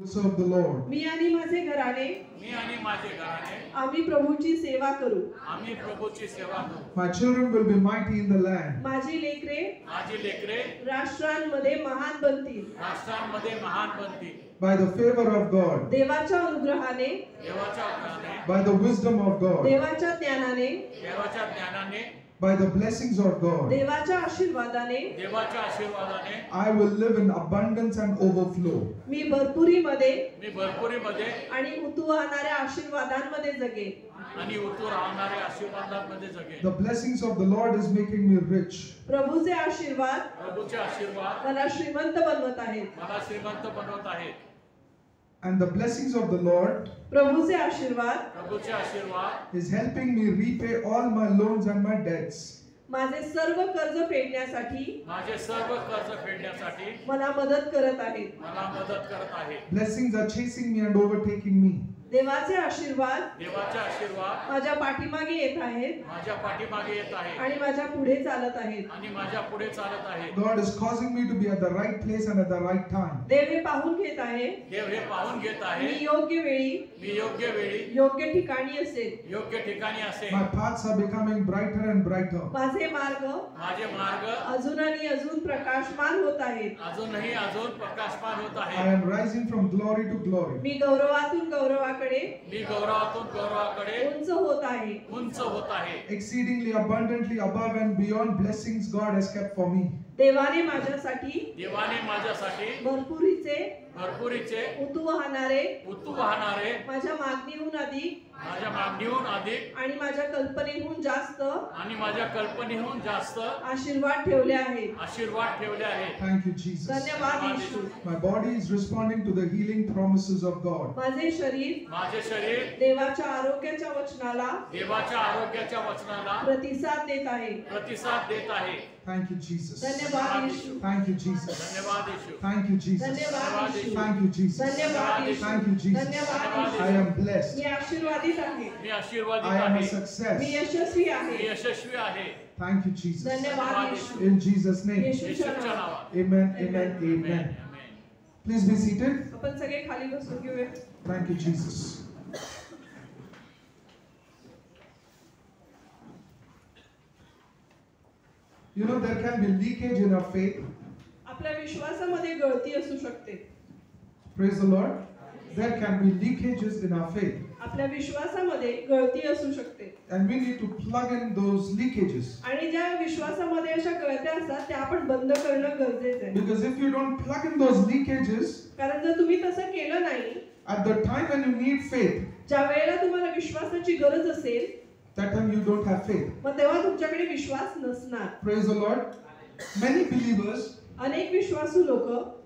Serve the Lord. मी आणि माझे घराणे आम्ही प्रभूची सेवा करू. My children will be mighty in the land. माझी लेकरे राष्ट्रांमध्ये महान बनतील. By the favor of God. देवाच्या अनुग्रहाने By the wisdom of God. देवाच्या ज्ञानाने By the blessings of God. देवाच्या आशीर्वादाने I will live in abundance and overflow. मी भरपुरीमध्ये आणि उतू वाहणाऱ्या आशीर्वादांमध्ये जगेन. The blessings of the Lord is making me rich. प्रभूचे आशीर्वाद मला श्रीमंत बनवत आहेत. And the blessings of the Lord प्रभूचे आशीर्वाद is helping me repay all my loans and my debts. माझे सर्व कर्ज फेडण्यासाठी मला मदत करत आहेत. Blessings are chasing me and overtaking me. देवाचे आशीर्वाद माझ्या पाठीमागे येत आहेत आणि माझ्या पुढे चालत आहेत. God is causing me to be at the right place and at the right time. देव हे पाहून घेत आहे. मी योग्य वेळी योग्य ठिकाणी असेल. My paths are becoming brighter and brighter. माझे मार्ग अजून आणि अजून प्रकाशमान होत आहेत. I am rising from glory to glory. मी गौरवातून गौरवाकडे उंच होत आहे. Exceedingly abundantly above and beyond blessings God has kept for me. देवाने माझ्यासाठी भरपुरीचे उतू वाहणारे माझ्या मागणीहून अधिक आणि माझ्या कल्पनेहून जास्त आशीर्वाद ठेवले आहेत. Thank you, Jesus. धन्यवाद येशू. My body is responding to the healing promises of God. माझे शरीर देवाच्या आरोग्याच्या वचनाला प्रतिसाद देत आहे. Thank you, Jesus. धन्यवाद येशू. Thank you, Jesus. Thank you, Jesus. धन्यवाद येशू. Thank you, Jesus. धन्यवाद येशू. Thank you, Jesus. धन्यवाद येशू. I am blessed. मी आशीर्वादित आहे. I am a success. मी यशस्वी आहे. Thank you, Jesus. धन्यवाद येशू. In Jesus' name. येशूच्या नावात. Amen, amen, amen. Please be seated. आपण सगळे खाली बसून घेऊया. Thank you, Jesus. You know, there can be leakage in our faith. आपल्या विश्वासामध्ये गळती असू शकते. Praise the Lord. There can be leakages in our faith. आपल्या विश्वासामध्ये गळती असू शकते. And we need to plug in those leakages. आणि ज्या विश्वासामध्ये अशा गळत्या असतात त्या आपण बंद करणं गरजेचं आहे. Because if you don't plug in those leakages, कारण जर तुम्ही तसं केलं नाही, at the time when you need faith, ज्या वेळेला तुम्हाला विश्वासाची गरज असेल, that time you don't have faith. मग तेव्हा तुमच्याकडे विश्वास नसणार. Praise the Lord. Many believers, अनेक विश्वासू लोक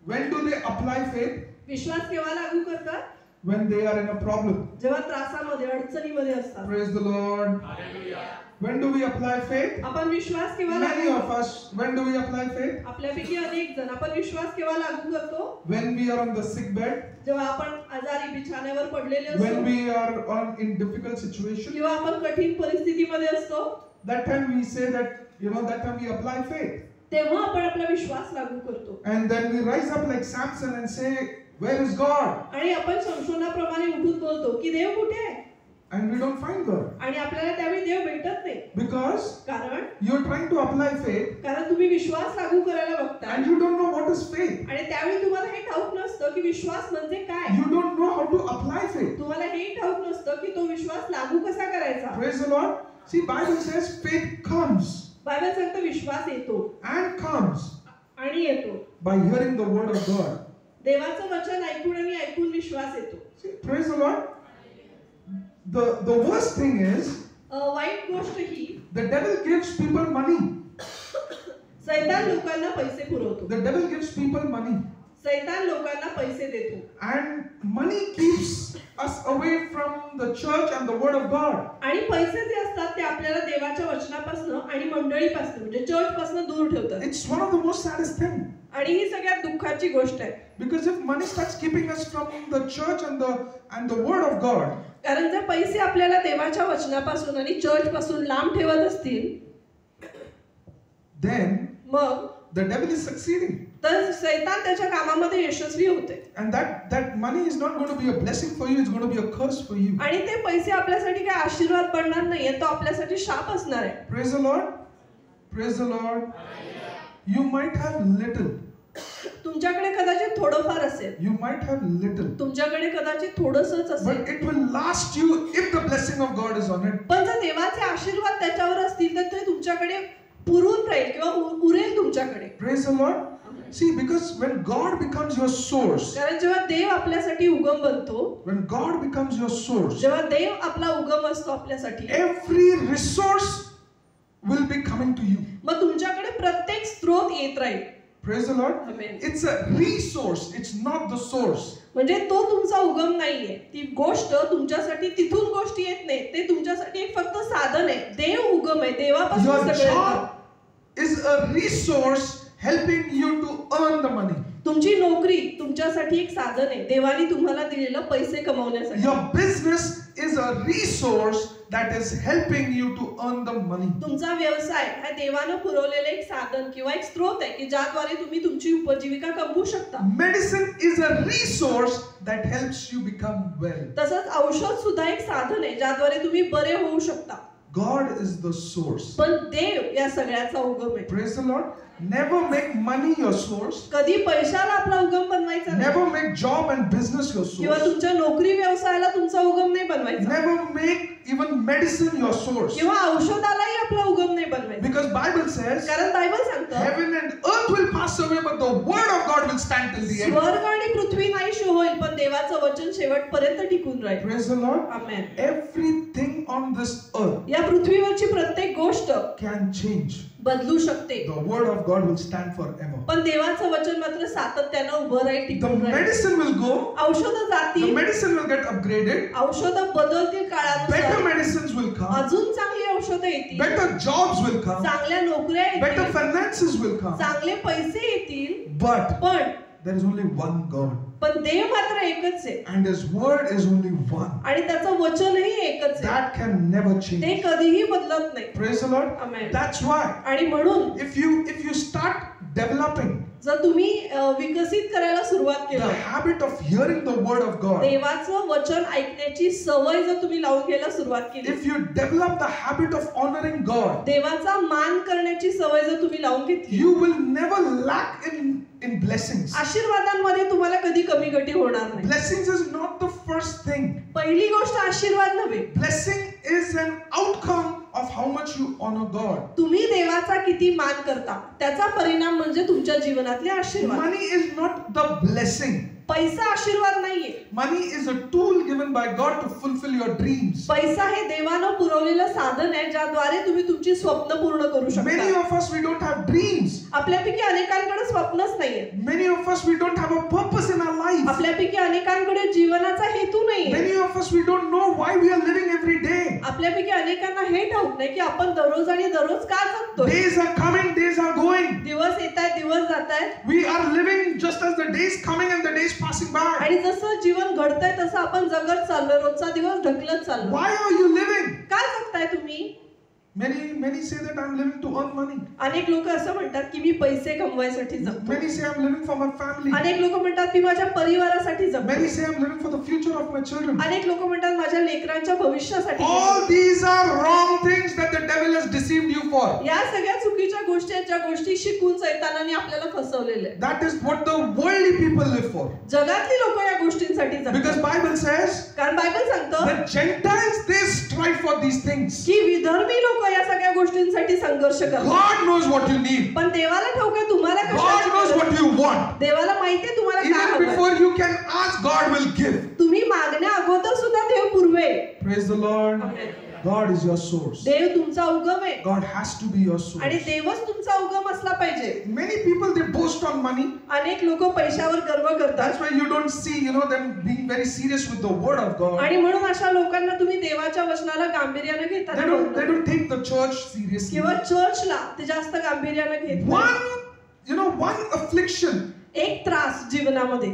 when do they apply faith? विश्वास केव्हा लागू करतात? When they are in a problem. जेव्हा त्रासामध्ये अडचणीमध्ये असतात. Praise the Lord. When do we apply faith? आपण विश्वास केव्हा Many लागू of us, when do we apply faith? आपल्यापैकी अनेक जण आपण विश्वास केव्हा लागू करतो? When we are on the sick bed. जेव्हा आपण आजारी बिछाण्यावर पडलेले When असतो. we are in difficult situation. किंवा आपण कठीण परिस्थितीमध्ये असतो. That time we say that, that time we apply faith. तेव्हा आपण आपला विश्वास लागू करतो. And then we rise up like Samson and say, where is God? आणि आपण संशोधनाप्रमाणे उठून बोलतो की देव कुठे आहे? And we don't find God. आणि आपल्याला त्यावेळी देव भेटत नाही. Because कारण you're trying to apply faith. कारण तुम्ही विश्वास लागू करायला बघताय. And you don't know what is faith. आणि त्यावेळी तुम्हाला हे ठाऊक नसतं की विश्वास म्हणजे काय. You don't know how to apply faith. तुम्हाला हे ठाऊक नसतं की तो विश्वास लागू कसा करायचा. Praise the Lord. See, Bible says faith comes. Bible सांगतं विश्वास येतो. And comes. आणि येतो. By hearing the word of God. देवाचं वचन ऐकून आणि ऐकून विश्वास येतो. See, praise the Lord. The worst thing is, वाईट गोष्ट ही, the devil gives people money. सैतान लोकांना पैसे पुरवतो. The devil gives people money. सैतान लोकांना पैसे देतो. And money keeps us away from the church and the word of God. आणि पैसे जे असतात ते आपल्याला देवाच्या वचनापासून आणि मंडळीपासून म्हणजे चर्च पासून दूर ठेवतात. It's one of the most saddest thing. आणि ही सगळ्यात दुःखाची गोष्ट आहे. Because if money starts keeping us from the church and the word of God, कारण जर पैसे आपल्याला देवाच्या वचनापासून आणि चर्च पासून लांब ठेवत असतील, then मग the devil is succeeding. तर शैतान त्याच्या कामामध्ये यशस्वी होते. And that money is not going to be a blessing for you, it's going to be a curse for you. आणि ते पैसे आपल्यासाठी काय आशीर्वाद बनणार नाहीये, तो आपल्यासाठी शाप असणार आहे. Praise the Lord. Praise the Lord. You might have little. तुमच्याकडे कदाचित थोडंफार असेल. You might have little. तुमच्याकडे कदाचित थोडंसंच असेल. But it will last you if the blessing of God is on it. पण जर देवाचे आशीर्वाद त्याच्यावर असतील तर ते तुमच्याकडे पुरून राहील किंवा उरेल तुमच्याकडे. Praise the Lord. See, because when God becomes your source, कारण जेव्हा देव आपल्यासाठी उगम बनतो, when God becomes your source, जेव्हा देव आपला उगम असतो आपल्यासाठी, every resource will be coming to you. मग तुमच्याकडे प्रत्येक स्रोत येत राहील. Praise the Lord. Amen. It's a resource, it's not the source. म्हणजे तो तुमचा उगम नाहीये, ती गोष्ट तुमच्यासाठी तिथून गोष्टी येत नाही, ते तुमच्यासाठी एक फक्त साधन आहे. देव उगम आहे, देवापासून Your सगळं job is a resource helping you to earn the money. तुमची नोकरी तुमच्यासाठी एक साधन आहे, देवाने तुम्हाला दिलेलं पैसे कमवण्यासाठी. Your business is a resource that is helping you to earn the money. तुमचा व्यवसाय हा देवाने पुरवलेले एक साधन किंवा एक स्रोत आहे की ज्याद्वारे तुम्ही तुमची उपजीविका कमवू शकता. Medicine is a resource that helps you become well. तसंच औषध सुद्धा एक साधन आहे ज्याद्वारे तुम्ही बरे होऊ शकता. God is the source. पण देव या सगळ्याचा उगम आहे. Praise the Lord. Never make money your source. कधी पैशाला आपला उगम बनवायचा नाही. Never make job and business your किंवा source. तुमच्या नोकरी व्यवसायाला तुमचा उगम नाही बनवायचा. Never make even medicine your source. किंवा औषधालाही आपला उगम नाही बनवायचा. Because Bible says, कारण बायबल सांगतं, heaven and earth will pass away, but the word of God will stand till the end. स्वर्ग आणि पृथ्वी नाहीशी होईल पण देवाचं वचन शेवटपर्यंत टिकून राहील. Praise the Lord. Amen. Everything on this earth या पृथ्वीवरची प्रत्येक गोष्ट can change. बदलू शकते. The word of God will stand forever. पण देवाचं वचन मात्र सातत्याने उभं राहील, The टिकून राहील. medicine will go. औषध The जातील, medicine will get upgraded. औषध बदलतील Better काळानुसार. medicines will come. अजून चांगली औषधं येतील, Better jobs will come. चांगल्या नोकऱ्या Better येतील, finances will come. चांगले पैसे येतील. But पण there is only one God. पण देव मात्र एकच आहे And His word is only one. आणि त्याचं वचनही एकच आहे. That can never ते change. कधीही बदलत नाही. Praise the Lord. Amen. That's why आणि म्हणून if you start developing जर तुम्ही विकसित करायला सुरुवात the केली, habit of hearing the word of God, देवाचं वचन ऐकण्याची सवय जर तुम्ही लावून घ्यायला सुरुवात केली, if you develop the habit of honoring God, देवाचा मान करण्याची सवय जर तुम्ही लावून घेतली, you will never lack in blessings. आशीर्वादांमध्ये तुम्हाला कधी कमी गटी होणार नाही. Blessings is not the first thing. पहिली गोष्ट आशीर्वाद नव्हे. Blessing is an outcome of how much you honor God. तुम्ही देवाचा किती मान करता त्याचा परिणाम म्हणजे तुमच्या जीवनातले आशीर्वाद. Money is not the blessing. पैसा आशीर्वाद नाहीये. Money is a tool given by God to fulfill your dreams. पैसा हे देवानं पुरवलेलं साधन आहे ज्याद्वारे तुम्ही तुमची स्वप्न पूर्ण करू Many शकता. of us, we don't have dreams. आपल्यापैकी अनेकांकडे स्वप्नच नाहीये. Many of us, we don't have a purpose in our life. आपल्यापैकी अनेकांकडे जीवनाचा हेतू नाहीये. Many of us, we don't know why we are living every day. आपल्यापैकी अनेकांना हे ठाऊक नाही की आपण दररोज आणि दररोज का जगतोय. Days are coming, days are going. दिवस येतायत, दिवस जातायत. We are living just as the days coming and the days passing by. आणि जसं जीवन घडतंय तसं आपण जगत चाललोय, रोजचा दिवस ढकलत चाललोय. Why are you living? काय जगताय तुम्ही? Many say that I'm living to earn money. अनेक लोक असं म्हणतात की मी पैसे कमवायसाठी जगतो. Many say I'm living for my family. अनेक लोक म्हणतात मी माझ्या परिवारासाठी जगतो. Many say I'm living for the future of my children. अनेक लोक म्हणतात माझ्या लेकरांच्या भविष्यासाठी. All these are wrong things that the devil has deceived you for. या सगळ्या चुकीच्या गोष्टी आहेत ज्या गोष्टी शिकून सैतानाने आपल्याला फसवलेले आहेत. That is what the worldly people live for. जगातली लोक या गोष्टींसाठी जगतात. Because Bible says कारण बायबल सांगतं the Gentiles they strive for these things. की विधर्मी लोक या सगळ्या गोष्टींसाठी संघर्ष करतात. God knows what you need. पण देवाला ठाऊक आहे तुम्हाला God कशाची knows गरज what आहे. you want. देवाला माहितीये तुम्हाला काय Even हवंय. before you can ask, God will give. तुम्ही मागण्या अगोदर सुद्धा देव पुरवेल. Praise the Lord. God is your source. देव तुमचा उगम आहे God has to be your आणि source. देवच तुमचा उगम असला पाहिजे. Many people they boast on money. अनेक लोक पैशावर गर्व करतात That's why you don't see, them being very serious with the word of God. आणि म्हणून अशा लोकांना तुम्ही देवाच्या वचनाला गांभीर्याने They घेतात don't take the church seriously. किंवा चर्चला ते जास्त गांभीर्याने घेत नाही. One affliction. एक त्रास जीवनामध्ये,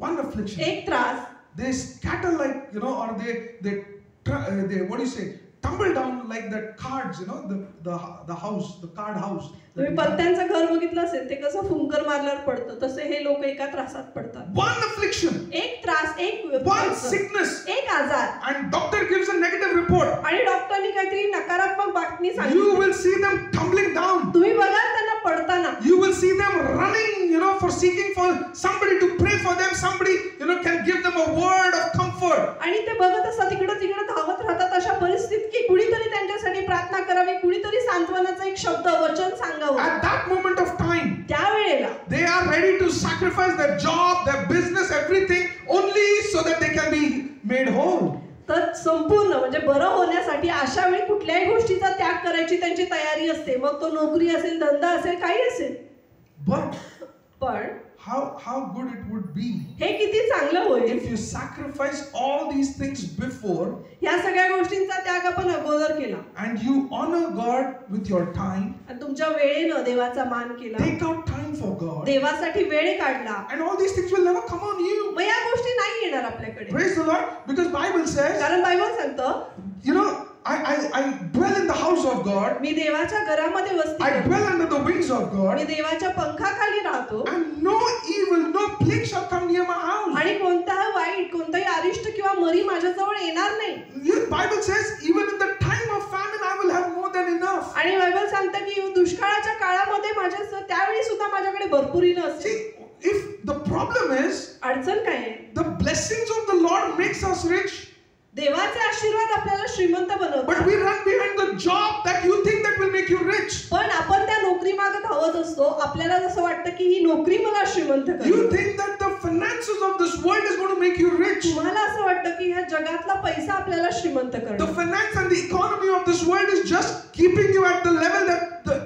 One affliction. एक त्रास They scatter like, or they what do you say? tumble down like that cards, you know, the house, the card house. तुम्ही पत्त्यांचं घर बघितलं असेल, ते कसं फुंकर मारल्यावर पडतं, तसे हे लोक एका त्रासात पडतात. One affliction, एक त्रास, एक one sickness, एक आजार, and doctor gives a negative report, आणि डॉक्टरनी काहीतरी नकारात्मक बातमी सांगितली. You will see them tumbling down. तुम्ही बघाल त्यांना पडताना. You will see them running, you know, for seeking for somebody to pray for them. Somebody, you know, can give them a word of comfort. आणि ते बघत असतात, तिकडे तिकडे धावत राहतात अशा परिस्थितीत की कुणीतरी त्यांच्यासाठी प्रार्थना करावी, कुणीतरी सांत्वनाचा एक शब्द वचन सांगावं. At that moment of time, त्यावेळेला they are ready to sacrifice their job, their business, everything, only so that they can be made whole. तर संपूर्ण म्हणजे बरं होण्यासाठी अशा वेळी कुठल्याही गोष्टीचा त्याग करायची त्यांची तयारी असते. मग तो नोकरी असेल, धंदा असेल, काही असेल. पण how good it would be हे किती चांगलं होईल if you sacrifice all these things before, या सगळ्या गोष्टींचा त्याग आपण अगोदर केला, and you honor God with your time, आणि तुमच्या वेळेनं देवाचा मान केला, take out time for God, देवासाठी वेळ काढला, and all these things will never come on you. मग या गोष्टी नाही येणार आपल्याकडे. Praise the Lord, because Bible says, कारण बायबल सांगतं, you know, I dwell in the house of God. मी देवाच्या घरामध्ये वस्ती I करतो. dwell under the wings of God. मी देवाच्या पंखाखाली राहतो. And no evil, no plague shall come near my house. आणि कोणताही वाईट, कोणताही अरिष्ट किंवा मरी माझ्याजवळ येणार नाही. The Bible says, even in the time of famine, I will have more than enough. आणि बायबल सांगतं की दुष्काळाच्या काळामध्ये माझ्या त्यावेळी सुद्धा माझ्याकडे भरपुरीनं असेल. See, if the problem is, अडचण काय आहे? the blessings of the Lord makes us rich. देवाचे आशीर्वाद आपल्याला श्रीमंत बनवतात. But we run behind the job that you think that will make you rich. पण आपण त्या नोकरी मागे धावत असतो. आपल्याला जसं वाटतं की ही नोकरी मला श्रीमंत करेल. You think that the finances of this world is going to make you rich. तुम्हाला असं वाटतं की ह्या जगातला पैसा आपल्याला श्रीमंत करेल. The finance and the economy of this world is just keeping you at the level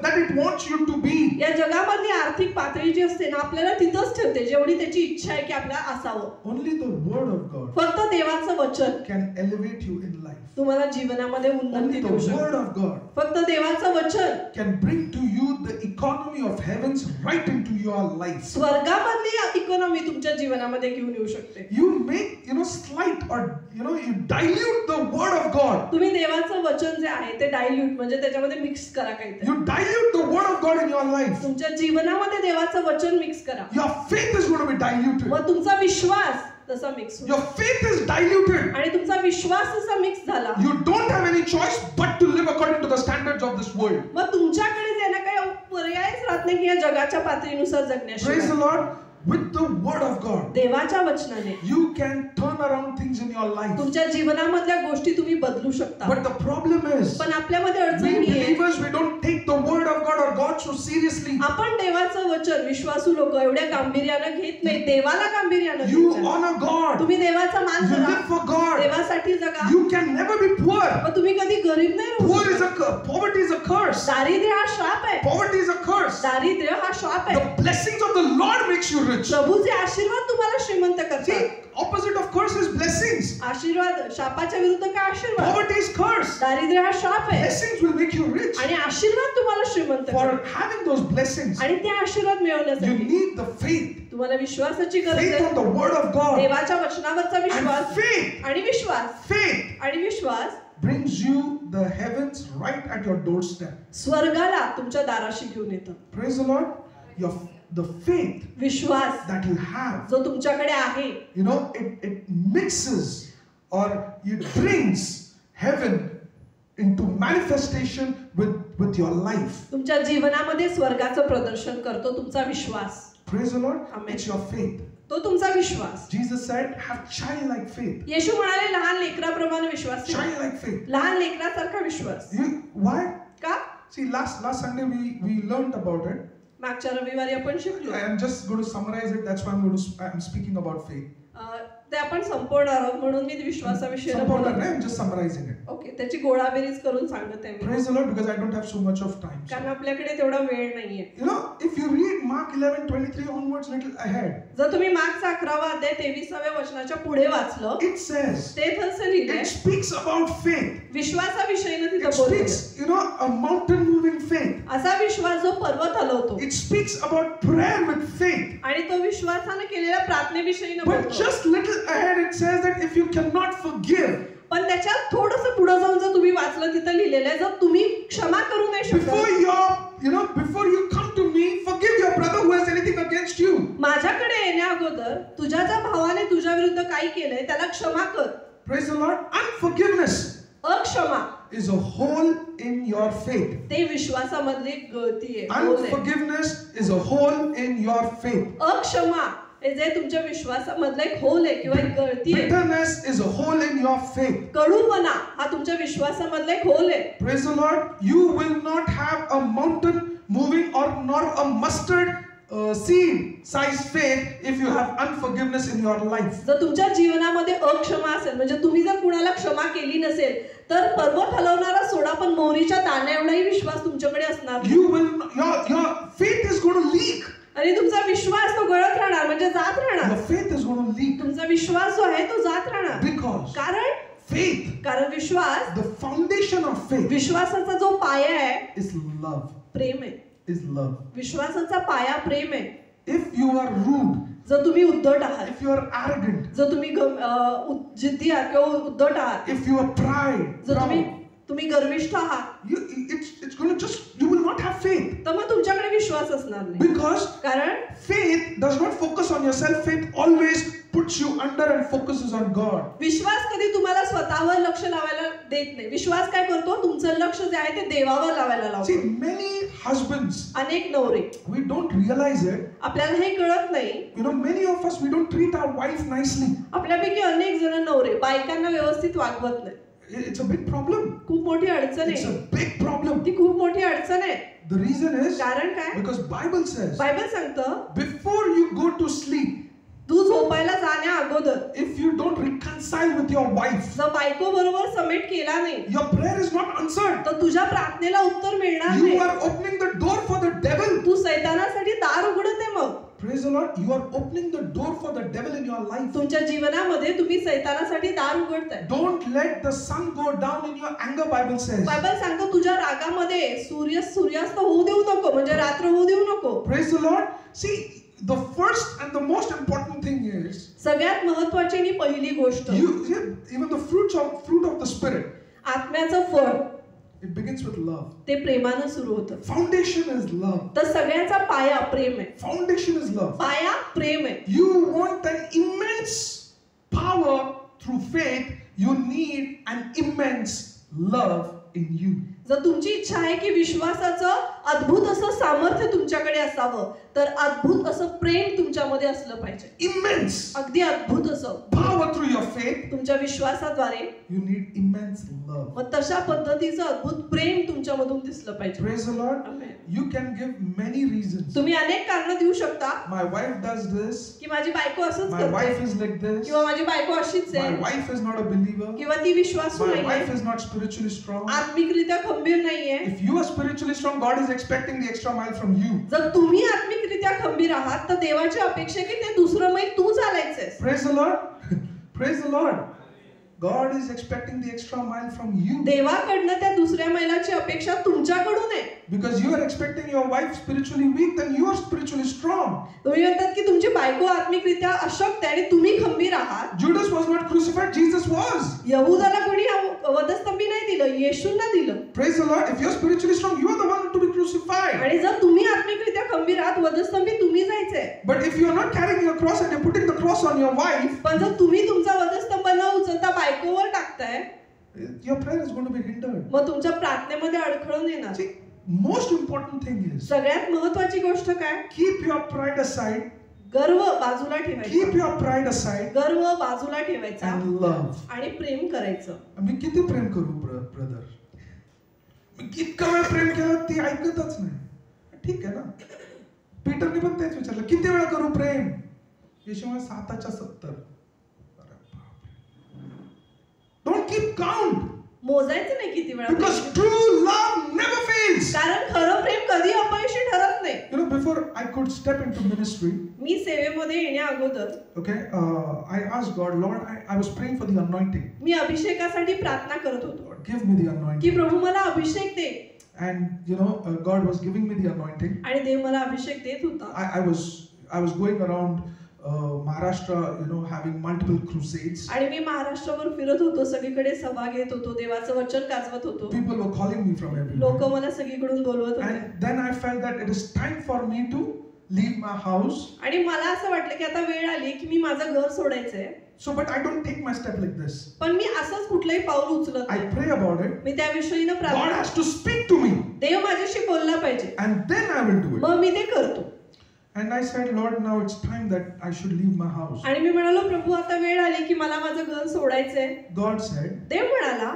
that it wants you to be. या जगामधली आर्थिक पातळी जी असते ना, आपल्याला तिथंच ठेवते जेवढी त्याची इच्छा आहे की आपल्याला असावं. Only the word of God फक्त देवाचं वचन can elevate you in life. तुम्हाला जीवनामध्ये Only उन्नती the देऊ word शकते. of God फक्त देवाचं वचन can bring to you the economy of heavens right into your life. स्वर्गामधली इकॉनॉमी तुमच्या जीवनामध्ये घेऊन येऊ शकते. You make, you know, slight or, you know, you dilute the word of God. तुम्ही देवाचं वचन जे आहे ते डायल्यूट म्हणजे त्याच्यामध्ये मिक्स करा काहीतरी. You dilute the word of God in your life. तुमच्या जीवनामध्ये देवाचं वचन मिक्स करा. Your faith is going to be diluted. मग तुमचा विश्वास तसा मिक्स होईल. Your faith is diluted. आणि तुमचा विश्वास तसा मिक्स झाला. You don't have any choice but to live according to the standards of this world. मग तुमच्याकडे जे ना काही पर्यायच राहत नाही की या जगाच्या पातळीनुसार जगण्याशिवाय. Praise the Lord. With the word of God, देवाच्या वचनाने you can turn around things in your life. तुमच्या जीवनामधल्या गोष्टी तुम्ही बदलू शकता. But the problem is, पण आपल्यामध्ये we अडचण ही आहे, believers, we don't take the word of God or God so seriously. आपण देवाचं वचन विश्वासू लोक एवढ्या गांभीर्यानं घेत नाही. देवाला गांभीर्यानं You घेत. honor God. तुम्ही देवाचा मान You करा. live for God. देवासाठी जगा. You can never be poor. मग तुम्ही कधी गरीब नाही राहू Poor is शकत. poverty is a curse. दारिद्र्य हा श्राप आहे. Poverty is a curse. दारिद्र्य हा श्राप आहे. The blessings of the Lord makes you rich. प्रभूचे आशीर्वाद तुम्हाला श्रीमंत करतात. See, opposite of curse is blessings. आशीर्वाद शापाच्या विरुद्ध काय आशीर्वाद? Poverty is curse. दारिद्र्य हा श्राप आहे. Blessings will make you rich. आणि आशीर्वाद तुम्हाला श्रीमंत For करतात. having those blessings, आणि ते आशीर्वाद you मिळवण्यासाठी need the faith. तुम्हाला विश्वासाची गरज Faith आहे. on the word of God. देवाच्या वचनावरचा And विश्वास faith, आणि विश्वास faith आणि विश्वास brings you the heavens right at your doorstep. स्वर्गाला तुमच्या दाराशी घेऊन येतं. Praise the Lord. The faith Vishwas that you have, जो तुमच्याकडे आहे, you know, it mixes or it brings heaven into manifestation with your life. तुमच्या जीवनामध्ये स्वर्गाचं प्रदर्शन करतो तुमचा विश्वास. Praise the Lord. Amen. It's your faith. तो तुमचा विश्वास. Jesus said, have childlike faith. येशू म्हणाले लहान लेकराप्रमाणे विश्वास ठेवा. Childlike faith. लहान लेकरासारखा विश्वास. Why? का? See, last Sunday we learned about it. मागच्या रविवारी आपण शिकलो. I am just going to summarize it. That's why I'm speaking about faith. ते आपण संपवणार आहोत म्हणून मी विश्वासाविषयी बोलत आहे. I'm just summarizing it. Okay, त्याची गोळाबेरीज करून सांगत आहे मी. Praise the Lord, because I don't have so much of time. कारण आपल्याकडे तेवढा वेळ नाहीये. You know, if you read Mark 11:23 onwards, little ahead. जर तुम्ही मार्कचा 11वा अध्याय 23व्या वचनाच्या पुढे वाचलं, it says, ते तसं लिहिलंय. it speaks about faith. विश्वासाविषयीने It तिथं बोलतोय. speaks, you know, a mountain moving faith. असा विश्वास जो पर्वत हलवतो. It speaks about prayer with faith. आणि तो विश्वासाने केलेल्या प्रार्थनेविषयीने But बोलतो. just little ahead it says that if you cannot forgive, पण त्याच्यात थोडंसं पुढे जाऊन जर तुम्ही वाचलं तिथं लिहिलेलं आहे जर तुम्ही क्षमा करू नाही शकत before you come to me, forgive your brother who has anything against you. माझ्याकडे येण्या अगोदर तुझ्या ज्या भावाने तुझ्या विरुद्ध काही केलंय त्याला क्षमा कर. Praise the Lord. Unforgiveness अक्षमा is a hole in your faith. ते विश्वासामधली गळती आहे. Unforgiveness is a hole in your faith. अक्षमा हे जे तुमच्या विश्वासामधलं एक होल आहे किंवा एक गळती आहे. Bitterness is a hole in your faith. कडूपणा हा तुमच्या विश्वासामधला एक होल आहे. Praise the Lord. You will not have a mountain moving or nor a mustard seed size faith if you have unforgiveness in your life. जर तुमच्या जीवनामध्ये अक्षमा असेल म्हणजे तुम्ही जर कुणाला क्षमा केली नसेल तर पर्वत हलवणारा सोडा पण मोहरीच्या दाण्या एवढाही विश्वास तुमच्याकडे असणार नाही. Your faith is going to leak. आणि तुमचा विश्वास तो गळत राहणार म्हणजे जात राहणार. Your faith is going to leak. तुमचा विश्वास जो आहे तो जात राहणार. Because कारण विश्वास, the foundation of faith, विश्वासाचा जो पाया आहे is love. प्रेम आहे. Is love. विश्वासाचा पाया प्रेम आहे. If you are rude, जर तुम्ही उद्धट आहात, if you are arrogant, जर तुम्ही जिद्दी आहात किंवा उद्धट आहात, if you are pride, जर तुम्ही गर्विष्ठ आहात, it's going to you will not have faith. तर मग तुमच्याकडे विश्वास असणार नाही. Because कारण faith does not focus on yourself. Faith always puts you under and focuses on God. विश्वास कधी तुम्हाला स्वतःवर लक्ष लावायला देत नाही. विश्वास काय करतो तुमचं लक्ष जे आहे ते देवावर लावायला लावतो. See, many husbands, अनेक नवरे, we don't realize it. आपल्याला हे कळत नाही. Many of us, we don't treat our wife nicely. आपल्यापैकी अनेक जण नवरे बायकांना व्यवस्थित वागवत नाही. It's a big problem. खूप मोठी अडचण आहे. It's a big problem. ती खूप मोठी अडचण आहे. The reason is कारण काय? because Bible says, बायबल सांगतं before you go to sleep, तू झोपायला जाण्या अगोदर if you don't reconcile with your wife, जर बायको बरोबर समेट केला नाही, your prayer is not answered. तर तुझ्या प्रार्थनेला उत्तर मिळणार You नाही. are opening the door for the devil. तू सैतानासाठी दार उघडते. मग Praise the Lord. You are opening the door for the devil in your life. तुमच्या जीवनामध्ये तुम्ही सैतानासाठी दार उघडताय. Don't let the sun go down in your anger, Bible says. Bible सांगतो तुझ्या रागामध्ये सूर्यास्त होऊ देऊ नको म्हणजे रात्र होऊ देऊ नको. Praise the Lord. See, the first and the most important thing is सगळ्यात महत्त्वाची आणि पहिली गोष्ट even the fruit of the spirit, आत्म्याचं फळ, it begins with love. ते प्रेमानं सुरू होतं. Foundation is love. तर सगळ्याचा पाया प्रेम आहे. Foundation is love. पाया प्रेम आहे. You want an immense power through faith, you need an immense love in you. जर तुमची इच्छा आहे की विश्वासाचं अद्भुत असं सामर्थ्य तुमच्याकडे असावं तर अद्भुत असं प्रेम तुमच्यामध्ये असलं पाहिजे. Immense अगदी अद्भुत असं power through your faith, तुमच्या विश्वासाद्वारे you need immense love. मग तशा पद्धतीचं अद्भुत प्रेम तुमच्यामधून दिसलं पाहिजे. Praise the Lord. Amen. You can give many reasons. तुम्ही अनेक कारण देऊ शकता My wife does this. की माझी बायको असंच My wife करते is like this. किंवा माझी बायको अशीच My आहे wife is not a believer. किंवा ती विश्वासू My नाहीये, wife is not spiritually strong. आत्मिकरित्या खंबीर नाहीये. If you are spiritually strong, God is expecting the extra mile from you. जर तुम्ही आत्मिकरित्या खंबीर आहात तर देवाची अपेक्षा की ते दुसरं मैल तू चालायचंय. Praise the Lord. Praise the Lord. God is expecting the extra mile from you. देवाकडनं त्या दुसऱ्या मैलाची अपेक्षा तुमच्याकडून आहे. Because you are expecting your wife spiritually weak, then you are spiritually strong. तुम्ही म्हणतात की तुमची बायको आत्मिकरित्या अशक्त आहे आणि तुम्ही खंबीर आहात. Judas was not crucified, Jesus was. यहूदाला कोणी वधस्तंभी नाही दिलं, येशूंना दिलं. Praise the Lord. If you are spiritually strong, you are the one to be crucified. आणि जर तुम्ही आत्मिकरित्या खंबीर आहात वधस्तंभी तुम्ही जायचंय. But if you are not carrying your cross and you are putting the cross on your wife, पण जर तुम्ही तुमचा वधस्तंभ न उचलता बायकोवर टाकताय, your prayer is going to be hindered. मग तुमच्या प्रार्थनेमध्ये अडखळून येणार. See, most important thing is सगळ्यात महत्त्वाची गोष्ट काय? keep your pride aside. गर्व बाजूला ठेवायचा. Keep your pride aside गर्व बाजूला ठेवायचा and love. आणि प्रेम करायचं. मी किती प्रेम करू ब्रदर? मी इतका वेळ प्रेम केलं ती ऐकतच नाही. ठीक आहे ना. पीटरने पण तेच विचारलं, किती वेळा करू प्रेम? येशू म्हणाले 7:70. Don't keep count. मोजायचं नाही किती वेळा. Because true love never fails. कारण खरं प्रेम कधी अपयशी ठरत नाही. Before I could step into ministry, मी सेवेमध्ये येण्या अगोदर okay, I asked God, Lord, I was praying for the anointing. मी अभिषेकासाठी प्रार्थना करत होतो. Lord, give me the की anointing. प्रभू मला अभिषेक दे. And God was giving me the anointing. आणि देव मला अभिषेक देत होता. I was going around Maharashtra, having multiple crusades. आणि मी महाराष्ट्रभर फिरत होतो, सगळीकडे सभा घेत होतो, देवाचं वचन गाजवत होतो. People were calling me from everywhere. लोक मला सगळीकडून बोलवत होते. And then I felt that it is time for me to leave my house. आणि मला असं वाटलं की आता वेळ आली की मी माझं घर सोडायचंय. So, but I don't take my step like this. पण मी असंच कुठलंही पाऊल उचलत I नाही. pray about it. Me त्याविषयीनं God प्रार्थना, has to speak to me, देव माझ्याशी बोलला पाहिजे, and then I will do it. मग मी ते करतो. And I said, Lord, now it's time that I should leave my house. आणि मी म्हणालो, प्रभू आता वेळ आली की मला माझं घर सोडायचंय. God said, देव म्हणाला,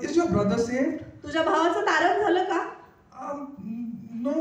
is your brother saved? तुझ्या भावाचं तारण झालं का? No,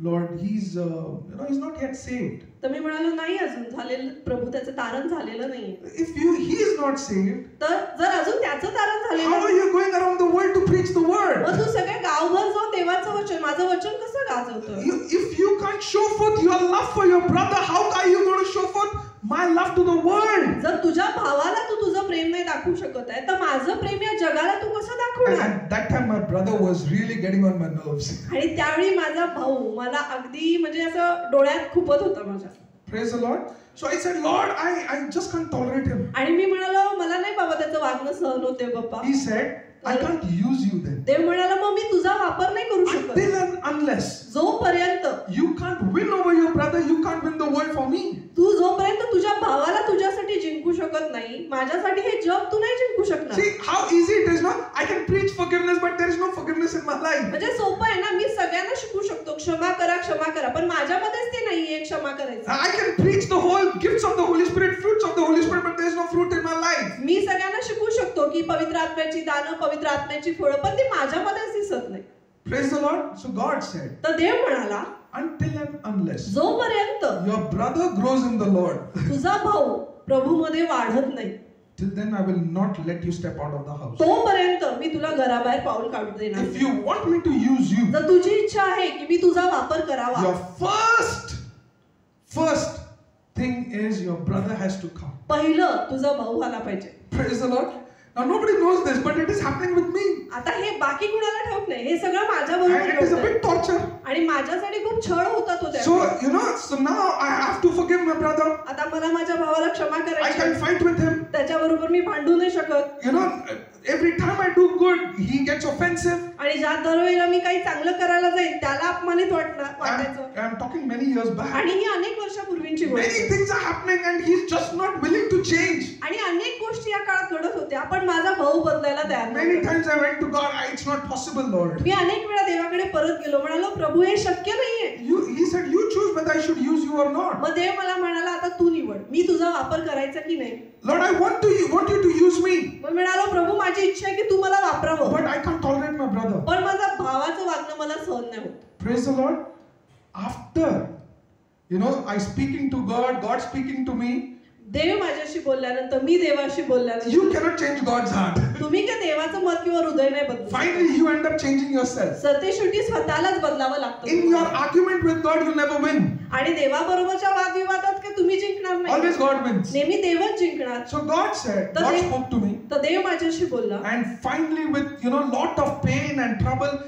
Lord, he's not yet saved. तर मी म्हणालो, नाही अजून झालेलं प्रभू, त्याचं तारण झालेलं नाहीये. If he is not saved, तर जर अजून त्याचं तारण how are झालेलं, you going around the world to preach the word? मग तू सगळ्या गावभर जाऊन देवाचं वचन, माझं वचन कसं गाजवतोय? If you can't show forth your love for your brother, how are you going to show forth my love to the world? जर तुझ्या भावाला तू तुझं प्रेम नाही दाखवू शकत आहे, तर माझं प्रेम या जगाला तू कसं दाखवणार? And that time my brother was really getting on my nerves. आणि त्यावेळी माझा भाऊ मला अगदी म्हणजे असं डोळ्यात खुपत होता माझ्या. Praise the Lord. So I said, Lord, I just can't tolerate him. आणि मी म्हणालो, मला नाही बाबा त्याचं वागणं सहन होते बाप्पा. He said, I can't use you then. देव म्हणाला, मग मी तुझा वापर नाही करू शकत. Until and unless जोपर्यंत you can't win over your brother, you can't win the world for me. तू जोपर्यंत तुझ्या भावाला तुझ्यासाठी जिंकू शकत नाही, माझ्यासाठी हे जग तू नाही जिंकू शकणार. See how easy it is, no? I can preach forgiveness, but there is no forgiveness in my life. म्हणजे सोपं आहे ना, मी सगळ्यांना शिकू शकतो क्षमा करा, पण माझ्यामध्येच ते नाहीये क्षमा करायचं. I can preach the whole gifts of the Holy Spirit, fruits of the Holy Spirit, but there is no fruit in my life. मी सगळ्यांना शिकू शकतो की पवित्र आत्म्याची दानं, पवित्र आत्म्याची फळं, पण ती माझ्यामध्येच दिसत नाही. Praise the Lord. So God said, तर देव म्हणाला, until and unless जोपर्यंत your brother grows in the Lord, तुझा भाऊ प्रभूमध्ये वाढत नाही, till then I will not let you step out of the house. तोपर्यंत मी तुला घराबाहेर पाऊल काढू देणार. If you want me to use you, जर तुझी इच्छा आहे की मी तुझा वापर करावा, your first thing is your brother has to come. पहिलं तुझा भाऊ आला पाहिजे. Praise the Lord. Now nobody knows this, but it is happening with me. आता हे बाकी कुणाला ठाऊक नाही, हे सगळं माझ्या And it is a बरोबर big torture. आणि माझ्यासाठी खूप छळ होता तो So त्या. so now I have to forgive my brother. आता मला माझ्या भावाला क्षमा I करायची, can fight with him. त्याच्याबरोबर मी भांडू नाही शकत. Every time I do good, he gets offensive. आणि ज्या दरवेळेला मी काही चांगलं करायला जाईल त्याला अपमानित वाटायचं. I'm talking many years back. आणि ही अनेक वर्षापूर्वीची गोष्ट Many आहे. things are happening and he's just not willing to change. आणि अनेक गोष्टी या काळात घडत होत्या, पण माझा भाऊ बदलायला तयार Many नव्हता. times I went to God, it's not possible, Lord. मी अनेक वेळा देवाकडे परत गेलो, म्हणालो प्रभू हे शक्य नाहीये. He said, you choose whether I should use you or not. मग देव मला म्हणाला, आता तू निवड, मी तुझा वापर करायचा की नाही. Lord, I want you to use me. मग म्हणालो प्रभू माझी इच्छा आहे की तू मला वापरावं, But I can't tolerate my brother. पण माझा भावाचं वागणं मला सहन नाही होत. Praise the Lord. After, I speaking to God, God speaking to me. देव माझ्याशी बोलल्यानंतर, मी देवाशी बोलल्यानंतर, You cannot change God's heart. तुम्ही काय देवाचं मत किंवा हृदय नाही बदलू. Finally, you end up changing yourself. तर ते शेवटी स्वतःलाच बदलावं In लागतं. your argument with God, you never win. आणि देवाबरोबरच्या वादविवादात काय तुम्ही जिंकणार नाही, Always God wins. नेहमी देवच जिंकणार. So God said, God spoke to me. तर देव माझ्याशी बोलला. And finally, with lot of pain and trouble,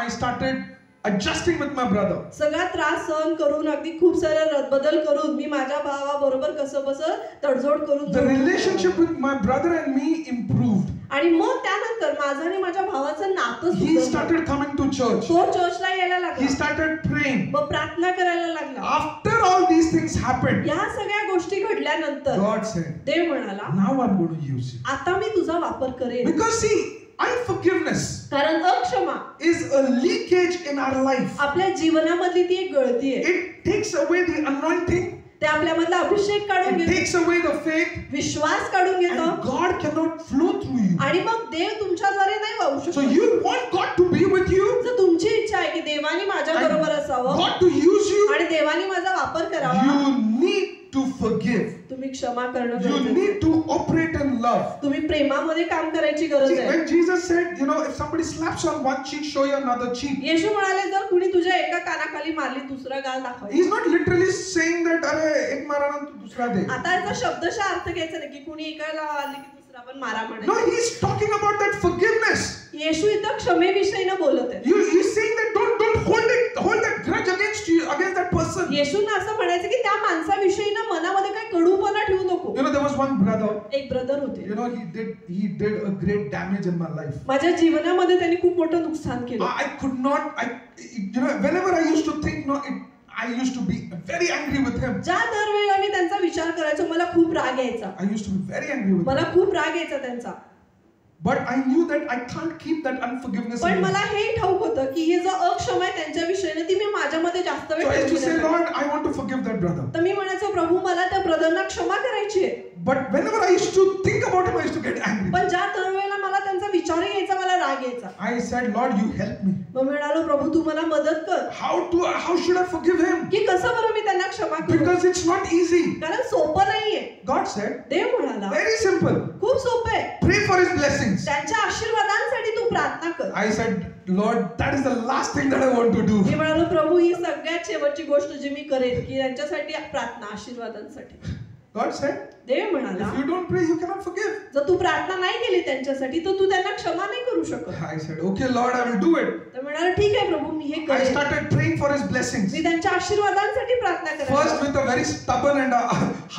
I started adjusting with my brother. सगळा त्रास सहन करून, अगदी खूप सारा रदबदल करून, मी माझ्या भावाबरोबर कसं बसं तडजोड करून The relationship with my brother and me improved. आणि मग त्यानंतर माझं आणि माझ्या भावाचं नातं He सुधारलं. started coming to church. तो चर्चला यायला He लागला, started praying. मग प्रार्थना करायला लागला. After all these things happened, या सगळ्या गोष्टी घडल्यानंतर God said, देव म्हणाला, now I'm going to use you. आता मी तुझा वापर करेन. Because see, unforgiveness कारण अक्षमा is a leakage in our life. आपल्या जीवनामधली ती एक गळती आहे. It takes away the anointing. ते आपल्यामधला अभिषेक काढून It घेतो, takes away the faith. विश्वास काढून घेतो, And God cannot flow through you. आणि मग देव तुमच्याद्वारे नाही वाहू So शकत. you want God to be with you, जर तुमची इच्छा आहे की देवानी माझ्या and बरोबर असावं God to use you, आणि देवानी माझा वापर करावा, you need to forgive. तुम्ही क्षमा करणं You गरजेचं need आहे. to operate in love. तुम्ही प्रेमामध्ये काम करायची गरज See, आहे. when Jesus said, if somebody slaps on one cheek, show you another cheek. येशू म्हणाले, जर कुणी तुझ्या एका कानाखाली मारली, दुसरा गाल दाखवायचा. He's not literally saying that, अरे एक मारा ना तू दूसरा दे. आता याचा शब्दशः अर्थ घ्यायचा नाही की कुणी एकाला आली की दुसरा पण मारा No, म्हणे. he's talking about that forgiveness. येशू इथं क्षमेविषयी न बोलत आहे. He's saying that don't hold that grudge against that person. येशूंना असं म्हणायचं की त्या माणसाविषयी ना मनामध्ये काही कडूपणा ठेवू नको. You know, there was one brother. एक ब्रदर होते. You know, he did a great damage in my life. माझ्या जीवनामध्ये त्यांनी खूप मोठं नुकसान केलं. I could not. You know, whenever I used to think, I used to be very angry with him. ज्या दरवेळेला मी त्यांचा विचार करायचो मला खूप राग यायचा. I used to be very angry with him. मला खूप राग यायचा त्यांचा. But I knew that I can't keep that unforgiveness. पण मला हे ठाऊक होतं की हे जो अक्षमा आहे त्यांच्या विषयी ती मी माझ्यामध्ये जास्त वेळ So I used to say, ठेवली नाही. Lord, I want to forgive that brother. तर मी म्हणायचो प्रभू मला त्या ब्रदरना क्षमा करायची आहे. But whenever I used to think about him, I used to get angry. पण ज्या दरवेळेला मला त्यांचा विचार यायचा मला राग यायचा. I said, Lord, you help me. मग म्हणालो प्रभू तू मला मदत कर. How should I forgive him? की कसं बरं मी त्यांना क्षमा करू? Because it's not easy. कारण सोपं नाहीये. God said, देव म्हणाला very simple. खूप सोपं आहे. Pray for his blessings. त्यांच्या आशीर्वादांसाठी तू प्रार्थना कर. I said, Lord, that is the last thing that I want to do. मी म्हणालो प्रभू ही सगळ्यात शेवटची गोष्ट जी मी करेन की त्यांच्यासाठी प्रार्थना आशीर्वादांसाठी. God said, देव म्हणाला if you don't pray, you cannot forgive. जर तू प्रार्थना नाही केली त्यांच्यासाठी तर तू त्यांना क्षमा नाही करू शकत. I said, okay, Lord, I will do it. तर म्हणाला ठीक आहे प्रभू मी हे I करेन. started praying for his blessings. मी त्यांच्या आशीर्वादांसाठी प्रार्थना First करायची. with a very stubborn and a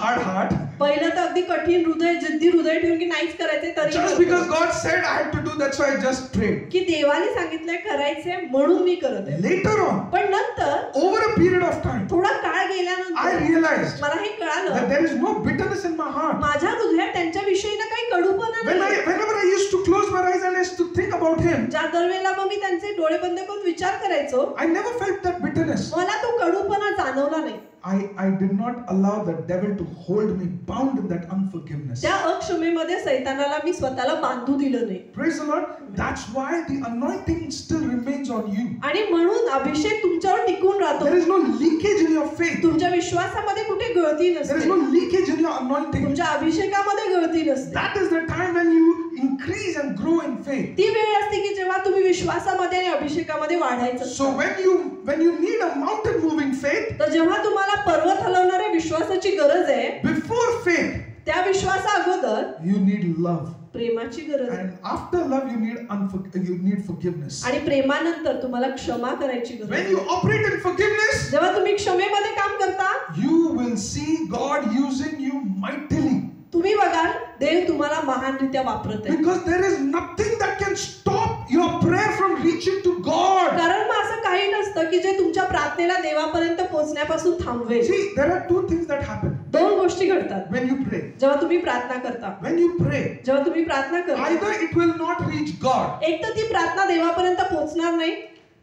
hard heart. पहिलं तर अगदी कठीण हृदय जिद्दी हृदय ठेवून की नाहीच करायचंय Just तरी because God said I had to do, that's why I just prayed. की देवाने सांगितलंय करायचंय म्हणून मी करत आहे. Later on, पण नंतर over a period of time, थोडा काळ I गेल्यानंतर realized मला हे that कळालं there is no bitterness in my heart. माझ्या हृदयात त्यांच्या विषयीनं काही कडूपणा नाही. Whenever I used to close my eyes and I used to think about him, ज्या दरवेळेला मग मी त्यांचे डोळे बंद करून विचार करायचो I never felt that bitterness. मला तो कडूपणा जाणवला नाही. I did not allow the devil to hold me bound in that unforgiveness. त्या अक्षमेमध्ये सैतानाला मी स्वतःला बांधू दिलं नाही. Praise the Lord. That's why the anointing still remains on you. आणि म्हणून अभिषेक तुमच्यावर टिकून राहतो. There is no leakage in your faith. तुमच्या विश्वासामध्ये कुठे गळती There is नसते. no leakage in your anointing. तुमच्या अभिषेकामध्ये गळती नसते. That is the time when you increase and grow in faith. ती वेळ असते की जेव्हा तुम्ही विश्वासामध्ये आणि अभिषेकामध्ये वाढायचं. So when you need a mountain moving faith, तर जेव्हा तुम्हाला पर्वत हलवणाऱ्या विश्वासाची गरज आहे before faith, त्या विश्वासा अगोदर you need love. प्रेमाची गरज आहे. And after love, you need forgiveness. आणि प्रेमानंतर तुम्हाला क्षमा करायची गरज When आहे. you operate in forgiveness, जेव्हा तुम्ही क्षमेमध्ये काम करता you will see God using you mightily. तुम्ही बघाल देव तुम्हाला महानरित्या वापरत आहे. Because there is nothing that can stop your prayer from reaching to God. कारण मग असं काही नसतं की जे तुमच्या प्रार्थनेला देवापर्यंत पोहोचण्यापासून थांबवेल. See, there are two things that happen दोन गोष्टी घडतात when you pray. जेव्हा तुम्ही प्रार्थना करता. When you pray, जेव्हा तुम्ही प्रार्थना करता either it will not reach God, एक तर ती प्रार्थना देवापर्यंत पोहोचणार नाही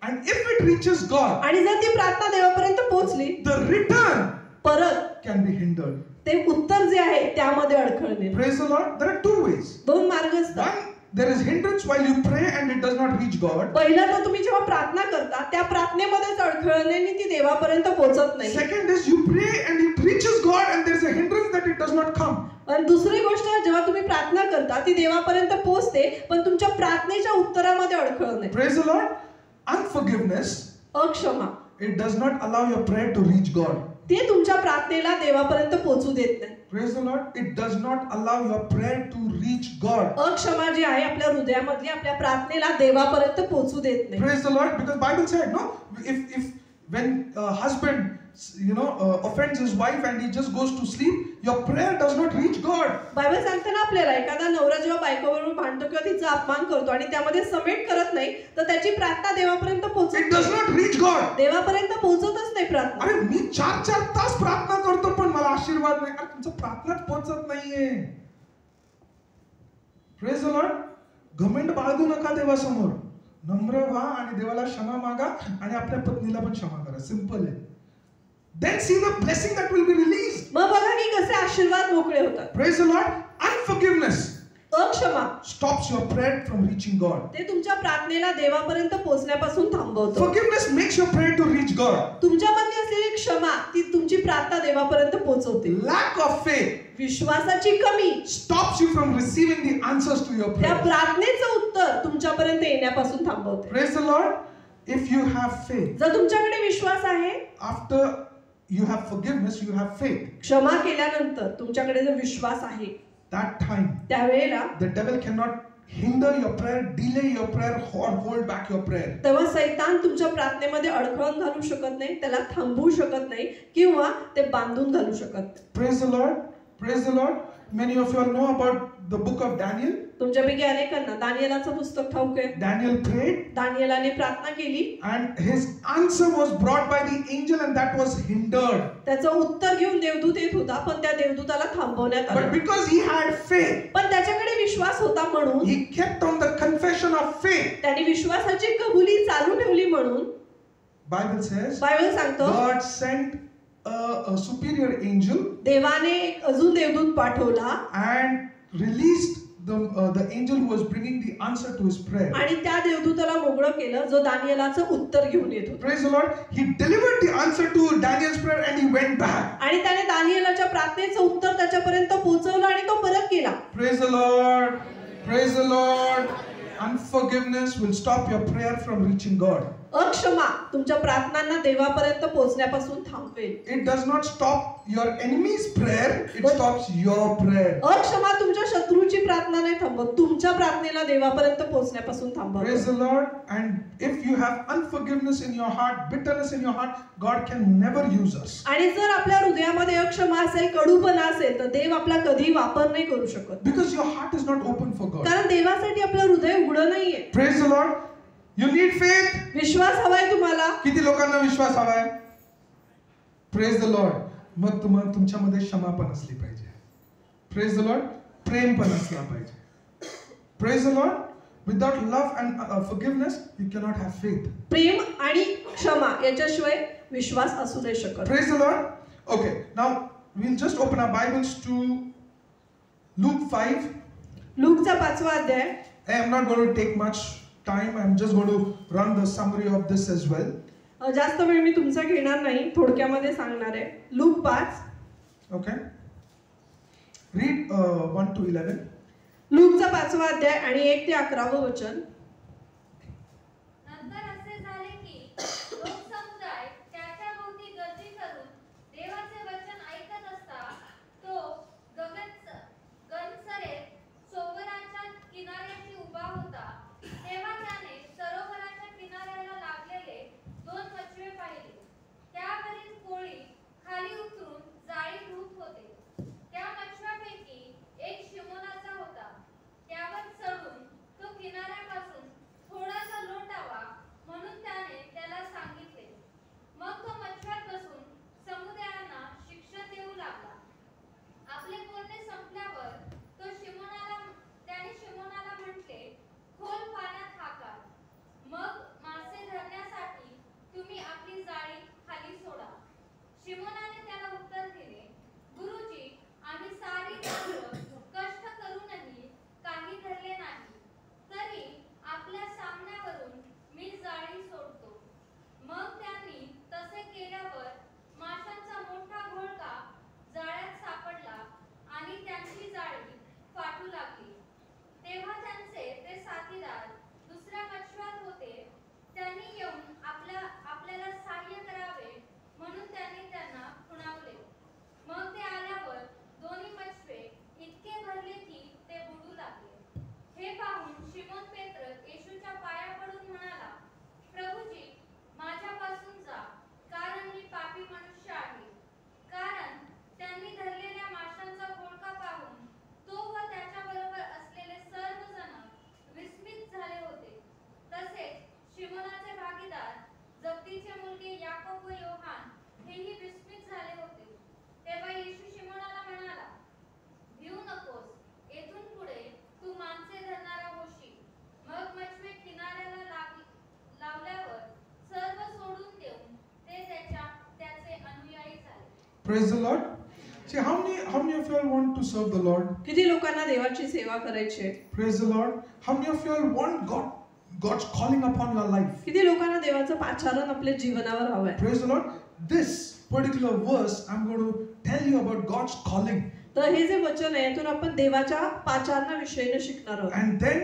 and if it reaches God, आणि जर ती प्रार्थना देवापर्यंत पोहोचली the return परत can be hindered. ते उत्तर जे आहे त्यामध्ये अडखळणे. Praise the Lord. There are two ways. दोन मार्ग असतात. One, there is hindrance while you pray and it does not reach God. पहिलं तर तुम्ही जेव्हा प्रार्थना करता त्या प्रार्थनेमध्येच अडखळण्याने ती देवापर्यंत पोहोचत नाही. Second is you pray and it reaches God and there is a hindrance that it does not come. आणि दुसरी गोष्ट जेव्हा तुम्ही प्रार्थना करता ती देवापर्यंत पोहोचते पण तुमच्या प्रार्थनेच्या उत्तरामध्ये अडखळणे. Praise the Lord. Unforgiveness, अक्षमा it does not allow your prayer to reach God. ते तुमच्या प्रार्थनेला देवापर्यंत पोहोचू देत नाही. Praise the Lord. It does not allow your prayer to reach God. अक्षमा जी आहे आपल्या हृदयामधली आपल्या प्रार्थनेला देवापर्यंत पोहोचू देत नाही. Praise the Lord. Because Bible said, no, if when a husband offends his wife and he just goes to sleep, your prayer does not reach God. Bible सांगते ना आपल्याला एखादा नवरा जेव्हा बायकोबरोबर भांडतो किंवा तिचा अपमान करतो आणि त्यामध्ये समेट करत नाही तर त्याची प्रार्थना देवापर्यंत It पोहोचत does not reach God. देवापर्यंत पोहोचतच नाही प्रार्थना. अरे मी 4 तास प्रार्थना करतो पण मला आशीर्वाद नाही. अरे तुमचं प्रार्थनाच पोहोचत नाहीये. Praise the Lord. घमंड बाळगू नका देवासमोर. नम्र व्हा आणि देवाला क्षमा मागा आणि आपल्या पत्नीला पण क्षमा करा. सिंपल आहे. Then see the blessing that will be released. मग बघा की कसे आशीर्वाद मोकळे होतात. Praise the Lord. Unforgiveness अक्षमा stops your prayer from reaching God. ते तुमच्या प्रार्थनेला देवापर्यंत पोहोचण्यापासून थांबवतो. Forgiveness makes your prayer to reach God. तुमच्यामध्ये असलेली क्षमा ती तुमची प्रार्थना देवापर्यंत पोहोचवते. Lack of faith विश्वासाची कमी stops you from receiving the answers to your त्या prayer. प्रार्थनेचं उत्तर तुमच्यापर्यंत येण्यापासून थांबवते. Praise the Lord. If you have faith, जर तुमच्याकडे विश्वास आहे after you have forgiveness, you have faith. क्षमा केल्यानंतर तुमच्याकडे जर विश्वास आहे That time, त्यावेळेला the devil cannot hinder your prayer, delay your prayer, or hold back your prayer. तेव्हा सैतान तुमच्या प्रार्थनेमध्ये अडखळण घालू शकत नाही, त्याला थांबवू शकत नाही किंवा ते बांधून घालू शकत नाही. Praise the Lord. Praise the Lord. Many of you all know about the book of Daniel. तुमच्यापैकी अनेकांना दानिएलाचं पुस्तक ठाऊक आहे. Daniel prayed दानिएलाने प्रार्थना केली and his answer was brought by the angel and that was hindered. त्याचं उत्तर घेऊन देवदूत येत होता, पण त्या देवदूताला थांबवण्यात But आलं. because he had faith, पण त्याच्याकडे विश्वास होता म्हणून he kept on the confession of faith. त्याने विश्वासाची कबुली चालू ठेवली म्हणून Bible says बायबल सांगतो God sent a superior angel देवाने एक अजून देवदूत पाठवला and released the angel who was bringing the answer to his prayer. आणि त्या देवदूताला मोकळं केलं जो दानिएलाचं उत्तर घेऊन येत होता. Praise the Lord. He delivered the answer to Daniel's prayer and he went back. आणि त्याने दानिएलाच्या प्रार्थनेचं उत्तर त्याच्यापर्यंत पोहोचवलं आणि तो परत गेला. Praise the Lord. Praise the Lord. Unforgiveness will stop your prayer from reaching God. अक्षमा तुमच्या प्रार्थनांना देवापर्यंत पोहोचण्यापासून थांबवेल. It does not stop your enemy's prayer, it stops your prayer. अक्षमा तुमच्या शत्रूची प्रार्थना नाही थांबवत, तुमच्या प्रार्थनेला देवापर्यंत पोहोचण्यापासून थांबवते. Praise the Lord. And if you have unforgiveness in your heart, bitterness in your heart, God can never use us. आणि जर आपल्या हृदयामध्ये अक्षमा असेल, कडूपणा असेल, तर देव आपला कधी वापर नाही करू शकत. Because your heart is not open for God. कारण देवासाठी आपलं हृदय उघडं नाहीये. Praise the Lord. You need faith. विश्वास हवाय तुम्हाला. किती लोकांना विश्वास हवाय? Praise the Lord. मग तुमच्यामध्ये क्षमा पण असली पाहिजे. Praise the Lord. प्रेम पण असला पाहिजे. Praise the Lord. Without love and forgiveness, you cannot have faith. प्रेम आणि क्षमा याच्याशिवाय विश्वास असू नाही शकत. Praise the Lord. Okay, now we'll just open our Bibles to Luke 5. लूकचा 5वा अध्याय. I am not going to take much time. I'm just going to run the summary of this as well. जास्त वेळ मी तुमचा घेणार नाही, थोडक्यामध्ये सांगणार आहे. Look 5. Okay. Read 1 to 11. लूकचा 5वा अध्याय आणि 1 ते 11वं वचन. नंतर असे झाले की लोकसमुदाय त्याच्या भोवती गर्दी करून देवाचे वचन ऐकत असता तो गगनसरेत सरोवराच्या किनाऱ्याशी उभा होता. तेव्हा त्याने सरोवराच्या किनाऱ्याला लागलेले 2 मछवे पाहिले. त्यावरील कोळी खाली उतरून जाळी धुत होते. त्या मछव्यापैकी एक शिमोनाचा होता. त्यावर चढून तो किनाऱ्यापासून थोडासा लोटावा म्हणून त्याने त्याला सांगितले. मग तो मछव्यात बसून समुदायांना शिक्षण देऊ लागला. आपले बोलणे संपल्यावर त्याने शिमोनाला म्हटले, खोल पाण्यात हाका. मग मासे धरण्यासाठी तुम्ही आपली जाळी खाली सोडा. शिमोनाने त्याला उत्तर दिले, गुरुजी, आम्ही सारी रात्र कष्ट करूनही काही धरले नाही, तरी आपल्या सामन्यावरून मी जाळी सोडतो. मग त्यांनी तसे केल्यावर माशांचा मोठा घोळका जाळ्यात सापडला आणि त्यांची जाळी फाटू लागली. तेव्हा त्यांचे ते साथीदार दुसऱ्या मछव्यात होते. त्यांनी येऊन आपल्याला सहाय्य करावे म्हणून त्यांनी त्यांना खुणावले. मग ते आल्यावर दोन्ही मछवे इतके भरले की ते बुडू लागले. हे पाहून शिमोन पेत्र येशूच्या पाया पडून म्हणाला, प्रभूजी, माझ्यापासून जा, कारण मी पापी मनुष्य आहे. कारण त्यांनी धरलेल्या माशांचा घोळका पाहून तो व त्याच्याबरोबर असलेले सर्वजण विस्मित झाले होते. तसेच शिमोनाचे भागीदार जब्दीचे मुलगे याकोब व योहान हेही विस्मित झाले होते. तेव्हा येशू शिमोनाला म्हणाला, भिऊ नकोस, येथून पुढे तू माणसे धरणारा होशील. मग मछवे किनाऱ्याला लावल्यावर सर्व सोडून देऊन ते त्याचे अनुयायी झाले. Praise the Lord. See, how many of you all want to serve the Lord? किती लोकांना देवाची सेवा करायची आहे? Praise the Lord. How many of you all want God's calling upon your life? किती लोकांना देवाचं पाचारण आपल्या जीवनावर हवंय? Praise the Lord. This particular verse, I'm going to tell you about God's calling. तर हे जे वचन आहे यातून आपण देवाच्या पाचारणाविषयी शिकणार आहोत. And then,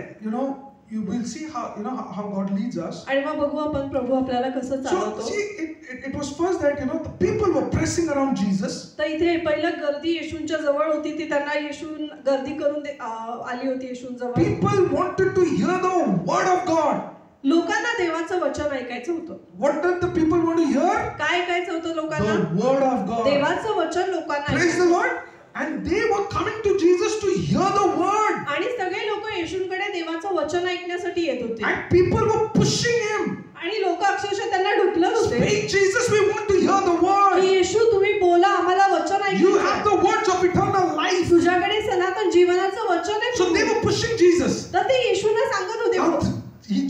you will see how God leads us. आणि मग बघू आपण प्रभू आपल्याला कसं So चालवतो. see, it was first that the people were pressing around Jesus. तर इथे पहिलं गर्दी येशूंच्या जवळ होती, ती त्यांना येशून गर्दी करून आली होती येशूंजवळ. People wanted to hear the word of God. लोकांना देवाचं वचन ऐकायचं होतं. What did the people want to hear? काय ऐकायचं होतं लोकांना? The word of God. देवाचं वचन लोकांना Praise the ऐकायचं. Lord. And they were coming to Jesus to hear the word. आणि सगळे लोक येशूंकडे देवाचं वचन ऐकण्यासाठी येत होते. And people were pushing him. आणि लोक अक्षरशः त्यांना ढुकलत होते. Speak, Jesus, we want to hear the word. की येशू तुम्ही बोला, आम्हाला वचन You ऐकायचं. have the words of eternal life. तुझ्याकडे सनातन जीवनाचं वचन आहे. So they were pushing Jesus. तर ते येशूंना सांगत होते. Now,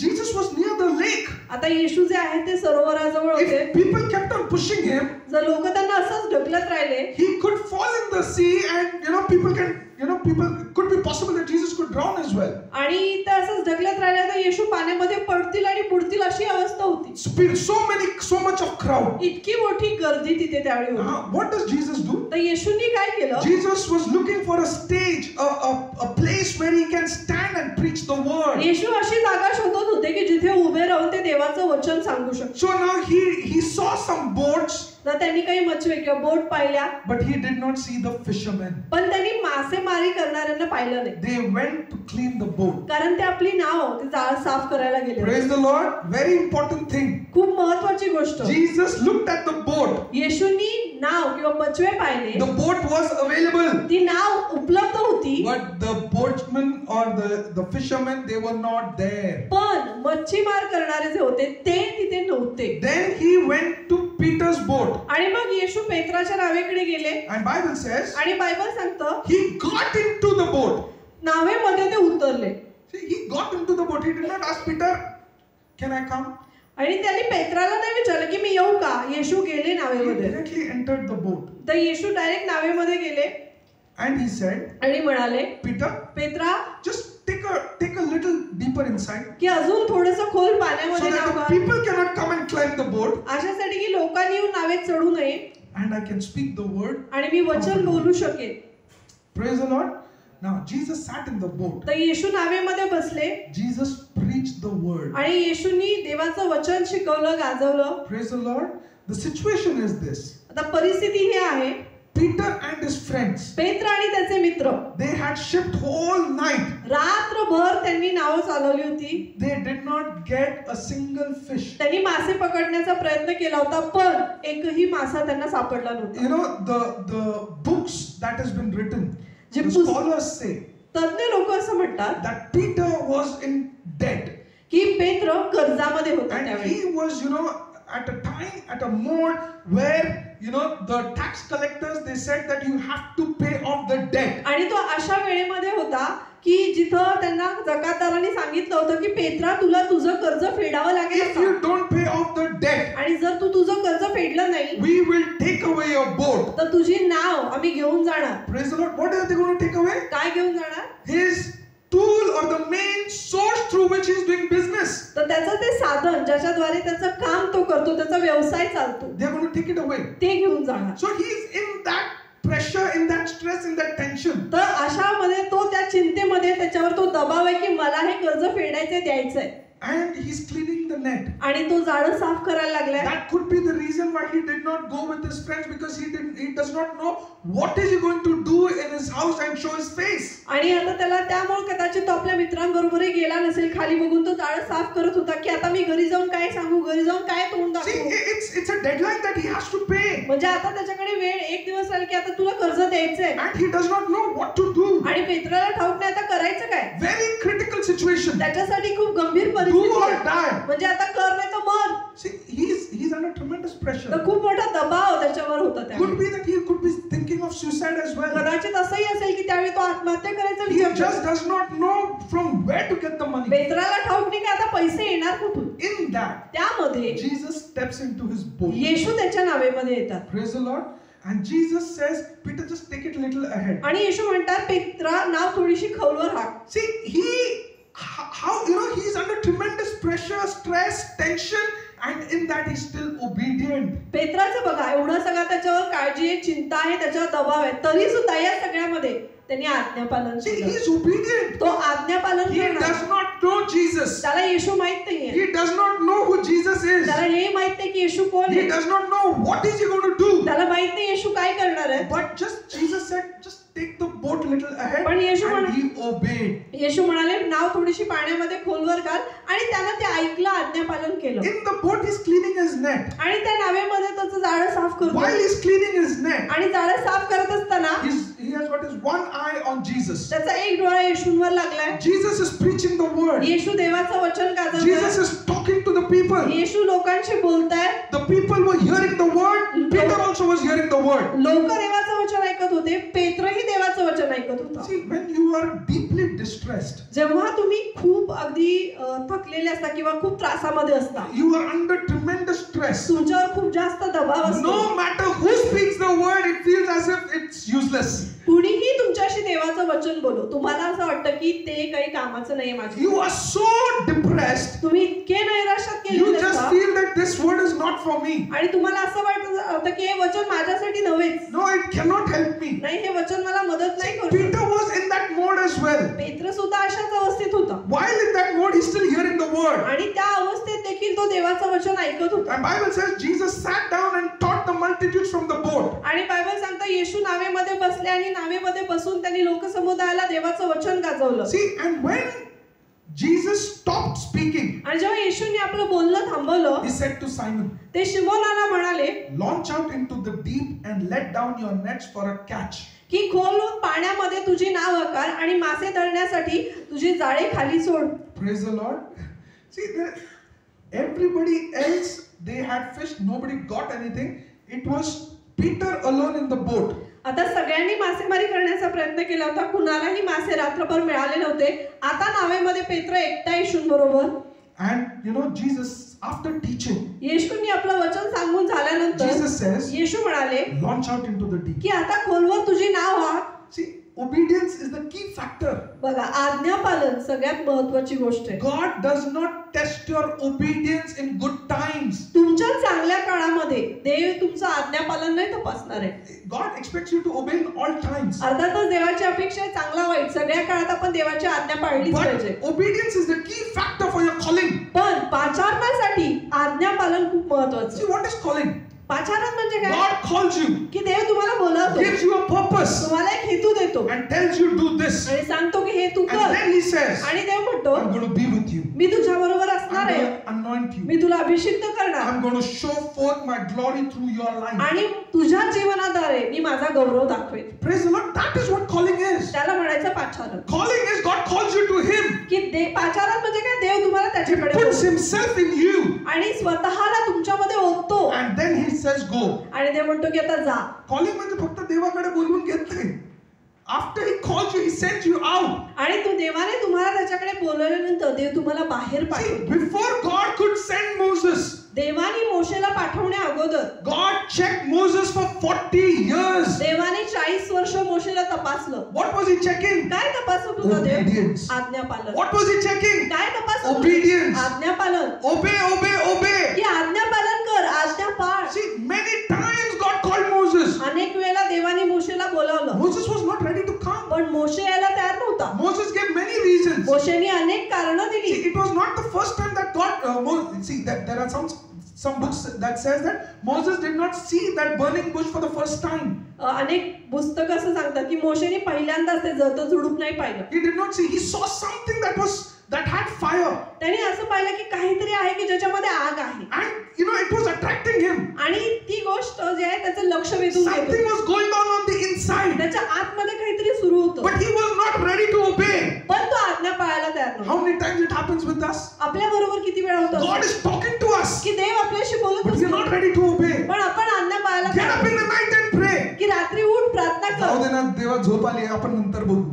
Jesus was near the lake. आता येशू जे आहेत ते सरोवराजवळ होते. If people kept on pushing him, जर लोक त्यांना असंच ढकलत राहिले, he could fall in the sea, and people could be possible that Jesus could drown as well. आणि ते असंच ढकलत राहिले तर येशू पाण्यामध्ये पडतील आणि बुडतील अशी अवस्था होती. So much of crowd. इतकी मोठी गर्दी तिथे त्यावेळी होती. What does Jesus do? तर येशूंनी काय केलं? Jesus was looking for a stage, a place where he can stand and preach the word. येशू अशी जागा शोधत होते की जिथे उभे राहून ते देवाचं वचन सांगू शकतात. So now he saw some boats, तर त्यांनी काही मच्छी किंवा बोट पाहिल्या, but he did not see the fishermen. पण त्यांनी मासेमारी करणाऱ्यांना पाहिलं नाही. They went to clean the boat. कारण ते आपली नाव ती जाळ साफ करायला गेले. Praise the Lord. Very important thing. खूप महत्त्वाची गोष्ट. Jesus looked at the boat. येशूंनी नाव किंवा मच्छी पाहिले. The boat was available. ती नाव उपलब्ध होती. But the boatmen or the fishermen, they were not there. पण मच्छीमार करणारे जे होते ते तिथे नव्हते. Then he went to Peter's boat. आणि मग येशू पेत्राच्या नावेकडे गेले. And Bible says आणि बायबल सांगतं he got into the boat. नावेमध्ये ते उतरले. See, he got into the boat. He did not ask Peter, can I come? आणि त्यांनी पेत्राला नाही विचारलं की मी येऊ का. येशू गेले He नावेमध्ये. directly entered the boat. तर येशू डायरेक्ट नावेमध्ये गेले And he said, आणि म्हणाले, Peter, Petra, just take a little deeper inside, की अजून थोडंसं खोल so पाण्यामध्ये that नाव the घाल. people cannot come and climb the boat, अशासाठी की लोकांनी येऊन नावेत चढू नये and I can speak the word. आणि मी वचन बोलू शकेन. Praise the Lord. Now Jesus sat in the boat. तर येशू नावेमध्ये बसले Jesus preached the word. आणि येशूंनी देवाचं वचन शिकवलं, गाजवलं. Praise the Lord. The situation is this. आता परिस्थिती ही आहे, Peter and his friends, पेत्र आणि त्याचे मित्र they had shipped whole night. रात्रभर त्यांनी नाव चालवली होती. They did not get a single fish. त्यांनी मासे पकडण्याचा प्रयत्न केला होता, पण एकही मासा त्यांना सापडला नव्हता. You know, the books that has been written, जे the scholars say तज्ञ लोक असं म्हणतात that Peter was in debt. की पेत्र कर्जामध्ये होता And त्यावेळी. he was, at a mode where, the tax collectors, they said that you have to pay off the debt. आणि तो अशा वेळेमध्ये होता की जिथं त्यांना जकातदारांनी सांगितलं होतं की पेत्रा तुला तुझं कर्ज फेडावं लागेल. If you don't pay off the debt, आणि जर तू तुझं कर्ज फेडलं नाही we will take away your boat. तर तुझी नाव आम्ही घेऊन जाणार. Praise the Lord. What are they going to take away? काय घेऊन जाणार? His tool or the main source through which he is doing business. तर त्याचं ते साधन ज्याच्याद्वारे त्याचं काम तो करतो, त्याचा व्यवसाय चालतो, They are going to take it away. ते घेऊन जाणार. So he is in that pressure, in that stress, in that tension. तर अशामध्ये तो त्या चिंतेमध्ये त्याच्यावर तो दबाव आहे की मला हे कर्ज फेडायचंय, द्यायचंय. And he's cleaning the net. आणि तो जाळं साफ करायला लागलाय. That could be the reason why he did not go with his friends, because he does not know what is he going to do in his house and show his face. आणि आता त्याला त्यामुळे कदाचित तो आपल्या मित्रांबरोबरही गेला नसेल. खाली बघून तो जाळं साफ करत होता की आता मी घरी जाऊन काय सांगू, घरी जाऊन काय तोंड See, दाखवू. it's a deadline that he has to pay. म्हणजे आता त्याच्याकडे वेळ एक दिवस आला की आता तुला कर्ज द्यायचंय. And he does not know what to do. आणि पेत्राला ठाऊक नाही आता करायचं काय. Very critical situation. त्याच्यासाठी खूप गंभीर Do परिस्थिती or आहे. die. म्हणजे आता कर नाही तर मर. See, he's under tremendous pressure. तर खूप मोठा दबाव त्याच्यावर होता Could त्यावेळी. be that he could be thinking of suicide as well. कदाचित असंही असेल की त्यावेळी तो आत्महत्या करायचा He विचार just करतो. does not know from where to get the money. पेत्राला ठाऊक नाही की आता पैसे येणार कुठून. In that, त्यामध्ये Jesus steps into his boat. येशू त्याच्या नावेमध्ये येतात. Praise the Lord. And Jesus says, Peter, just take it a little ahead. आणि येशू म्हणतात पेत्रा नाव थोडीशी खोलवर हाक. See, how he's under tremendous pressure, stress, tension, and in that he's still obedient. पेत्राचं बघा एवढं सगळं त्याच्यावर काळजी आहे, चिंता आहे, त्याच्यावर दबाव आहे, तरी सुद्धा या सगळ्यामध्ये त्यांनी आज्ञापालन See, he केलं. is obedient. तो आज्ञापालन He करणार. does not know Jesus. त्याला येशू माहित नाहीये. He does not know who Jesus is. त्याला हे माहित नाही की येशू कोण He आहे. does not know what is he going to do. त्याला माहित नाही येशू काय करणार आहे. But just Jesus said, just take the boat a little ahead, पण येशू and he obeyed. येशू म्हणाले नाव थोडीशी पाण्यामध्ये खोलवर घाल आणि त्यानं ते ऐकलं, आज्ञापालन केलं. In the boat, he's cleaning his net. आणि त्या नावेमध्ये त्याचं जाळं साफ करतो. While he's cleaning his net, आणि जाळं साफ करत असताना he has got his one eye on Jesus. त्याचा एक डोळा येशूंवर लागलाय. Jesus is preaching the word. येशू देवाचं वचन Jesus गाजवतोय. is talking to the people. येशू लोकांशी बोलताय. The people were hearing the word. Peter also was hearing the word. लोक देवाचं वचन ऐकत होते. पेत्रही देवाचं वचन ऐकत होता. See, when you are deeply distressed, जेव्हा तुम्ही खूप अगदी थकलेले असता किंवा खूप त्रासामध्ये असता, you are under tremendous stress. तुमच्यावर खूप जास्त दबाव असतो. No matter who speaks the word, it feels as if it's useless. कुणीही तुमच्याशी देवाचं वचन बोलो, तुम्हाला असं वाटतं की ते काही कामाचं नाहीये माझ्या. You are so depressed. तुम्ही इतके नैराश्यात You गेलेले just असता feel that this word is not for me. आणि तुम्हाला असं वाटतं की हे वचन माझ्यासाठी नव्हेच. No, it cannot help me. नाही, हे वचन मला मदत नाही करू. Peter was in that mode as well. पेत्र सुद्धा अशाच अवस्थेत होता While in that mode, he's still hearing the word. आणि त्या अवस्थेत देखील तो देवाचं वचन ऐकत होता. And Bible says Jesus sat down and taught the multitudes from the boat. आणि बायबल सांगता येशू नावेमध्ये बसले आणि नावेमध्ये बसून त्यांनी लोकसमुदायाला देवाचं वचन गाजवलं. See, and when Jesus stopped speaking, आणि जेव्हा येशूने आपलं बोलणं थांबवलं, he said to Simon, ते शिमोनाला म्हणाले launch out into the deep and let down your nets for a catch. की खोलून पाण्यामध्ये तुझी नाव हकार आणि मासे धरण्यासाठी तुझी जाळे खाली सोड. Praise the Lord. See, everybody else, they had fished, nobody got anything. It was Peter alone in the boat. आता सगळ्यांनी मासेमारी करण्याचा प्रयत्न केला होता, कुणालाही मासे रात्रभर मिळाले नव्हते. आता नावेमध्ये पेत्र एकटा येशूंबरोबर. And you know, Jesus, after teaching, येशूंनी आपलं वचन सांगून झाल्यानंतर Jesus says, येशू म्हणाले launch out into the deep. की आता खोलवर तुझी नाव हाक. See, obedience is the key factor. बघा, आज्ञापालन सगळ्यात महत्त्वाची गोष्ट आहे. God does not test your obedience in good times. तुमच्या चांगल्या काळामध्ये देव तुमचं आज्ञापालन नाही तपासणार आहे. God expects you to obey in all times. अर्थातच देवाची अपेक्षा आहे चांगला वाईट सगळ्या काळात आपण देवाची आज्ञा पाळलीच पाहिजे. But obedience is the key factor for your calling. पण पाचारणासाठी आज्ञापालन खूप महत्त्वाचं. See, what is calling? पाचारण म्हणजे काय? God calls you, की देव तुम्हाला बोलवतो, gives you a purpose, तुम्हाला एक हेतू देतो and tells you do this. आणि सांगतो की हे तू And कर. then he says, आणि देव म्हणतो I'm going to be with you. मी तुझ्या बरोबर I'm असणार going आहे, to anoint you. मी तुला अभिषिक्त करणार I'm going to show forth my glory through your life. आणि तुझ्या जीवनाद्वारे मी माझा गौरव दाखवेन. Praise the Lord. That is what calling is. त्याला म्हणायचं पाचारण. Calling is God calls you to Him. की पाचारण म्हणजे काय? देव तुम्हाला He त्याच्याकडे puts बोलवतो Himself in you. आणि स्वतःला तुमच्यामध्ये ओततो And then He says, go. आणि देव म्हणतो की आता जा. Calling म्हणजे फक्त देवाकडे बोलवून घेत नाही. After He calls you, He sends you out. आणि तो देवाने तुम्हाला त्याच्याकडे बोलवल्यानंतर देव तुम्हाला बाहेर See, पाठवतो. before God could send Moses, देवाने मोशेला पाठवण्या अगोदर God checked Moses for 40 years. देवाने 40 वर्ष मोशेला तपासलं. What was He checking? काय तपासत होता देव? Obedience. आज्ञापालन. What was He checking? काय तपासत होता? Obedience. आज्ञापालन. Obey, obey, obey. की आज्ञापालन कर, आज्ञा पाळ. See, many times God called Moses. अनेक वेळेला देवाने मोशेला बोलावलं, Moses was not ready to come. पण मोशे यायला तयार नव्हता. Moses gave many reasons. मोशेने अनेक कारणं दिली. See, it was not the first time that God. See, that there are some books that says that Moses did not see that burning bush for the first time. अनेक पुस्तक असं सांगतात की मोशेने पहिल्यांदाच ते जळतं झुडूप नाही पाहिलं. He did not see. He saw something that had fire. त्याने असं पाहिलं की काहीतरी आहे की ज्याच्यामध्ये आग आहे. And you know, it was attracting him. आणि ती गोष्ट जी आहे त्याचं लक्ष वेधून घेत Something होती. was going on the inside. त्याच्या आतमध्ये काहीतरी सुरू होतं, But he was not ready to obey. पण तो आज्ञा पाळायला तयार नव्हता. How many times it happens with us? आपल्या बरोबर किती वेळा होतं God is talking to us, की देव आपल्याशी बोलत but we are असतो, not ready to obey. पण आपण आज्ञा पाळायला Get तयार up in the night and pray. की रात्री उठ प्रार्थना जाऊ कर. दे ना, देवा झोप आली, आपण नंतर बघू.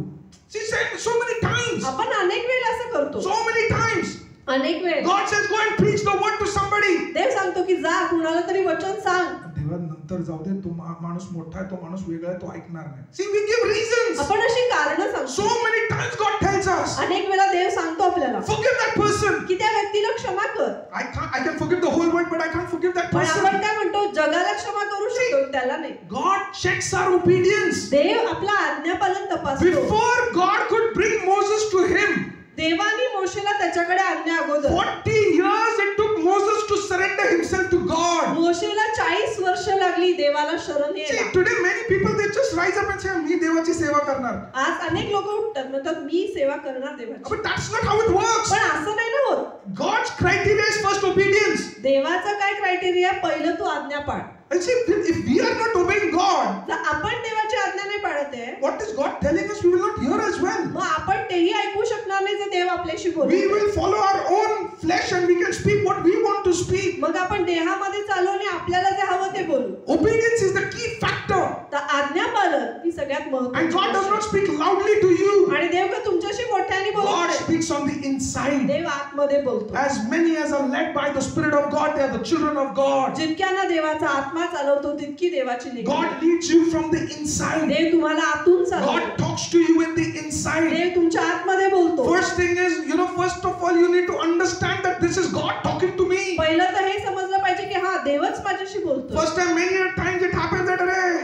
She said so many times. आपण अनेक वेळा असं करतो. So many times. अनेक वेळ God says, go and preach the word to somebody. देव सांगतो की जा कुणाला तरी वचन सांग. देवा नंतर जाऊ दे, तो माणूस मोठा आहे, तो माणूस वेगळा आहे, तो ऐकणार नाही. See, we give reasons. आपण अशी कारणं सांगतो. So many times God tells us, अनेक वेळा देव सांगतो आपल्याला forgive that person. की त्या व्यक्तीला क्षमा कर. I can forgive the whole world, but I can't forgive that पण person. आपण काय म्हणतो, जगाला क्षमा करू शकतो त्याला नाही. God checks our obedience. देव आपला आज्ञापालन तपासतो. Before God could bring Moses to him, देवाने मोशेला त्याच्याकडे आणण्या अगोदर 40 years it took Moses to surrender himself to God. मोशेला 40 वर्ष लागली देवाला शरण See, यायला. today many people they just rise up and say, मी देवाची सेवा करणार. आज अनेक लोक उठतात म्हणतात मी सेवा करणार देवाची. But that's not how it works. पण असं नाही ना होत. God's criteria is first obedience. देवाचा काय क्रायटेरिया? पहिलं तू आज्ञा पाळ. And see, if we are not obeying God, जर आपण देवाची आज्ञा नाही पाळत आहे, what is God telling us? We will not hear as well. मग आपण तेही ऐकू शकणार नाही जे देव आपल्याशी We बोलतो. will follow our own flesh and we can speak what we want to speak. मग आपण देहामध्ये चालू आणि आपल्याला जे हवं ते बोलू. Obedience is the key factor. तर आज्ञा पालन ही सगळ्यात And God महत्त्वाची does not गोष्ट speak loudly to you. आहे. आणि देव का तुमच्याशी मोठ्याने बोलत God नाही. speaks on the inside. देव आतमध्ये बोलतो. As many as are led by the Spirit of God, they are the children of God. जितक्यांना देवाचा आत्मा चालवतो तितकी देवाची Nigdi. God leads you from the inside. देव तुम्हाला आतून चालवतो. God talks to you in the inside. देव तुमच्या आतमध्ये बोलतो. First thing is, first of all, you need to understand that this is God talking to me. पहिलं तर हे समजलं पाहिजे की हा देवच माझ्याशी बोलतो. First time, many times it happens that,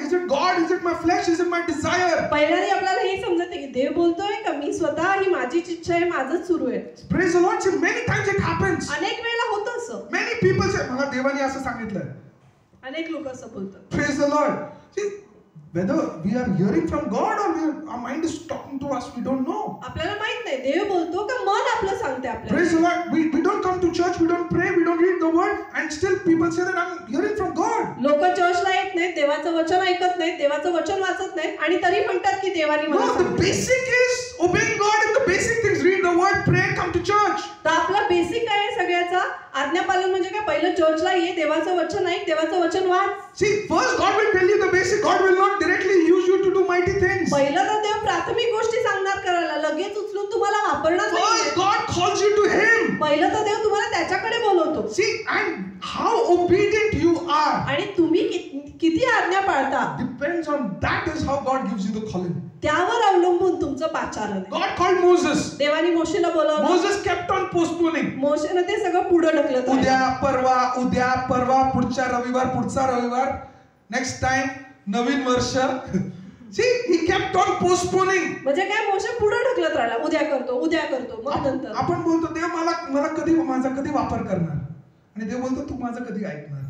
is it God? Is it my flesh? Is it my desire? पहिल्यांदा आपल्याला हे समजते की देव बोलतोय का मी स्वतः ही माझीच इच्छा आहे, माझंच सुरू आहे. Praise the Lord. See, many times it happens. अनेक वेळेला होतं असं. Many people say, मला देवाने असं सांगितलं. अनेक लोक असं बोलतात. Praise the Lord. See, whether we are hearing from God or our mind is talking to us, we don't know. आपल्याला माहित नाही देव बोलतो का मन आपलं सांगते आपल्याला. Praise the Lord. We don't come to church, we don't pray, we don't read the word, and still people say that I'm hearing from God. लोक चर्चला येत नाहीत, देवाचं वचन ऐकत नाहीत, देवाचं वचन वाचत नाहीत आणि तरी म्हणतात की देवाने मला No, the सांगितलं. basic is obeying God in the basic things. Read the word, pray, come to church. तर आपला बेसिक काय आहे सगळ्याचा? आज्ञापालन म्हणजे काय? पहिलं चर्चला ये, देवाचं वचन ऐक, देवाचं वचन वाच. See, first God will tell you the basic. God will not directly use you to do mighty things. पहिलं तर देव प्राथमिक गोष्टी सांगणार करायला, लगेच उचलून तुम्हाला वापरणार First नाही. God calls you to Him. पहिलं तर देव तुम्हाला त्याच्याकडे बोलवतो. See, and how obedient you are आणि तुम्ही किती आज्ञा पाळता depends on that is how God gives you the calling. त्यावर अवलंबून तुमचं पाचारण आहे. God called Moses. देवाने मोशेला बोलावलं. Moses kept on postponing. मोशेनं ते सगळं पुढे ढकलत राहिलं. उद्या परवा पुढचा रविवार नेक्स्ट टाइम नवीन वर्ष. See, he kept on postponing. म्हणजे काय? मोशे पुढे ढकलत राहिला. उद्या करतो मग नंतर. आपण बोलतो देव मला कधी माझा कधी वापर करणार, आणि देव बोलतो तू माझं कधी ऐकणार.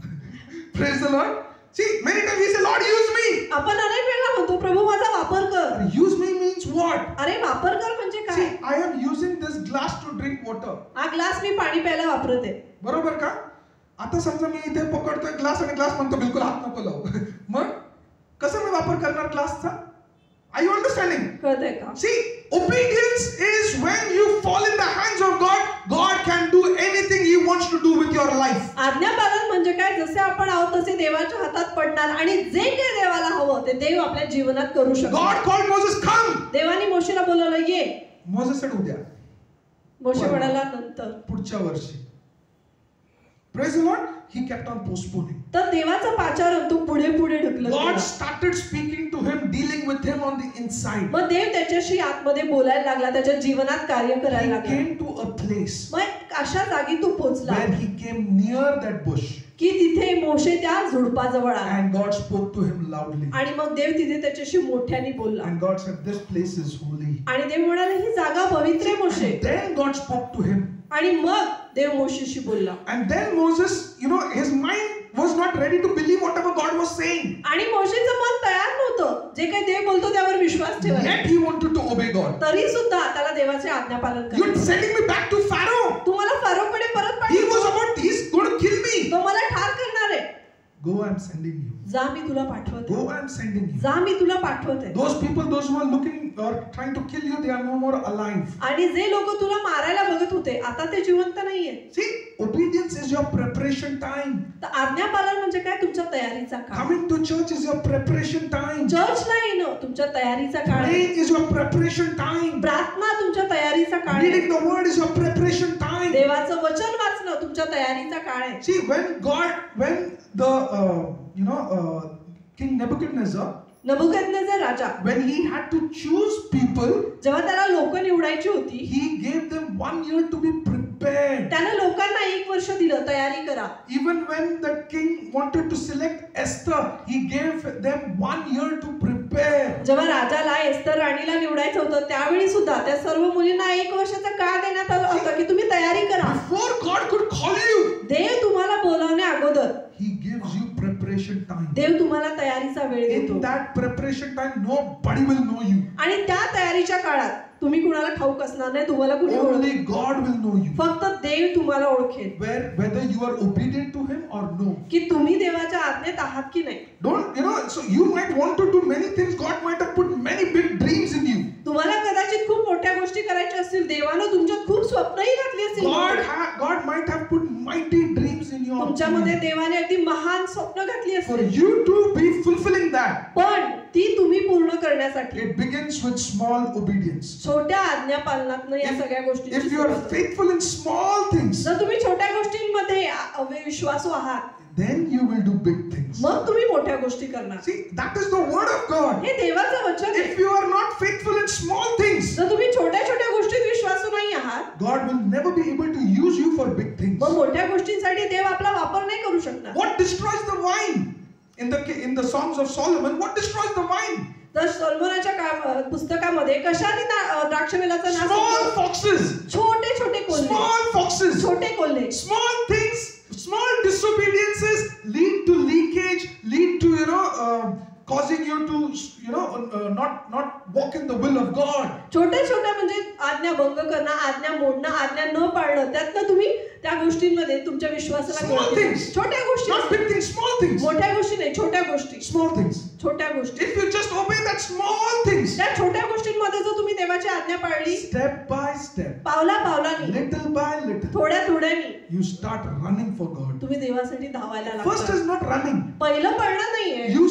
Praise the Lord. See, many times we say, Lord, use me. आपण अनेक वेळा म्हणतो प्रभू माझा वापर कर. Use me means what? अरे वापर कर म्हणजे काय? See, I am using this glass to drink water. हा ग्लास मी पाणी प्यायला वापरते. बरोबर का? आता समजा मी इथे पकडतोय ग्लास आणि ग्लास म्हणतो बिलकुल हात नको लावू. मग कसं मी वापर करणार ग्लासचा? Are you understanding? कळतंय का? See, obedience is when you fall in the hands of God. God can do anything He wants to do with your life. आज्ञापालन म्हणजे काय? जसे आपण आहोत तसे देवाच्या हातात पडणार आणि जे काही देवाला हवं ते देव आपल्या जीवनात करू शकतो. God called Moses, come. देवाने मोशेला बोलावलं ये. Moses said उद्या. मोशे म्हणाला नंतर. पुढच्या वर्षी. Praise the Lord. He kept on postponing. तर देवाचं पाचारण तो पुढे ढकलत God गेला. started speaking to him, dealing with him on the inside. मग देव त्याच्याशी आतमध्ये बोलायला लागला, त्याच्या जीवनात कार्य करायला He लागला. came to a place मग अशा जागी तो पोहोचला where he came near that bush, की तिथे मोशे त्या झुडपाजवळ आला and God spoke to him loudly. आणि मग देव तिथे त्याच्याशी मोठ्याने बोलला. And God said, this place is holy. आणि देव म्हणाले ही जागा पवित्र आहे मोशे. Then God spoke to him. आणि मग देव मोशेशी बोलला. And then Moses, his mind was not ready to believe whatever God was saying. आणि मोशेचं मन तयार नव्हतं जे काही देव बोलतो त्यावर विश्वास ठेवायला. Yet he wanted to obey God. तरी सुद्धा त्याला देवाचे आज्ञापालन You're करायचं. sending me back to Pharaoh. तुम्हाला फारोकडे परत He was पाठवतो. he's going to kill me. तो मला ठार करणार आहे. Go, I'm sending you. जा मी तुला पाठवते. Go, I'm sending you. जा मी तुला पाठवते. Those people, those who are looking or trying to kill you, they are no more alive. आणि जे लोक तुला मारायला बघत होते आता ते जिवंत नाहीये. See, obedience is your preparation time. तर आज्ञापालन म्हणजे काय? तुमच्या तयारीचा काळ. Coming to church is your preparation time. चर्चला येणं तुमच्या तयारीचा काळ आहे. Praying is your preparation time. प्रार्थना तुमच्या तयारीचा काळ आहे. Reading the word is your preparation time. देवाचं वचन वाचणं तुमच्या तयारीचा काळ आहे. See, when the King Nebuchadnezzar, नबुकदनेझर Raja when he had to choose people, जेव्हा त्याला लोक निवडायची होती, he gave them 1 year to be prepared. त्याने लोकांना 1 वर्ष दिलं, तयारी करा. Even when the king wanted to select Esther, he gave them 1 year to prepare. जेव्हा राजाला एस्तर राणीला निवडायचं होतं त्यावेळी सुद्धा त्या सर्व मुलींना 1 वर्षाचा काळ देण्यात आला होता की तुम्ही तयारी करा. Before God could call you, देव तुम्हाला बोलावण्या अगोदर he gives you preparation time. देव तुम्हाला तयारीचा वेळ देतो. In that preparation time, nobody will know you. आणि त्या तयारीच्या काळात तुम्ही कुणाला ठाऊक असणार नाही, तुम्हाला कुणी Only ओळखेल. God will know you. फक्त देव तुम्हाला ओळखेल Whether you are obedient to Him or no. की तुम्ही देवाच्या आज्ञेत आहात की नाही. Don't, so you might want to do many things. God might have put many big dreams in you. तुम्हाला कदाचित खूप मोठ्या गोष्टी करायच्या असतील, देवानं तुमच्यात खूप स्वप्नही घातली असतील. God might have put mighty dreams in your तुमच्यामध्ये देवाने अगदी महान स्वप्न घातली for असतील, you to be fulfilling that. पण ती तुम्ही पूर्ण करण्यासाठी It begins with small obedience. छोट्या आज्ञा पालनातनं या सगळ्या गोष्टी. If you are faithful in small things, जर तुम्ही छोट्या गोष्टींमध्ये विश्वासू आहात, then you will do big things. मग तुम्ही मोठ्या गोष्टी करणार. See, that is the word of God. हे देवाचं वचन आहे. If you are not faithful in small things, जर तुम्ही छोट्या छोट्या गोष्टीत विश्वासू नाही आहात, God will never be able to use you for big things. मग मोठ्या गोष्टींसाठी देव आपला वापर नाही करू शकणार. What destroys the wine? In the Songs of Solomon, what destroys the wine? तर सोलोमनाच्या पुस्तकामध्ये कशाने द्राक्षवेलाचा नाश Small होतो? foxes. छोटे छोटे कोल्हे. Small foxes. छोटे Kolhe. Small things, small disobediences lead to leakage, lead to causing you to not walk in the will of God. छोट्या छोट्या म्हणजे आज्ञा भंग करणं, आज्ञा मोडणं, आज्ञा न पाळणं, त्यातनं तुम्ही त्या गोष्टींमध्ये तुमच्या विश्वासाला Small things. छोट्या गोष्टी, Not big things, small things. मोठ्या गोष्टी नाही, छोट्या गोष्टी. Small things. छोट्या गोष्टी. If you just obey that small things, त्या छोट्या गोष्टींमध्ये जर तुम्ही देवाची आज्ञा पाळली, step by step, पावला पावलानी, little by little, थोड्या थोड्यानी you start running for God. तुम्ही देवासाठी धावायला First लागता. is not running. पहिलं पळणं नाहीये. You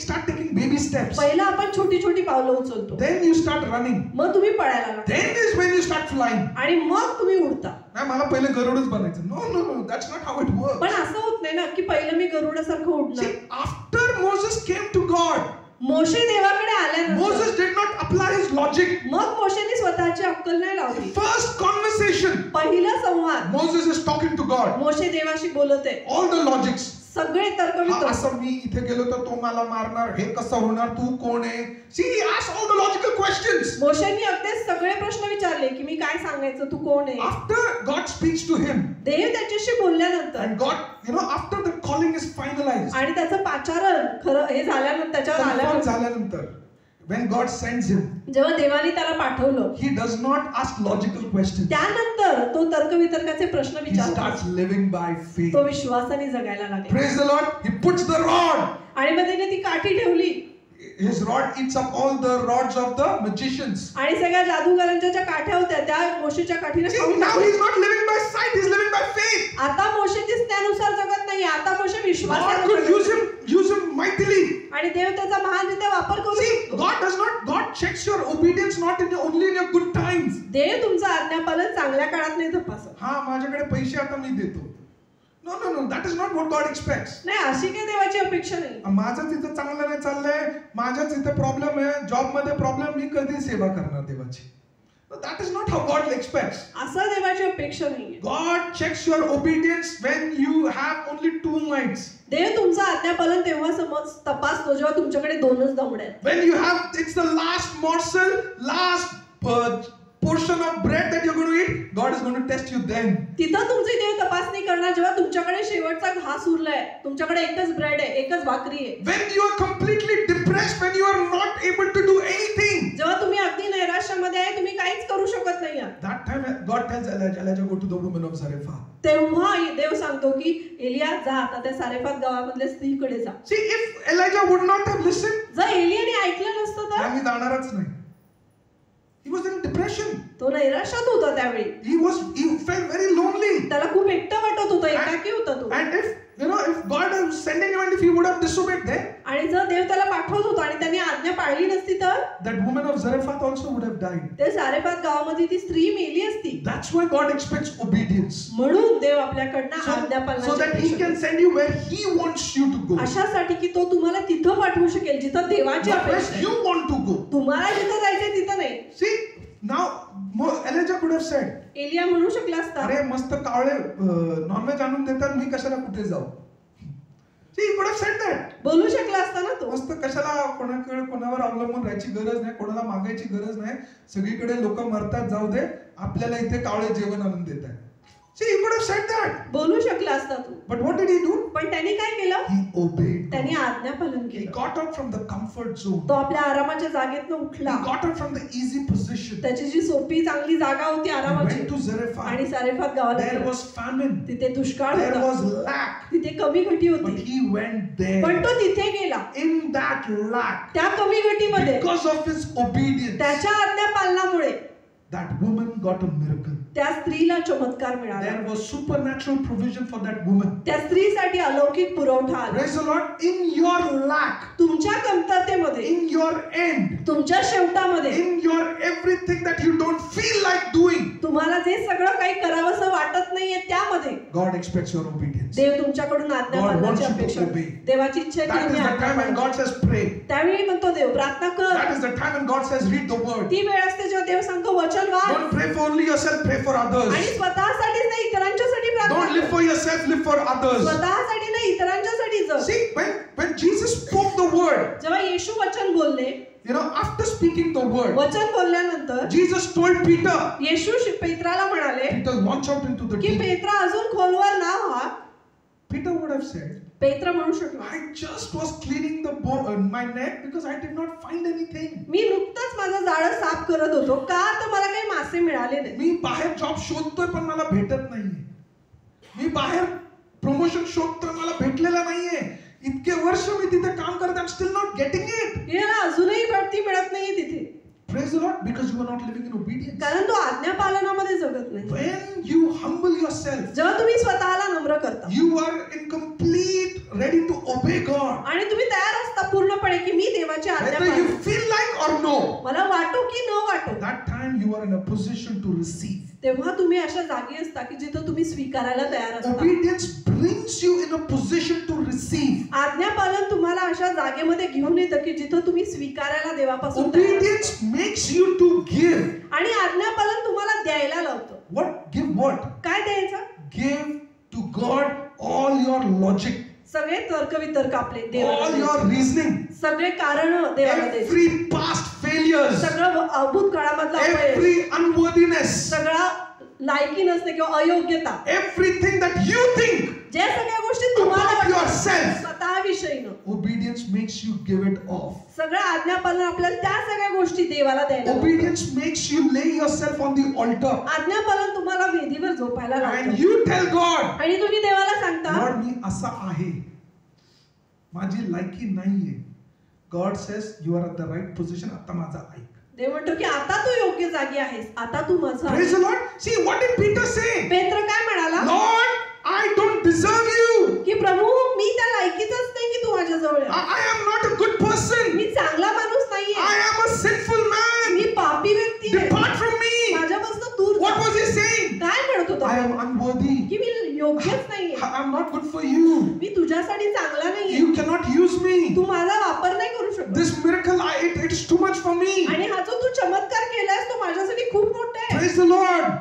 start taking baby steps. पहिलं आपण छोटी छोटी पावलं उचलतो, Then you start running. मग तुम्ही पळायला लागता, Then is when you start flying. आणि मग तुम्ही उडता. नाही मला पहिले गरुडच बनायचं. No, that's not how it works. पण असं होत नाही ना की पहिलं मी गरुडासारखं उडणार. See, after Moses came to God, मोशे देवाकडे आल्यानंतर Moses did not apply his logic. मग मोशेने स्वतःची अक्कल नाही The लावली. first conversation, पहिला संवाद, Moses is talking to God. मोशे देवाशी बोलत आहे. All the logics. सगळे तर्कवितर्क. असं मी इथे गेलो तर तो मला मारणार, हे कसं होणार, तू कोण आहे? See, he asked all the logical questions. मोशेंनी अगदी सगळे प्रश्न विचारले की मी काय सांगायचं, तू कोण आहे. After God speaks to him, देव त्याच्याशी बोलल्यानंतर and God, after the calling is finalized, आणि त्याचं पाचारण खरं हे झाल्यानंतर, त्याच्यावर confirmed आल्यानंतर, झाल्यानंतर, when God sends him, जेव्हा देवाने त्याला पाठवलं, he does not ask logical questions. त्यानंतर तो तर्कवितर्काचे प्रश्न He विचारतो. starts living by faith. तो विश्वासाने जगायला लागला. Praise the Lord. He puts the rod. आणि मग त्याने ती काठी ठेवली, His rod eats up all the rods of the magicians. आणि सगळ्या जादूगारांच्या ज्या काठ्या होत्या त्या मोशेच्या काठीने See, खाऊन now टाकल्या. he's not living by sight, he's living by faith. आता मोशे दिसण्यानुसार जगत नाही, आता मोशे God विश्वासाने could जगत आहे. use him mightily. आणि देव त्याचा महानरित्या वापर करू See, शकतो. God checks your obedience not only in your good times. देव तुमचं आज्ञापालन चांगल्या काळात नाही तपासत. हा माझ्याकडे पैसे आता मी देतो. No, that is not what God expects. नाही, अशी काही देवाची अपेक्षा नाही. माझंच इथं चांगलं नाही चाललंय, माझ्याच इथं प्रॉब्लेम आहे, जॉब मध्ये प्रॉब्लेम, मी कधी सेवा करणार देवाची? That is not how God expects. असं देवाची अपेक्षा नाहीये. God checks your obedience when you have only 2 mites. देव तुमचं आज्ञापालन तेव्हा तपासतो जेव्हा तुमच्याकडे 2च दमडे आहेत. When you have, it's the last morsel, last portion of bread that you're going to eat, God is going to test you then. तिथं तुमची देव तपासणी करणार जेव्हा तुमच्याकडे शेवटचा घास उरलाय, तुमच्याकडे एकच ब्रेड आहे, एकच भाकरी आहे. When you are completely depressed, when you are not able to do anything, जेव्हा तुम्ही अगदी नैराश्यामध्ये आहे, तुम्ही काहीच करू शकत नाही आहात, that time God tells Elijah, go to the woman of Zarephath. तेव्हा देव सांगतो की एलिया जा, आता त्या सारेफात गावामधल्या स्त्रीकडे जा. See, if Elijah would not have listened, जर एलियाने ऐकलं नसतं तर मी जाणारच नाही. He was in depression. तो नैराश्यात होता त्यावेळी. He felt very lonely. त्याला खूप एकटं वाटत होतं, एकाकी होता तो. And if if God is sending him and if he would have disobeyed then, आणि जर देव त्याला पाठवत होता आणि त्यांनी आज्ञा पाळली नसती तर that woman of Zarephath also would have died. ते सारेपात गावामध्ये ती स्त्री मेली असती. That's why God expects obedience. म्हणून देव आपल्याकडनं आज्ञा So पाळण्याची that he can send you where he wants you to go. अशासाठी की तो तुम्हाला तिथं पाठवू शकेल जिथं देवाची Not where अपेक्षा आहे. you want to go. तुम्हाला जिथं जायचंय तिथं नाही. See, now Elijah could have said, Elia म्हणू शकला असता, अरे मस्त कावळे नॉनव्हेज आणून देतात, मी कशाला कुठे जाऊ. See, he could have said that. बोलू शकला असता ना तो. मस्त कशाला कोणावर अवलंबून राहायची गरज नाही, कोणाला मागायची गरज नाही, सगळीकडे लोक मरतात जाऊ दे, आपल्याला इथे कावळे जेवण आणून देतात. See, he could have said that. बोलू शकला असता तू. But what did he do? पण त्यांनी काय केलं? He obeyed. त्यांनी आज्ञा पालन He केलं. got out from the comfort zone. तो आपल्या आरामाच्या जागेतनं उठला. He got out from the easy position. त्याची जी सोपी चांगली जागा होती He आरामाची, went to Zarephath. आणि सारेफात गावाला There गेला. was famine. तिथे दुष्काळ There होता, was lack. तिथे कमी घटी But होती, he went there. पण तो तिथे गेला. In that lack, त्या कमी घटीमध्ये because of his obedience, त्याच्या आज्ञा पालनामुळे that woman got a miracle. त्या स्त्रीला चमत्कार मिळाला. There was supernatural provision for that woman. त्या स्त्रीसाठी अलौकिक पुरवठा आला. Praise the Lord. In your lack, तुमच्या कमतरतेमध्ये, in your end, तुमच्या शेवटामध्ये, in your everything that you don't feel like doing, तुम्हाला जे सगळं काही करावंसं वाटत नाहीये त्यामध्ये God expects your obedience. देव तुमच्याकडून आज्ञा God wants पाळण्याची you to अपेक्षा obey. करतो. देवाची इच्छा आहे की That is तुम्ही the आज्ञा time when पाळा. God says pray. त्यावेळी म्हणतो देव प्रार्थना कर. That is the time when God says read the word. ती वेळ असते जेव्हा देव सांगतो वचन वाच. Don't pray for only yourself, pray for others. आणि स्वतःसाठीच नाही इतरांच्यासाठी प्रार्थना Don't live कर. for yourself, live for others. स्वतःसाठी नाही इतरांच्यासाठी जग. See, when Jesus spoke the word, जेव्हा येशू वचन बोलले, after speaking the word, वचन बोलल्यानंतर Jesus told Peter, येशू पेत्राला म्हणाले Peter, launch out into the की deep. पेत्रा अजून खोलवर ना व्हा. Peter would have said, पेत्र म्हणू शकला, I just was cleaning my net because I did not find anything. मी नुकतंच माझं जाळं साफ करत होतो, का तर मला काही मासे मिळाले नाही. मी बाहेर जॉब शोधतोय पण मला भेटत नाहीये. मी बाहेर प्रमोशन शोधतोय, मला भेटलेला नाहीये. इतके वर्ष मी तिथे काम करत, I'm still not getting it. याला अजूनही बढती मिळत नाहीये तिथे. Praise the Lord, because you are not living in obedience. कारण तो आज्ञा पालनामध्ये जगत नाही. When you humble yourself, जेव्हा तुम्ही स्वतःला नम्र करता you are in complete ready to obey God. आणि तुम्ही तयार असता पूर्णपणे की मी देवाची आज्ञा Whether you पाळणार. feel like or no, मला वाटो की न वाटो, that time you are in a position to receive. तेव्हा तुम्ही अशा जागी असता की जिथं तुम्ही स्वीकारायला तयार असता. Obedience brings you in a position to receive. आज्ञा पालन तुम्हाला अशा जागेमध्ये घेऊन येतं की जिथं तुम्ही स्वीकारायला देवापासून तयार Obedience असता. makes you to give. आणि आज्ञा पालन तुम्हाला द्यायला लावतं. What? Give what? काय द्यायचं? Give to God all your logic, सगळे तर्क वितर्क आपले all देवाला your द्यायचे. reasoning, सगळे कारण देवाला द्यायचे. every past failures, सगळं अभूत काळामधलं अपयश, every unworthiness, सगळा लायकी नसणे किंवा अयोग्यता, everything that you think ज्या सगळ्या गोष्टी तुम्हाला about वाटतात yourself, स्वतःविषयीनं, obedience makes you give it off. सगळं आज्ञापालन आपल्याला त्या सगळ्या गोष्टी देवाला द्यायला लावतं. Obedience makes you lay yourself on the altar आज्ञापालन तुम्हाला वेदीवर झोपायला and लावतं. you tell God, आणि तुम्ही देवाला सांगता, Lord, मी असा आहे, माझी लायकी नाहीये. God says you are at the right position. आता माझा ऐक. देव म्हणतो की आता तू योग्य जागी आहेस, आता तू माझा आहेस. Praise the Lord. See, what did Peter say? पेत्र काय म्हणाला? Lord, I don't deserve you. की प्रभू मी त्या लायकीचाच नाही की तू माझ्या जवळ आहे. I am not a good person. मी चांगला माणूस नाहीये. I am a sinful man. मी पापी व्यक्ती आहे. Depart from me. माझ्यापासून दूर What जा. was he saying? काय म्हणत होता? I am unworthy. की मी योग्यच नाहीये. I am not good for you. मी तुझ्यासाठी चांगला नाहीये. You cannot use me. तू माझा वापर नाही करू शकत. This miracle, it's too much for me. आणि हा जो तू चमत्कार केलास तो माझ्यासाठी खूप मोठा आहे. Praise the Lord.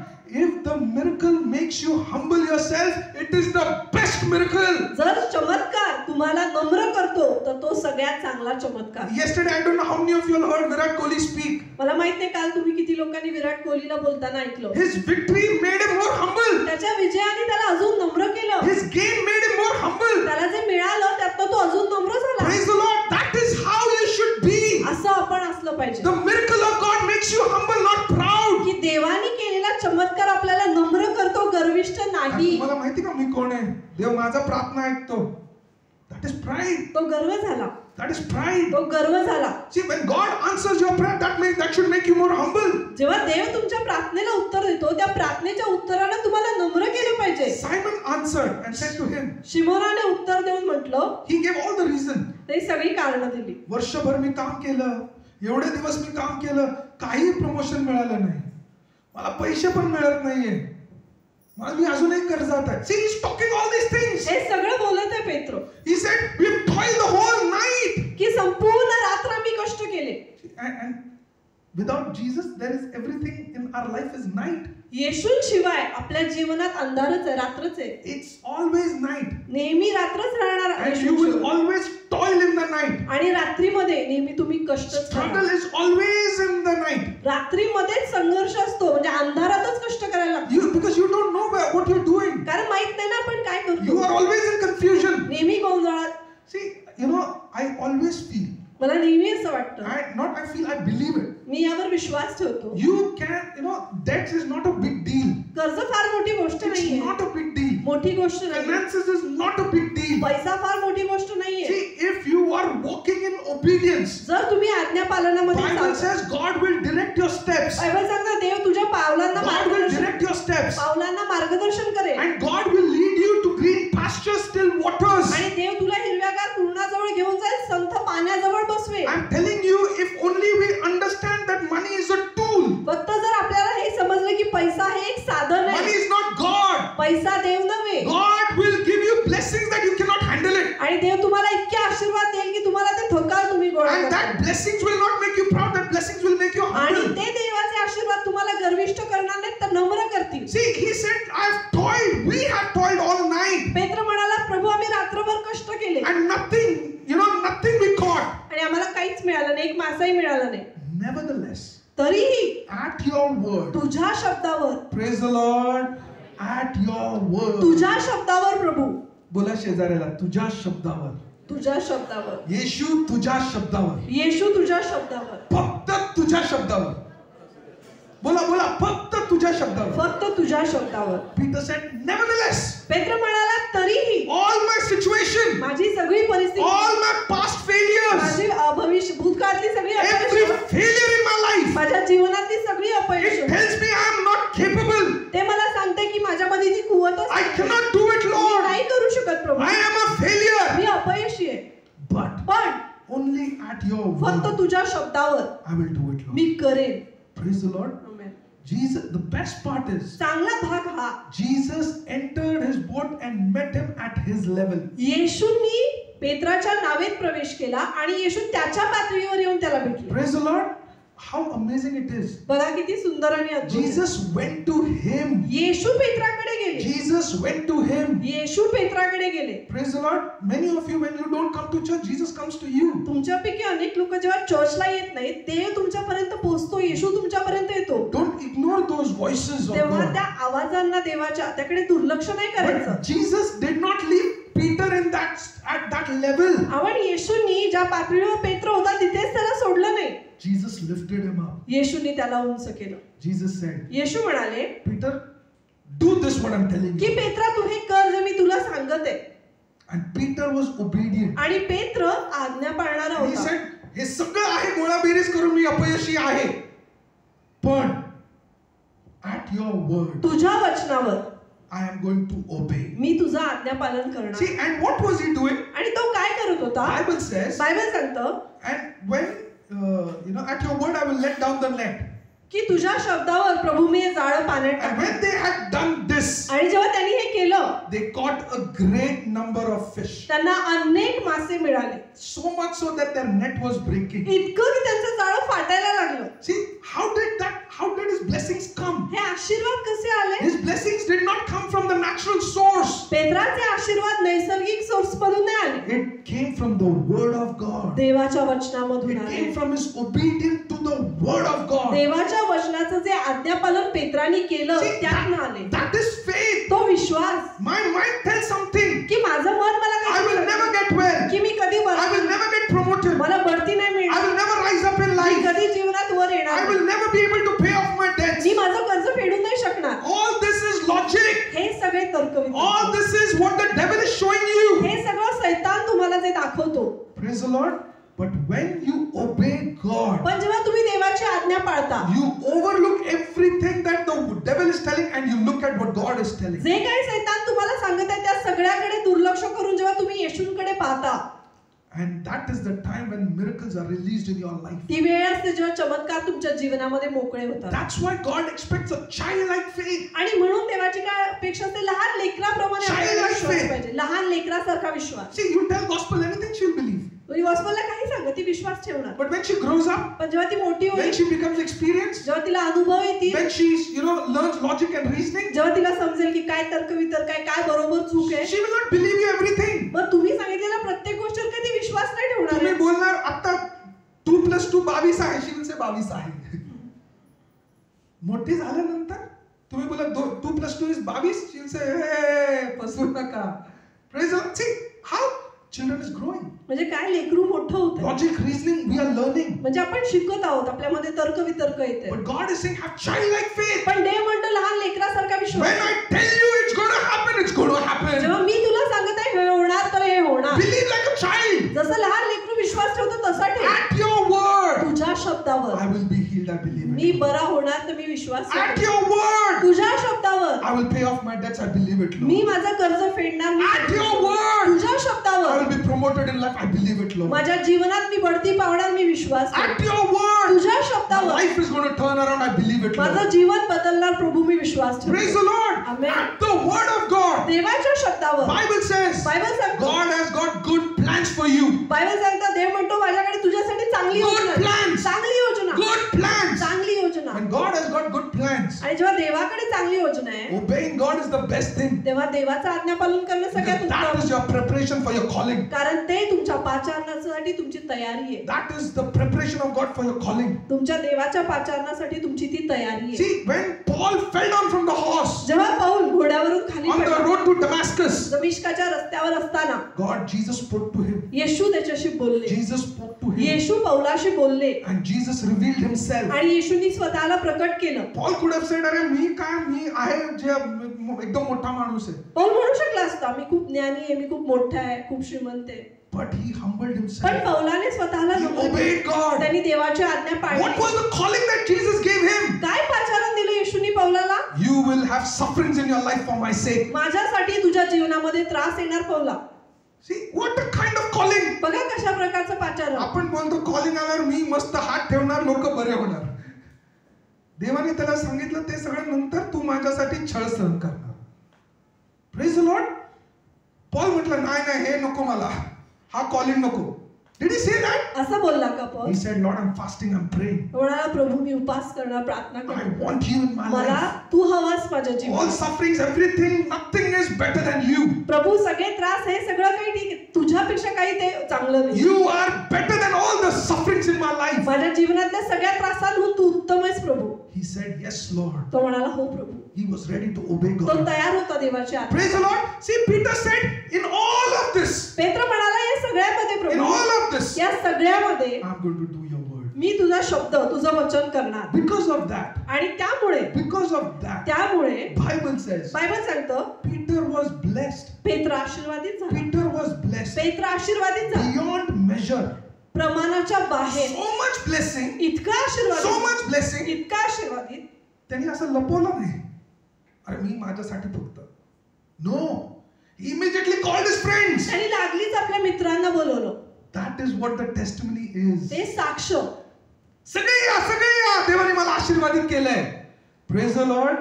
If the miracle makes you humble yourself, it is the best miracle. जर चमत्कार तुम्हाला नम्र करतो तर तो सगळ्यात चांगला चमत्कार. Yesterday, I don't know how many of you all heard Virat Kohli speak. मला माहित नाही काल तुम्ही किती लोकांनी विराट कोहलीला बोलताना ऐकलं. His victory made him more humble. त्याच्या विजयाने त्याला अजून नम्र केलं. His gain made him more humble. त्याला जे मिळालं त्यातनं तो अजून नम्र झाला. Praise the Lord. That is how you should be. असं आपण असलं पाहिजे. The miracle of God makes you humble, not proud. की देवाने केलेला चमत्कार आपल्याला नम्र करतो, गर्विष्ठ नाही. तुम्हाला माहिती का मी कोण आहे? देव माझा प्रार्थना ऐकतो. That is pride. तो गर्व झाला. That is pride. तो गर्व झाला. See, when God answers your prayer, that should make you more humble. जेव्हा देव तुमच्या प्रार्थनेला उत्तर देतो, त्या प्रार्थनेच्या उत्तरानं तुम्हाला नम्र केलं पाहिजे. Simon answered and said to him. शिमोनाने उत्तर देऊन म्हटलं, He gave all the reason. ते सगळी कारणं दिली. वर्षभर मी काम केलं, एवढे दिवस मी काम केलं, काही प्रमोशन मिळालं नाही, मला पैसे पण मिळत नाहीये, मला मी अजूनही कर्जात आहे. See, he's talking all these things. हे सगळं बोलत आहे Pietro. He said, we toiled the whole night. की संपूर्ण रात्र मी कष्ट केले. And without Jesus, there is everything in our life is night. येशूशिवाय आपल्या जीवनात अंधारच आहे, रात्रच आहे. It's always night. नेहमी रात्रच राहणार. And you will always toil in the night. आणि रात्रीमध्ये नेहमी तुम्ही कष्टच Struggle करणार. is always in the night. रात्रीमध्येच संघर्ष असतो, म्हणजे अंधारातच कष्ट करायला लागतो. Because you don't know what you're doing. कारण माहित नाही ना आपण काय You करतो. are always in confusion. नेहमी गोंधळात. See, I always feel. मला नेहमी असं वाटतं. I believe it. मी यावर विश्वास ठेवतो. You can, debt is not a big deal. कर्ज फार मोठी गोष्ट It's नाहीये. not a big deal. मोठी गोष्ट नाही. Finances is not a big deal. पैसा फार मोठी गोष्ट नाहीये. See, if you are walking in obedience, जर तुम्ही आज्ञा पालनामध्ये Bible चालता, says God will direct your steps. Bible सांगतं देव तुझ्या पावलांना God will मार्गदर्शन direct your steps. पावलांना मार्गदर्शन करेल. And God will lead you to green pastures, still waters. आणि देव तुला हिरव्यागार कुरणाजवळ घेऊन जाईल, संथ पाण्याजवळ बसवेल. I'm telling you, if only we understand that money is a tool. फक्त जर आपल्याला हे समजलं की पैसा हे एक साधन Money आहे, is not God. पैसा देव नव्हे. God will give you blessings that you cannot handle it. आणि देव तुम्हाला इतके आशीर्वाद देईल की तुम्हाला ते थकाल तुम्ही गोळा And that करता. blessings will not make you proud. That blessings will make you आणि humble. ते देवाचे आशीर्वाद तुम्हाला गर्विष्ठ करणार नाहीत, तर नम्र करतील. See, he said, I've toiled. We have toiled all night. पेत्र म्हणाला, प्रभू आम्ही रात्रभर कष्ट केले And nothing we caught. आणि आम्हाला काहीच मिळालं नाही, एक मासाही मिळाला नाही. Nevertheless, तरीही at your word, तुझ्या शब्दावर, praise the Lord, at your word. तुझ्या शब्दावर प्रभू, बोला शेजाऱ्याला, तुझ्या शब्दावर. तुझ्या शब्दावर, येशू तुझ्या शब्दावर. येशू तुझ्या शब्दावर, फक्त तुझ्या शब्दावर. बोला फक्त तुझ्या शब्दावर. फक्त तुझ्या शब्दावर. Peter said, nevertheless, पेत्र म्हणाला, तरीही all my situation, माझी सगळी परिस्थिती, all my past failures, माझी भविष्य भूतकाळातली सगळी every अपयश, failure in my life, माझ्या जीवनातली सगळी अपयश, it tells me I am not capable. ते मला सांगते की माझ्यामध्ये ती कुवतच I नाही. cannot do it, me Lord. नाही करू शकत प्रभू, I am a failure. मी अपयशी आहे. But पण only at your फक्त word तुझ्या शब्दावर I will do it, Lord. मी करेन. Praise the Lord. Amen. Jesus, the best part is, चांगला भाग हा, Jesus entered his boat and met him at his level. येशूंनी पेत्राच्या नावेत प्रवेश केला आणि येशू त्याच्या पातळीवर येऊन त्याला भेटले. Praise the Lord. How amazing it is. बघा किती सुंदर आणि अद्भुत आहे. Jesus went to him. येशू पेत्राकडे गेले. Jesus went to him. येशू पेत्राकडे गेले. Praise the Lord. Many of you, when you don't come to church, Jesus comes to you. तुमच्यापैकी अनेक लोक जेव्हा चर्चला येत नाहीत, देव तुमच्यापर्यंत पोहोचतो, येशू तुमच्यापर्यंत येतो. Don't ignore those voices of तेव्हा God. त्या आवाजांना देवाच्या त्याकडे दुर्लक्ष नाही करायचं. But Jesus did not leave Peter at that level. आपण येशूंनी ज्या पातळीवर पेत्र होता तिथेच त्याला सोडलं नाही. Jesus lifted him up. येशूंनी त्याला उंच केलं. Jesus said, येशू म्हणाले, Peter, do this what I'm telling की you. पेत्रा तू हे कर जे मी तुला सांगत आहे. And Peter was obedient. आणि पेत्र आज्ञा पाळणारा And he होता. said, हे सगळं आहे, गोळाबेरीज करून मी अपयशी आहे. पण at your word, तुझ्या वचनावर I am going to obey. मी तुझं आज्ञा पालन करणार. See, and what was he doing? आणि तो काय करत होता? Bible says, बायबल सांगतं and when at your word I will let down the net. की तुझ्या शब्दावर प्रभू मी हे जाळं पाण्यात And टाकलं. when they had done this, आणि जेव्हा त्यांनी हे केलं, they caught a great number of fish. त्यांना अनेक मासे मिळाले. So much so that their net was breaking. इतकं की त्यांचं जाळं फाटायला लागलं. See, how did his blessings come? हे आशीर्वाद कसे आले? His blessings did not come from the natural source. पेत्राचे आशीर्वाद नैसर्गिक सोर्स मधून नाही आले. It came from the word of God. देवाच्या वचनामधून It आले. came from his obedience to the word of God. देवाच्या वचनाचं जे आज्ञापालन पेत्राने केलं See, त्यातनं आले. that is faith. तो विश्वास My mind tells something. की माझं मन मला I काय will सांगतं? never get well. की मी कधी I will बरं never get promoted. मला बढती नाही I मिळणार. will never rise up in me life. कधी जीवनात वर येणार I नाही. will never be able to pay off my debts. मी माझं कर्ज फेडू नाही शकणार. All this is logic. हे सगळे तर्कवितर्क. All this is what the devil is showing you. हे सगळं सैतान तुम्हाला जे दाखवतो. Praise the Lord. But when you obey God, पण जेव्हा तुम्ही देवाची आज्ञा पाळता, you overlook everything that the devil is telling and you look at what God is telling. जे काही शैतान तुम्हाला सांगत आहे त्या सगळ्याकडे दुर्लक्ष करून जेव्हा तुम्ही येशूंकडे पाहता, And that is the time when miracles are released in your life. ती वेळ असते जेव्हा चमत्कार तुमच्या जीवनामध्ये मोकळे होतात. That's why God expects a childlike faith. आणि म्हणून देवाची काय अपेक्षा असते, लहान लेकराप्रमाणे आपल्याला विश्वास पाहिजे, लहान लेकरासारखा विश्वास. See, you tell gospel anything, she'll believe. तुम्ही गॉस्पेलला काही सांगा, ती विश्वास ठेवणार. But when she grows up, पण जेव्हा ती मोठी when होईल, she becomes experienced, जेव्हा तिला अनुभव येतील, when she learns logic and reasoning, जेव्हा तिला समजेल की काय तर्क वितर्क आहे, काय बरोबर चूक आहे, she will not believe you everything. मग तुम्ही सांगितलेल्या प्रत्येक गोष्टीवर कधी विश्वास नाही ठेवणार तुम्ही आहे. बोलणार आता 2 + 2 22 आहे, she will say 22 आहे. मोठी झाल्यानंतर तुम्ही बोला 2 + 2 is 22, she will say hey, फसवू नका. Praise the Lord. See how children is growing. म्हणजे काय लेकरू मोठं होतं, Logic, reasoning, we are learning. म्हणजे आपण शिकत आहोत, आपल्यामध्ये तर्क वितर्क येते. But God is saying have childlike faith. पण देव म्हणतो लहान लेकरासारखा When Vishwas. I tell you it's going to happen, it's going to happen. जेव्हा मी तुला सांगत आहे हे होणार तर हे होणार. Believe like a child. जसं लहान लेकरू विश्वास ठेवतो तसा ठेव. At your word, तुझ्या शब्दावर I will be healed. I believe me it. बरा होणार तर मी विश्वास At ठेवतो. your word, तुझ्या शब्दावर I will pay off my debts. I believe it, me Lord. माझं कर्ज फेडणार. मी At कर्ज your फेडणार. word, तुझ्या I शब्दावर will be promoted in life. I believe it, Lord. माझ्या जीवनात मी बढती पावणार. मी विश्वास At करतो. your word, तुझ्या my शब्दावर life is going to turn around. I believe it, माझं Lord. जीवन बदलणार. प्रभू मी विश्वास Praise ठेवतो. the Lord. Amen. At the word of God, देवाच्या शब्दावर Bible says बायबल सांगतो, God has got good plans for you. Bible सांगतो देव म्हणतो माझ्याकडे तुझ्यासाठी चांगली Good योजना आहे. plans. चांगली योजना, Good plans. चांगली योजना. When God has got good plans, आणि जेव्हा देवाकडे चांगली योजना आहे obeying God is the best thing. तेव्हा देवाचं आज्ञापालन करणं सगळ्यात Because that उत्तम. is your preparation for your calling. कारण ते तुमच्या पाचारणासाठी तुमची तयारी आहे. That is the preparation of God for your calling. तुमच्या देवाच्या पाचारणासाठी तुमची ती तयारी आहे. See, when Paul fell down from the horse जेव्हा पाऊल घोड्यावरून खाली on the पडला, road to Damascus, दमिश्काच्या रस्त्यावर असताना God, Jesus spoke to him. येशू त्याच्याशी बोलले. Jesus spoke to him. येशू पौलाशी बोलले And Jesus revealed himself. आणि येशूनी स्वतःला प्रकट केलं. Paul could have said, अरे मी आहे जे एकदम मोठा माणूस आहे. पौल म्हणू शकला असता मी खूप ज्ञानी आहे, मी खूप मोठा आहे, खूप श्रीमंत आहे. But he humbled पण himself. पौलाने स्वतःला He नम्र obeyed केलं. God. त्यांनी देवाची आज्ञा What पाळली. was the calling that Jesus gave him? काय पाचारण दिलं येशूनी पौलाला? You will have sufferings in your life for my sake. माझ्यासाठी तुझ्या जीवनामध्ये त्रास येणार पौला. See, what a kind of calling. बघा कशा प्रकारचं पाचारण. आपण बोलतो कॉलिंग आल्यावर मी मस्त हात ठेवणार, लोक बरे होणार. देवाने त्याला सांगितलं ते सगळं नंतर तू माझ्यासाठी छळ सहन करणार. Praise the Lord. पॉल म्हटलं नाही हे नको मला, हा कॉलिंग नको. Did he say that? असं बोलला का Paul? He said, Lord, I'm fasting, I'm praying. म्हणाला प्रभू मी उपास करणार, प्रार्थना I करणार. want you in my मला life. तू हवास माझ्या All जीवनात. sufferings, everything, nothing is better than you. प्रभू सगळे त्रास हे सगळं काही ठीक आहे, तुझ्यापेक्षा काही ते चांगलं नाही. You are better than all the sufferings in my life. माझ्या जीवनातल्या सगळ्या त्रासांहून तू उत्तम आहेस प्रभू. He said, yes, Lord. तो म्हणाला हो प्रभू. He was ready to obey तो God. तयार होता देवाची आज्ञा. Praise the Lord. See, Peter said, in all of this, पेत्र म्हणाला या सगळ्यामध्ये in Prabhu, all of this, या सगळ्यामध्ये I'm going to do your word. मी तुझा शब्द, तुझं वचन करणार. Because of that, आणि त्यामुळे Bible says, बायबल सांगतं Peter was blessed. पेत्र आशीर्वादित झाला. Peter was blessed पेत्र आशीर्वादित झाला. beyond measure. प्रमाणाच्या बाहेर. So much blessing, इतका आशीर्वादित, so much blessing. इतका आशीर्वादित. त्यांनी असं लपवलं नाही. अरे मी माझ्यासाठी फक्त. No. He immediately called his friends. त्यांनी लागलीच आपल्या मित्रांना बोलवलं. That is what the testimony is. ते साक्ष. सगळे या. देवाने मला आशीर्वादित केलंय. Praise the Lord.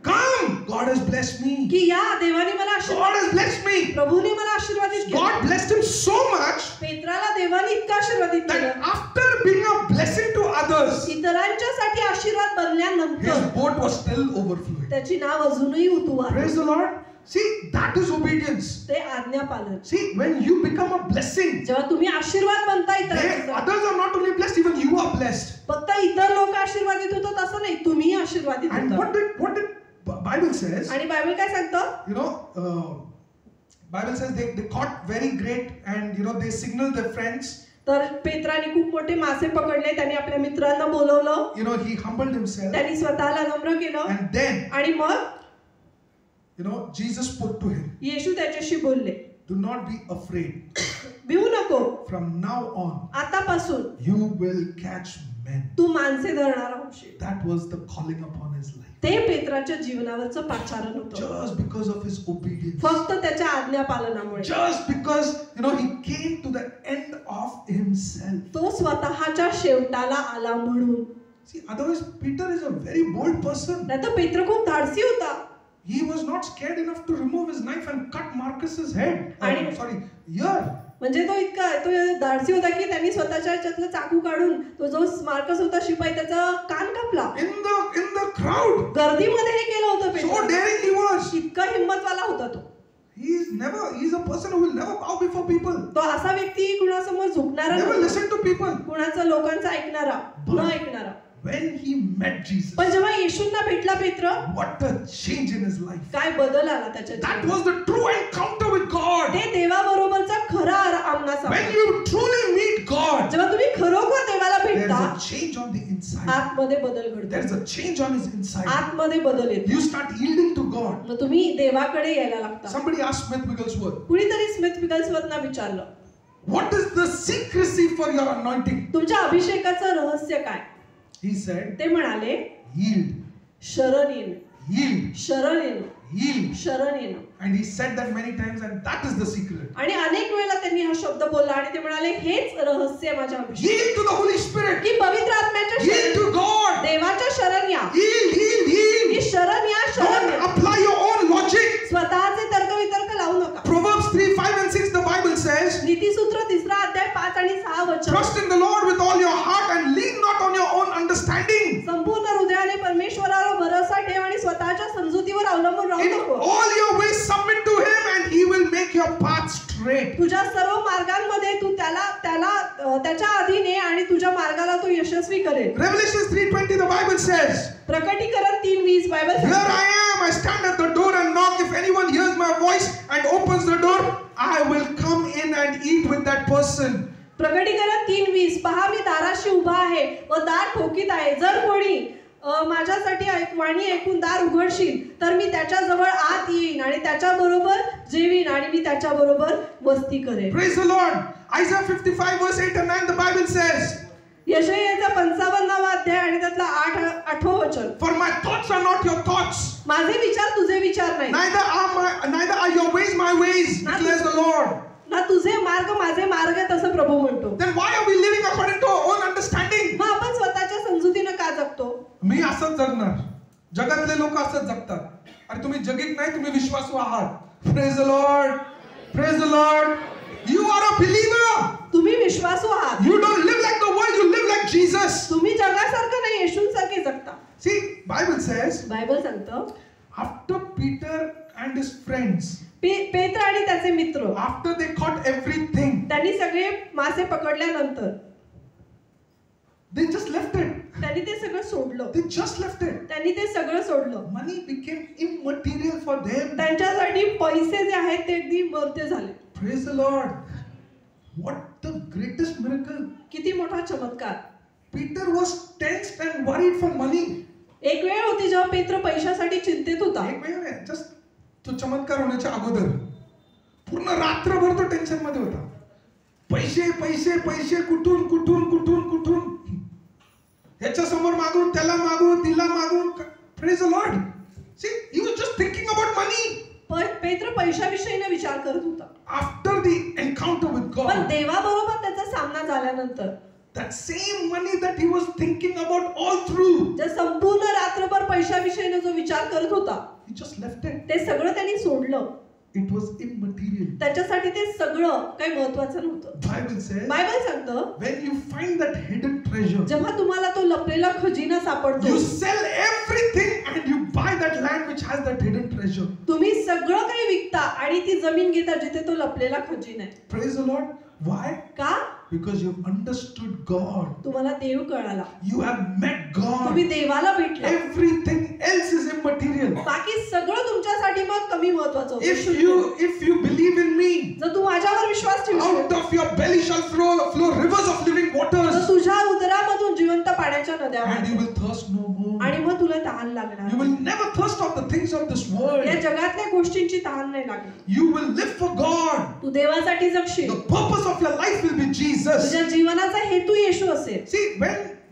Come. God has blessed me. की या देवाने मला God आशीर्वाद, has blessed me. प्रभूने मला आशीर्वादित केलं. God blessed him so much पेत्राला देवाने इतका आशीर्वादित that केलं. after being a blessing to others, इतरांच्यासाठी आशीर्वाद his बनल्यानंतर boat was still overflowing. त्याची नाव अजूनही उतू आहे. Praise the Lord. See, that is obedience. ते आज्ञा पालन. See, when you become a blessing, जेव्हा तुम्ही आशीर्वाद बनता they, इतरांचा, others are not only blessed, even you are blessed. फक्त इतर लोक आशीर्वादित होतात असं नाही, तुम्ही आशीर्वादित And होतात. what did Bible says? आणि बायबल काय सांगतं? You know, Bible says they caught very great, and they signaled their friends. तर पेत्राने खूप मोठे मासे पकडले. त्यांनी आपल्या मित्रांना बोलवलं. He humbled himself, त्यांनी स्वतःला नम्र केलं. and then आणि मग Jesus spoke to him. येशू त्याच्याशी बोलले. Do not be afraid. भिवू नको. From now on, आतापासून you will catch men. तू माणसे धरणारा होशील. That was the calling upon his life. ते पेत्राच्या जीवनावरचं पाचारण होतं. Just because of his obedience. फक्त त्याच्या आज्ञा पालनामुळे. Just because, he came to the end of himself. तो स्वतःच्या शेवटाला आला म्हणून. See, otherwise Peter is a very bold person. नाहीतर पेत्र खूप धाडसी होता. He was not scared enough to remove his knife and cut Marcus's head. आणि- Ear. म्हणजे तो धाडसी होता की त्यांनी स्वतःच्या ह्याच्यातलं चाकू काढून तो जो मार्कस होता शिपाई त्याचा कान कापला. In the crowd. गर्दीमध्ये हे केलं होतं So पेत्र. daring he was. इतका हिंमतवाला होता तो. He's a person who will never bow before people. तो असा व्यक्ती कुणासमोर झुकणारा Never नव्हता. listen to people. कुणाचं लोकांचं ऐकणारा न ऐकणारा. When he met Jesus, पण जेव्हा येशूंना भेटला पेत्र, what a change in his life. काय बदल आला त्याच्या That जीवनात. was the true encounter with God. ते देवाबरोबरचा खरा आमना When you truly meet God, जेव्हा तुम्ही खरोखर देवाला there's भेटता, a change on the inside. आतमध्ये बदल घडतो. There's a change on his inside. आतमध्ये बदल येतो. You start yielding to God. मग तुम्ही देवाकडे यायला लागता. Somebody asked Smith Wigglesworth, कुणीतरी स्मिथ विगल्सवर्थना विचारलं, what is the secrecy for your anointing? तुमच्या अभिषेकाचं रहस्य काय? He said, ते म्हणाले, yield, शरण येणं, yield, शरण येणं, yield. शरण येणं. And he said that many times, and that is the secret. आणि अनेक वेळेला त्यांनी हा शब्द बोलला आणि ते म्हणाले हेच रहस्य माझ्या अभिषेक Yield to the Holy Spirit. की पवित्र आत्म्याच्या Yield to God. देवाच्या शरण या. Yield, yield, yield. की शरण या, शरण Don't या. apply your own logic. स्वतःचे तर्कवितर्क लावू नका. Proverbs 3, 5 and 6, the Bible says, नीतिसूत्र 3 अध्याय 5 आणि 6 वचन. trust in the Lord with all your heart and lean not on your own understanding. संपूर्ण हृदयाने परमेश्वरावर भरोसा ठेव आणि स्वतःच्या समजुतीवर अवलंबून राहू In नको. all your ways submit to him and he will make your path straight. तुझ्या सर्व मार्गांमध्ये तू त्याच्या अधीन ये आणि तुझ्या मार्गाला तो यशस्वी करेल. Revelation 3:20, the Bible says, प्रकटीकरण 3:20 बायबल here सांगते. I am, I stand at the door and knock. If anyone hears my voice and opens the door, I will come in and eat with that person. प्रकटीकरण 3:20 पहा मी दाराशी उभा आहे व दार ठोकीत आहे. जर कोणी माझ्यासाठी वाणी ऐकून दार उघडशील तर मी त्याच्या जवळ आत येईन आणि त्याच्या बरोबर जेवीन आणि मी त्याच्या बरोबर वस्ती करेन. Praise the Lord. Isaiah 55 verse 8 and 9, the Bible says, यशायाचा 55वा अध्याय आणि त्यातला 8वं वचन. for my thoughts are not your thoughts, माझे विचार तुझे विचार नाही, neither are your ways my ways, declares the Lord. ना तुझे मार्ग माझे मार्ग आहेत असं प्रभू म्हणतो. Then why are we living according to our own understanding? मग आपण स्वतःच्या समजुतीनं का जगतो? मी असंच जगणार. जगातले लोक असंच जगतात. अरे तुम्ही जगीत नाही, तुम्ही विश्वासू आहात. Praise the Lord. Praise the Lord. You are a believer. तुम्ही विश्वासू आहात. You don't live like the world, you live like Jesus. तुम्ही जगासारखं नाही, येशूंसारखे जगता. See, Bible says, बायबल सांगतं after Peter and his friends, पेत्र आणि त्याचे मित्र after they caught everything, त्यांनी सगळे मासे पकडल्यानंतर they just left it. त्यांनी ते सगळं सोडलं. They just left it. त्यांनी ते सगळं सोडलं. Money became immaterial for them. त्यांच्यासाठी पैसे जे आहेत ते अगदी मर्त्य झाले. Praise the Lord. What the greatest miracle. किती मोठा चमत्कार. Peter was tensed and worried for money. एक वेळ होती जेव्हा पेत्र पैशासाठी चिंतित होता. एक वेळ नाही, just तो चमत्कार होण्याच्या अगोदर पूर्ण रात्रभर तो टेन्शन मध्ये होता. पैसे पैसे पैसे कुठून कुठून कुठून कुठून ह्याच्या समोर मागू, त्याला मागू, तिला मागू. Praise the Lord. See, he was just thinking about money. पण पेत्र पैशाविषयीने विचार करत होता. After the encounter with पण God, देवाबरोबर त्याचा सामना झाल्यानंतर that same money that he was thinking about all through, जे संपूर्ण रात्रभर पैशाविषयीने जो विचार करत होता he just left it. ते सगळं त्यांनी सोडलं. It was immaterial. त्याच्यासाठी ते सगळं काही महत्वाचं नव्हतं. Bible says, बायबल सांगतं when you find that hidden treasure, जेव्हा तुम्हाला तो लपलेला खजिना सापडतो, you sell everything and you buy that land which has that hidden treasure. तुम्ही सगळं काही विकता आणि ती जमीन घेता जिथे तो लपलेला खजिना आहे. Praise the Lord. Why? का? Because you've understood God. तुम्हाला देव कळाला, You have met God. तुम्ही देवाला भेटला. Everything else is immaterial. बाकी सगळं तुमच्यासाठी मग कमी महत्वाचं होतं. If you believe in me, जर तू माझ्यावर विश्वास out ठेवशील of your belly shall flow rivers of living waters. तर तुझ्या उदरामधून जिवंत पाणी पाण्याच्या नद्या and you वाहतील. will thirst no more. आणि मग तुला तहान लागणार You will never thirst of the things of this या world. जगातल्या गोष्टींची तहान नाही लागणार. You will live for God. तू देवासाठी जगशील. The purpose of your life will be Jesus. तुझ्या जीवनाचा हेतू येशू असेल. See,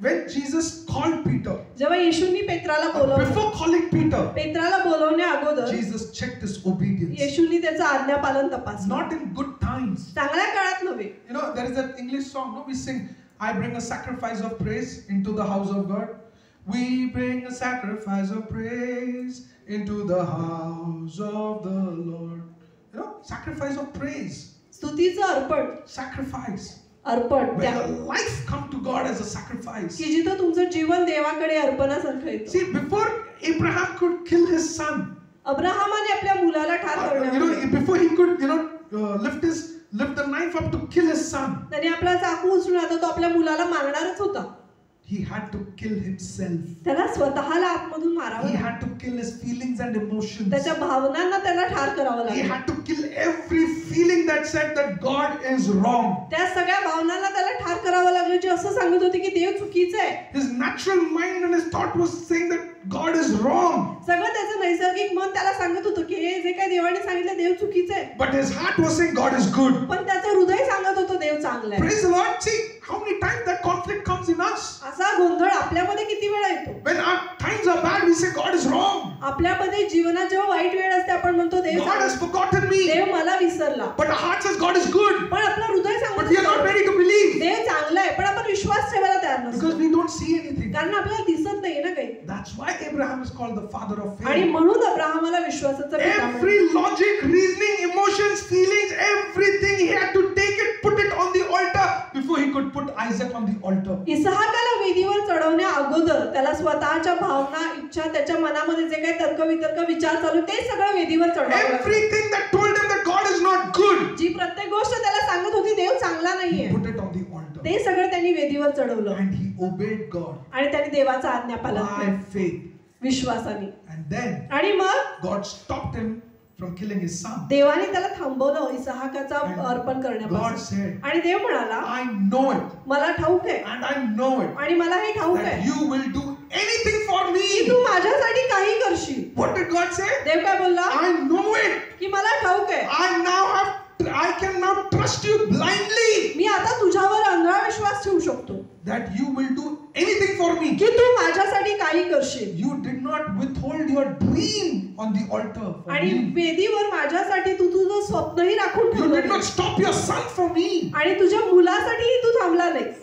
when Jesus called Peter, जेव्हा येशूंनी पेत्राला बोलवलं, before calling Peter, पेत्राला बोलवण्या अगोदर Jesus checked his obedience. येशूंनी त्याचं आज्ञापालन तपासलं. Not in good times. चांगल्या काळात नव्हे. You know, there is that English song, no? We sing, I bring a sacrifice of praise into the house of God. We bring a sacrifice of praise into the house of the Lord. You know, sacrifice of praise. स्तुतीचं अर्पण, Sacrifice. अर्पण When your life come to God as a sacrifice. की जिथं तुमचं जीवन देवाकडे अर्पणासारखं येतं. See, before Abraham could kill his son, अब्राहमाने आपल्या मुलाला ठार you करण्यापूर्वी, know, before he could, lift the knife up to kill his son, त्याने आपला चाकू उचलून आता तो आपल्या मुलाला मारणारच होता. he had to kill himself. त्याला स्वतःला आतमधून मारावं He लागलं. had to kill his feelings and emotions. त्याच्या भावनांना त्याला ठार करावं He लागलं. had to kill every feeling that said that God is wrong. त्या सगळ्या भावनांना त्याला ठार करावं लागलं जे असं सांगत होते की देव चुकीचं आहे. His natural mind and his thought was saying that God is wrong. सगळं त्याचं नैसर्गिक मन त्याला सांगत होतं की हे जे काही देवाने सांगितलं देव चुकीचं आहे. But his heart was saying God is good. पण त्याचं हृदय सांगत होतं देव चांगलं आहे. Praise the Lord. See how many times that conflict comes in us. असा गोंधळ आपल्यामध्ये किती वेळा येतो. When our times are bad, we say God is wrong. आपल्यामध्ये जीवनात जेव्हा वाईट वेळ असते आपण म्हणतो देव God has forgotten me. देव मला विसरला. But our heart says God is good. पण आपलं हृदय But सांगत we are not ready to believe देव चांगला आहे पण आपण विश्वास ठेवायला तयार नसतो. because we don't see anything. कारण आपल्याला दिसत नाही ना काही. That's why Abraham is called the father of आणि faith. म्हणून अब्राहमाला विश्वासाचा पिता म्हणतात. Every logic, reasoning, emotions, feelings, everything he had to take it, put it on the altar before he could put Isaac on the altar. इसहाकाला वेदीवर चढवण्या अगोदर त्याला स्वतःच्या भावना, इच्छा, त्याच्या मनामध्ये जे काही तर्कवितर्क विचार चालू ते सगळं वेदीवर चढवावं लागलं. Everything that told him that God is not good, जी प्रत्येक गोष्ट त्याला सांगत होती देव चांगला नाहीये put it on the altar. ते सगळं त्यांनी वेदीवर चढवलं And he obeyed God आणि त्यांनी देवाचा आज्ञापालन by केलं faith. विश्वासाने. And then आणि मग God stopped him from killing his son. देवाने त्याला थांबवलं इसहाकाचा And अर्पण God करण्यापासून. said, आणि देव म्हणाला I know it, मला ठाऊक आहे and I know it, आणि मला हे ठाऊक that आहे you will do anything for की me. तू माझ्यासाठी काही करशील. What did God say? देव काय बोलला I know it. की मला ठाऊक आहे I can now trust you blindly मी आता तुझ्यावर अंधळा विश्वास ठेवू शकतो that you will do anything for me. की तू माझ्यासाठी काही करशील. You did not withhold your dream on the altar for आणि me. वेदीवर माझ्यासाठी तू तुझं स्वप्नही राखून You did ठेवलं not stop your son for me. आणि तुझ्या मुलासाठीही तू थांबला नाहीस.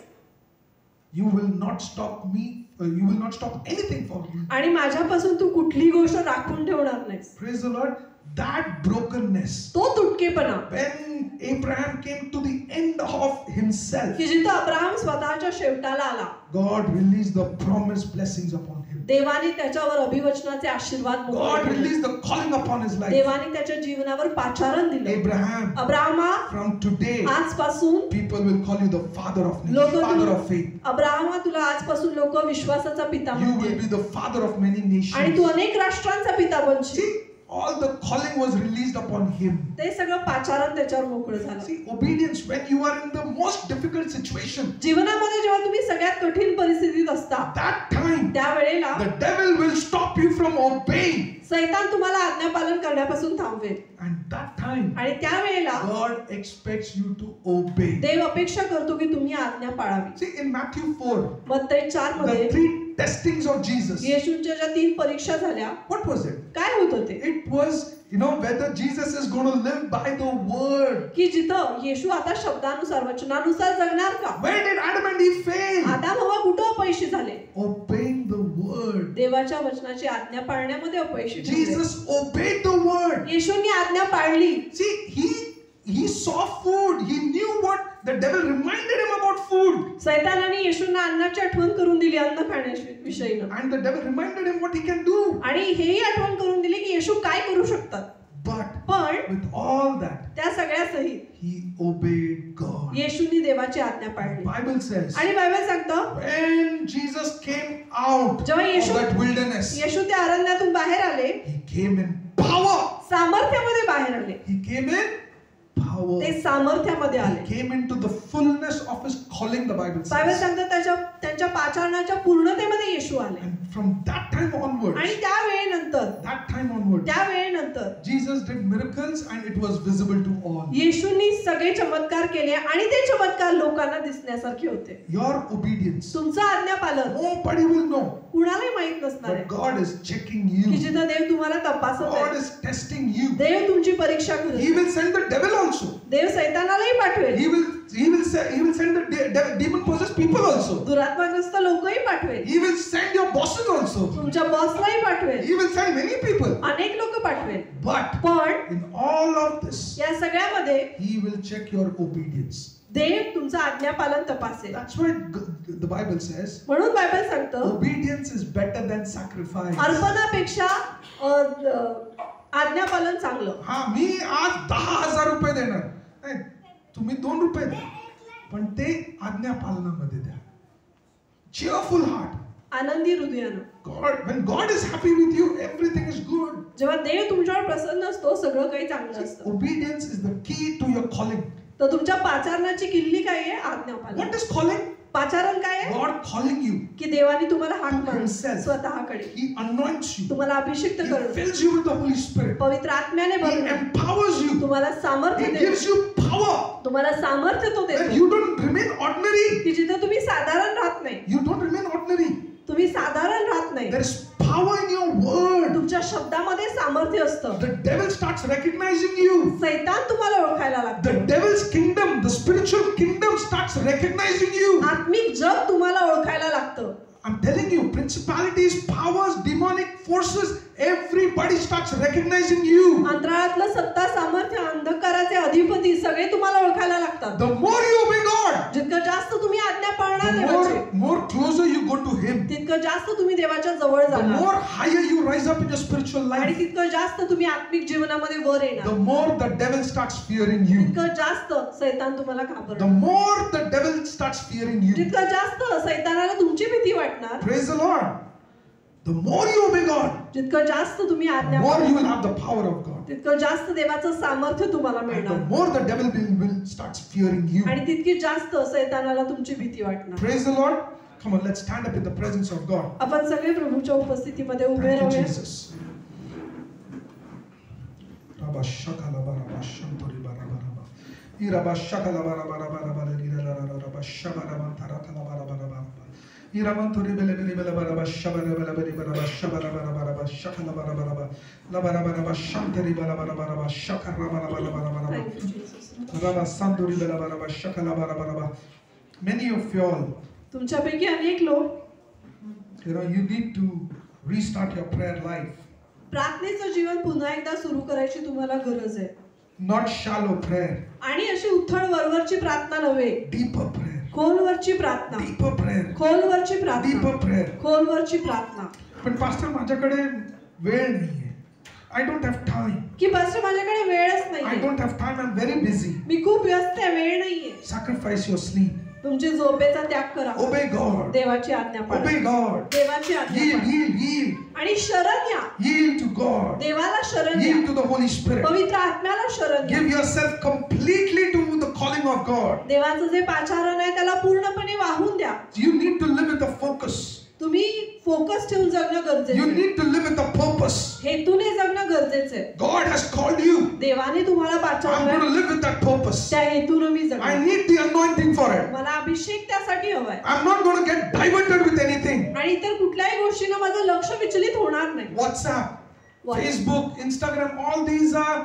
You will not stop me. You will not stop anything for me. आणि माझ्यापासून तू कुठलीही गोष्ट राखून ठेवणार नाहीस. Praise the Lord. That brokenness, तो तुटकेपणा when Abraham came to the end of himself, की जिथं अब्राहम स्वतःच्या शेवटाला आला God released the promised blessings upon him. देवाने त्याच्यावर अभिवचनाचे आशीर्वाद मोकळे God केले. released the calling upon his life. देवाने त्याच्या जीवनावर पाचारण दिले. Abraham, अब्राहमा from today, आजपासून people will call you the father of nations, लोक father of faith. अब्राहमा तुला आजपासून लोक विश्वासाचा पिता You will म्हणतील be the father of many आणि nations. तू अनेक राष्ट्रांचा पिता बनशील. See, all the calling was released upon him. ते सगळं पाचारण त्याच्यावर मोकळं झालं. See, obedience when you are in the most difficult situation. जीवनामध्ये जेव्हा तुम्ही सगळ्यात कठीण परिस्थितीत असता That time, त्यावेळेला the devil will stop you from obeying. सैतान तुम्हाला आज्ञापालन करण्यापासून थांबवेल. And that time, आणि त्यावेळेला God expects you to obey. देव अपेक्षा करतो की तुम्ही आज्ञा पाळावी. See, in Matthew 4, मत्तई 4 the मध्ये 3 testings of Jesus. येशूच्या ज्या 3 परीक्षा झाल्या What was it? काय होत होते It was, whether Jesus is going to live by the word. की जिथं येशू आता शब्दानुसार वचनानुसार जगणार का. Where did Adam and Eve fail? आदाम हवा कुठं अपयशी झाले. Obeying the word. देवाच्या वचनाची आज्ञा पाळण्यामध्ये अपयशी ठरले. Jesus obeyed the word. येशूंनी आज्ञा पाळली. See, he saw food. He knew what the devil reminded him about food. सैतानाने येशूंना अन्नाची आठवण करून दिली अन्न खाण्याविषयीनं. And the devil reminded him what he can do. आणि हेही आठवण करून दिली की येशू काय करू शकतात. पण With all that, त्या सगळ्या सहित he obeyed God. येशूंनी देवाची आज्ञा पाळली. Bible says, आणि बायबल सांगतं when Jesus came out जेव्हा of that wilderness, येशू त्या अरण्यातून बाहेर आले he came in power. सामर्थ्यामध्ये बाहेर आले. He came in power. ते सामर्थ्यामध्ये He आले. came into the fullness of his calling, the Bible Bible says. सांगतं त्यांच्या पाचारणाच्या पूर्णतेमध्ये येशू आले. And from that time onwards, आणि त्या वेळेनंतर Jesus did miracles and it was visible to all. येशूंनी सगळे चमत्कार केले आणि ते चमत्कार लोकांना दिसण्यासारखे होते. Your obedience, तुमचं आज्ञापालन nobody will know. कुणालाही माहित नसणार But आहे God is checking की you. जिथं देव तुम्हाला तपासत God आहे, is testing you. देव तुमची परीक्षा करत He will send the devil also. देव सैतानालाही पाठवेल, He will send the demon possessed people also. दुरात्माग्रस्त लोकही पाठवेल, He will send your bosses also. तुमच्या बॉसलाही पाठवेल, He will send many people. अनेक लोक पाठवेल. But पण in all of this, या सगळ्यामध्ये He will check your obedience. देव तुमचं आज्ञापालन तपासेल. That's why the Bible says म्हणून बायबल सांगतं obedience is better than sacrifice. अर्पणापेक्षा आज्ञापालन चांगलं. हा, मी आज 10,000 रुपये देणार नाही, तुम्ही 2 रुपये द्या, पण ते आज्ञा पालनामध्ये द्या. Cheerful heart. आनंदी हृदयानं. When God is happy with you, everything is good. जेव्हा देव तुमच्यावर प्रसन्न असतो, सगळं काही चांगलं असतं. Obedience is the key to your calling. तर तुमच्या पाचारणाची किल्ली काय आहे? आज्ञापालन. What is calling? पाचारण काय आहे? God calling you. की देवाने तुम्हाला हाक To मारली himself. स्वतःकडे. He anoints you. तुम्हाला अभिषिक्त He करणं, fills you with the Holy Spirit. पवित्र आत्म्याने He भरणं, empowers you. तुम्हाला सामर्थ्य He देतो, gives you power. तुम्हाला सामर्थ्य तो That देतो you don't remain ordinary. की जिथे तुम्ही साधारण राहत नाही. You don't remain ordinary. तुम्ही साधारण राहत नाही. There is power in your word. तुमच्या शब्दामध्ये सामर्थ्य असतं. The devil starts recognizing you. सैतान तुम्हाला ओळखायला लागतं. The devil's kingdom, the spiritual kingdom starts recognizing you. आत्मिक जग तुम्हाला ओळखायला लागतं. I'm telling you, principalities, powers, demonic forces, everybody starts recognizing you. अंतराळातलं सत्ता, सामर्थ्य, अंधकाराचे अधिपती सगळे तुम्हाला ओळखायला लागतात. The more you obey God, जितकं जास्त तुम्ही आज्ञा पाळणार the देवाची, more closer you go to Him. तितकं जास्त तुम्ही देवाच्या जवळ The जाणार more higher you rise up in your spiritual आणि life, तितकं जास्त तुम्ही आत्मिक जीवनामध्ये वर the येणार. more the devil starts fearing you. तितकं जास्त सैतान तुम्हाला The घाबरणार. more the devil starts fearing you. जितकं जास्त सैतानाला तुमची भीती वाटणार, Praise the Lord. The more you obey God, जितकं जास्त तुम्ही the आज्ञा more you will पाळणार, have the power of God. तितकं जास्त देवाचं सामर्थ्य तुम्हाला And the मिळणार more the devil will starts fearing you. आणि तितकी जास्त सैतानाला तुमची भीती वाटणार. Praise the Lord. Come on, let's stand up in the presence of God. आपण सगळे प्रभूच्या उपस्थितीमध्ये उभे Thank you, राहूया. Jesus. Rabba shakala bara ba shantori bara bara ba. Iraba shakala bara bara bara bara rabba shabara mantara kala bara bara bara. Iramantori bele bele bele bara ba shabara bele bele bara ba shabara bara bara ba shakala bara bara ba. La bara bara ba shantari bara bara bara ba shakara bara bara bara bara ba. Thank you, Jesus. Rabba sandori bele bara ba shakala bara bara ba. Many of y'all, तुमच्यापैकी अनेक लोक you need to restart your prayer life. प्रार्थनेचं जीवन पुन्हा एकदा सुरू करायची तुम्हाला गरज आहे. Not shallow prayer, आणि अशी उथळ वरवरची प्रार्थना नव्हे, deeper prayer, खोलवरची प्रार्थना, deeper prayer, खोलवरची प्रार्थना, deeper prayer. खोलवरची प्रार्थना. पण पास्टर माझ्याकडे वेळ नाहीये. I don't have time. की पास्टर माझ्याकडे वेळच I नाहीये, don't have time. I'm very busy. मी खूप व्यस्त आहे, वेळ नाहीये. Sacrifice your sleep. तुमची झोपेचा त्याग करा, Obey God. देवाची आज्ञा पाळा, Obey God. देवाची आज्ञा Yield, पाळा. yield, yield. आणि शरण या, Yield to God. देवाला शरण या, Yield to the Holy Spirit. पवित्र आत्म्याला शरण या. Give yourself completely to the calling of God. देवाचं जे पाचारण आहे त्याला पूर्णपणे वाहून द्या. You need to live with a focus. तुम्ही फोकस ठेवून जगणं गरजेचं You आहे. need to live with a purpose. हेतूने जगणं गरजेचं आहे. God has called you. देवाने तुम्हाला I'm going पाचारण, to live with that purpose. त्या हेतूने मी I जगणार. need the anointing for it. मला अभिषेक त्यासाठी हवाय I'm not going to get diverted with anything. आणि इतर कुठल्याही गोष्टीनं माझं लक्ष विचलित होणार नाही. WhatsApp, What? Facebook, Instagram, all these are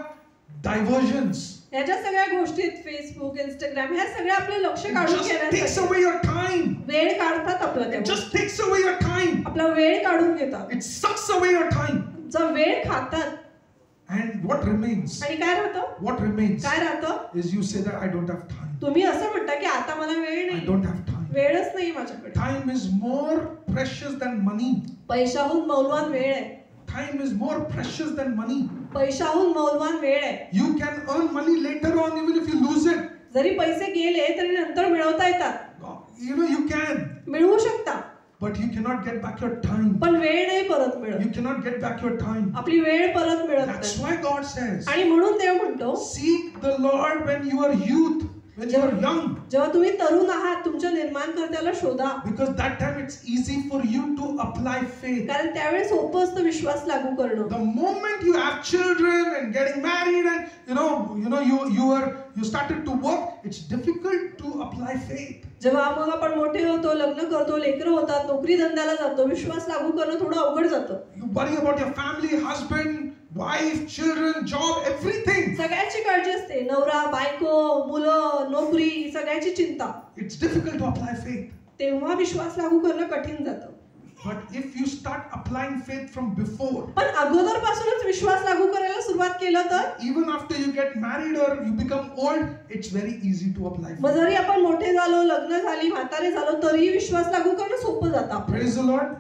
diversions. याच्या सगळ्या गोष्टीत फेसबुक, इंस्टाग्राम ह्या सगळ्या आपले लक्ष It काढून just takes घेण्यासाठी away your time. वेळ काढतात आपला It तेव्हा. just takes away your time. आपला वेळ काढून घेतात, It sucks away your time. तुमचा वेळ खातात. And what remains? आणि काय राहतं? What remains काय राहतं? is you say that I don't have time. तुम्ही असं म्हणता की आता मला वेळ I नाही, don't have time. वेळच नाही माझ्याकडे. Time is more precious than money. पैशाहून मौल्यवान वेळ आहे. Time is more precious than money. पैशाहून मौल्यवान वेळ आहे. You can earn money later on even if you lose it. जरी पैसे गेले तरी नंतर मिळवता येतात, You can. मिळवू शकता. but you cannot get back your time. पण वेळ नाही परत मिळत. You cannot get back your time. आपली वेळ परत मिळत That's नाही. why God says, आणि म्हणून देव म्हणतो, seek the Lord when you are youth, when you are young. जेव्हा तुम्ही तरुण आहात तुमच्या निर्माणकर्त्याला शोधा. Because that time it's easy for you to apply faith. कारण त्यावेळेस सोपं असतं विश्वास लागू करणं. The moment you have children and getting married and you started to work, it's difficult to apply faith. जेव्हा मग आपण मोठे होतो, लग्न करतो, लेकरं होतात, नोकरी धंद्याला जातो, विश्वास लागू करणं थोडं अवघड जातं. You worry about your family, husband, wife, children, job, everything. सगळ्याची काळजी असते. नवरा, बायको, मुलं, नोकरी, सगळ्याची चिंता. It's difficult to apply faith. तेव्हा विश्वास लागू करणं कठीण जातं. But if you start applying faith from before, पण अगोदरपासूनच विश्वास लागू करायला सुरुवात केलं तर, even after you get married or you become old, it's very easy to apply मग faith. जरी आपण मोठे झालो, लग्न झाली, म्हातारे झालो, तरीही विश्वास लागू करणं सोपं जातं आपल्याला. Praise the Lord.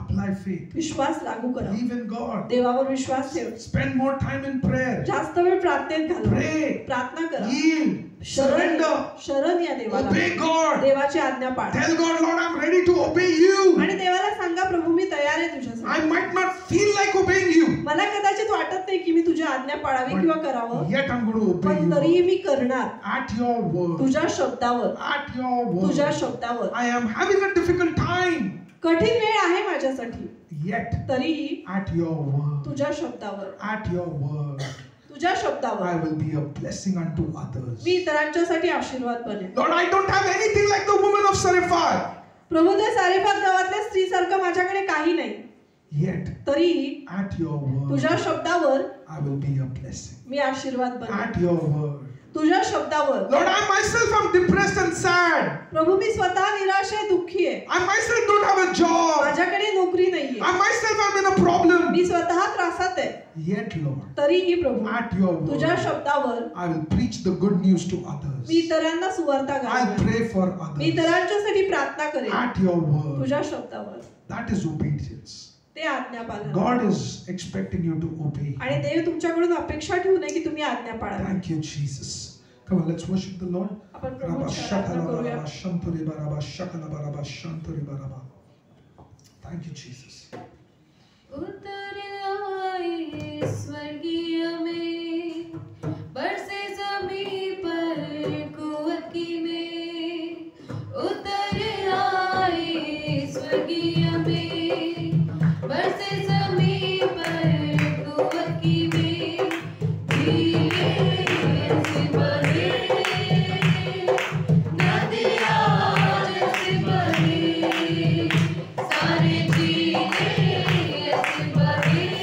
Apply faith. विश्वास लागू करा. Believe in God. देवावर विश्वास ठेव. Spend more time in prayer. जास्त वेळ प्रार्थनेत घालवा. Pray. प्रार्थना करा. Yield. Surrender. शरण या देवाला. Obey God. देवाची आज्ञा पाळा. Tell God, Lord, I'm ready to obey you. आणि देवाला सांगा, प्रभू मी तयार आहे तुझ्यासाठी. I might not feel like obeying you, मला कदाचित वाटत नाही की मी तुझी आज्ञा पाळावी किंवा करावं, but yet I'm going to obey पण तरीही you मी करणार at your word. तुझ्या शब्दावर. At your तुझ्या word. शब्दावर. I am having a difficult time, कठीण वेळ आहे माझ्यासाठी, yet तरीही at your word. तुझ्या शब्दावर. At your word. तुझ्या शब्दावर I will be a blessing unto others. मी इतरांच्यासाठी आशीर्वाद बनेन. Lord, I don't have anything like the woman of Sarephat, प्रभू त्या सारेफात गावातल्या स्त्रीसारखं माझ्याकडे काही नाही, yet तरीही at your word तुझ्या शब्दावर I will be a blessing. मी आशीर्वाद बनेन. At your word. तुझ्या शब्दावर. Lord, I myself am depressed and sad. प्रभू मी स्वतः निराश आहे, दुःखी आहे. I myself don't have a job. माझ्याकडे नोकरी नाहीये. I myself am in a problem. मी स्वतः त्रासात आहे. Yet, Lord, तरीही प्रभू at your तुझ्या word, शब्दावर I will preach the good news to others. मी इतरांना सुवार्ता I'll घालणार. pray for me others. इतरांच्यासाठी प्रार्थना करेन. At your word. तुझ्या शब्दावर. That is obedience. ते आज्ञा पालन. God is expecting you to obey. आणि देव तुमच्याकडून अपेक्षा ठेवू नये की तुम्ही आज्ञा पाळावी. Thank you, Jesus. Come on, let's worship the Lord. आपण Rabba प्रभूची shakala आराधना करूया. baraba shanturi baraba shakala baraba shanturi baraba. Thank you, Jesus. उतर आए स्वर्गीय में, बरसे ज़मीं पर कुव्वत की में। उतर आए स्वर्गीय में, बरसे ज़मीं पर कुव्वत की में। धीरे से बहे नदियाँ जैसे बहे, सारे जीने ऐसे बहे।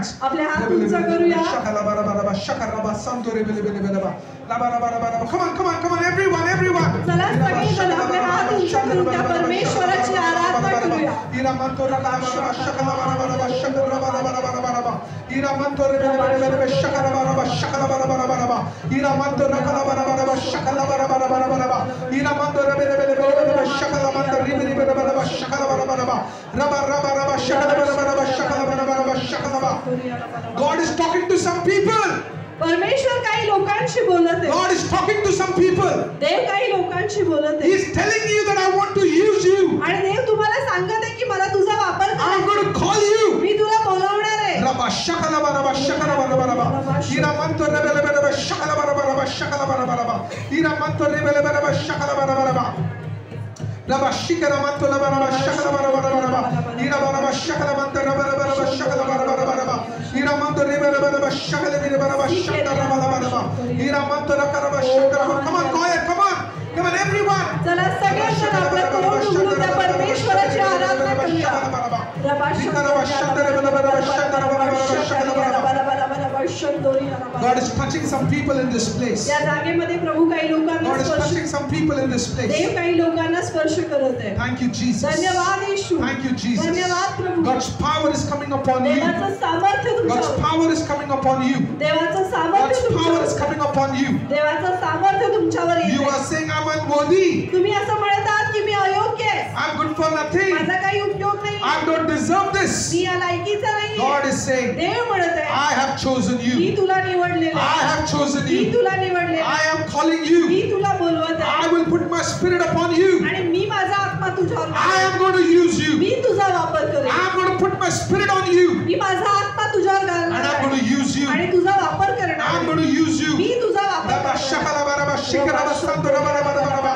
hands. आपले हात उंच करूया. Come on, come on, come on, everyone, everyone. चला सगळेजण आपले हात उंच करून त्या परमेश्वराची आराधना करूया. God is talking to some people. परमेश्वर काही लोकांशी बोलत आहे. God is talking to some people. देव काही लोकांशी बोलत He आहे. is telling you that I want to use you. आणि देव तुम्हाला सांगत आहे की मला तुझा वापर I'm करायचा. going to call you. मी तुला बोलवणार आहे. Rabba shakala baraba shakala baraba baraba. Ira manto rebele baraba shakala baraba baraba shakala baraba baraba. Ira manto rebele baraba shakala baraba baraba. Rabba shikara manto baraba shakala baraba baraba. Ira baraba shakala manto baraba baraba shakala baraba baraba. Ira manto rebele baraba shakala baraba shakala baraba baraba. Ira manto rakaraba shakala. Come on, go ahead, come on. Come on, everyone. चला सगळेजण आपले तोंड उघडून त्या परमेश्वराची आराधना करूया. God is touching some people in this place. या जागेमध्ये प्रभू काही लोकांना God is स्पर्श touching some people in this place. देव काही लोकांना स्पर्श करत आहे. Thank you, Jesus. धन्यवाद येशू. Thank you, Jesus. धन्यवाद प्रभू. God's power is coming upon you. देवाचं सामर्थ्य God's तुमच्यावर. power is coming upon you. देवाचं सामर्थ्य God's power is तुमच्यावर. coming upon you. देवाचं सामर्थ्य तुमच्यावर You येत are आहे. saying, I'm unworthy. तुम्ही असं म्हणत आहात की मी अयोग्य आहे. I'm good for nothing. माझा काही उपयोग नाही. I don't deserve this. मी या लायकीचा नाही. God is saying, देव म्हणत आहे I have chosen me you. तुला निवडलेलं I आहे. have chosen me you. तुला निवडलेलं I आहे. am calling you. मी तुला बोलवत I आहे. will put my spirit upon you. आणि मी माझा आत्मा तुझ्यावर I घालेन. am going to use you. मी तुझा वापर I करेन. am going to put my spirit on you. मी माझा आत्मा तुझ्यावर And घालणार I'm going आहे. to use you. आणि तुझा वापर करणार I'm आहे. going to use you. मी तुझा वापर Rabba करणार shakala आहे. baraba shikara basanto rabba rabba rabba.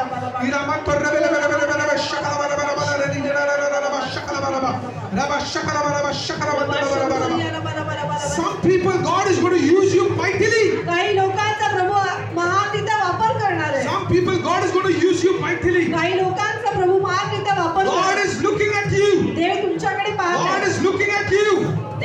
Iramanto rebele rebele rebele rebele shakala baraba rabba rabba rabba shakala baraba. Rabba shakala baraba shakala baraba rabba rabba. Some people, God is going to use you mightily. काही लोकांचा प्रभू महानरित्या वापर करणार आहे. Some people, God is going to use you mightily. काही लोकांचा प्रभू महानरित्या वापर God करणार आहे. is looking at you. देव तुमच्याकडे पाहत God आहे. is looking at you.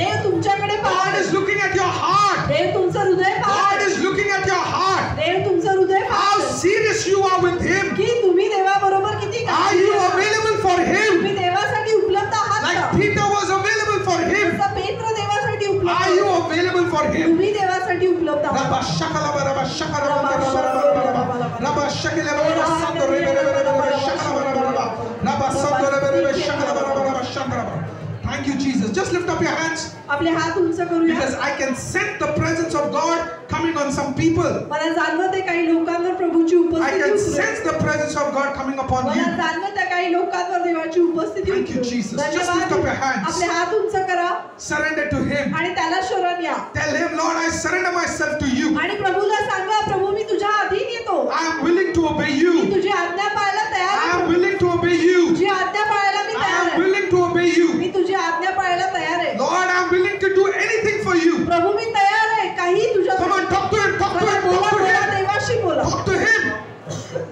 देव तुमच्याकडे पाहत God आहे. is looking at your heart. देव तुमचं हृदय पाहत God आहे. is looking at your heart. देव तुमचं हृदय How पाहत आहे. serious you are with Him. की तुम्ही देवाबरोबर किती Are काळजी you घेता? available for Him? तुम्ही देवासाठी उपलब्ध आहात Like का? Peter was available for Him. जसं पेत्र देवासाठी उपलब्ध Are you आहे. available for Him? तुम्ही देवासाठी उपलब्ध आहात. Rabba shakala baraba shakala baraba baraba baraba. Rabba shakala baraba santo rebe rebe rebe rebe shakala baraba baraba. Rabba santo rebe rebe shakala baraba baraba shakala baraba. Thank you, Jesus. Just lift up your hands आपले हात उंच करूया. because I can sense the presence of God coming on some people. मला जाणवत आहे काही लोकांवर प्रभूची I उपस्थिती can उतरेल. sense the presence of God coming upon मला you. जाणवत आहे काही लोकांवर देवाची उपस्थिती Thank you, उतरेल. Jesus. Just धन्यवाद. lift up your hands. आपले हात उंच करा Surrender to Him. आणि त्याला शरण या. Tell Him, Lord, I surrender myself to you. आणि प्रभूला सांगा प्रभू मी तुझ्या अधीन येतो. I am willing to obey me you. तुझी आज्ञा पाळायला तयार I आहे. am willing to obey you. तुझी आज्ञा पाळायला मी I तयार am आहे. willing to obey you. मी तुझी आज्ञा पाळायला तयार आहे. Lord, I am willing to do anything for you. प्रभू मी तयार आहे काही तुझ्या Come on, talk to Him, talk to Him, बोला talk to बोला Him. देवाशी बोला. Talk to Him.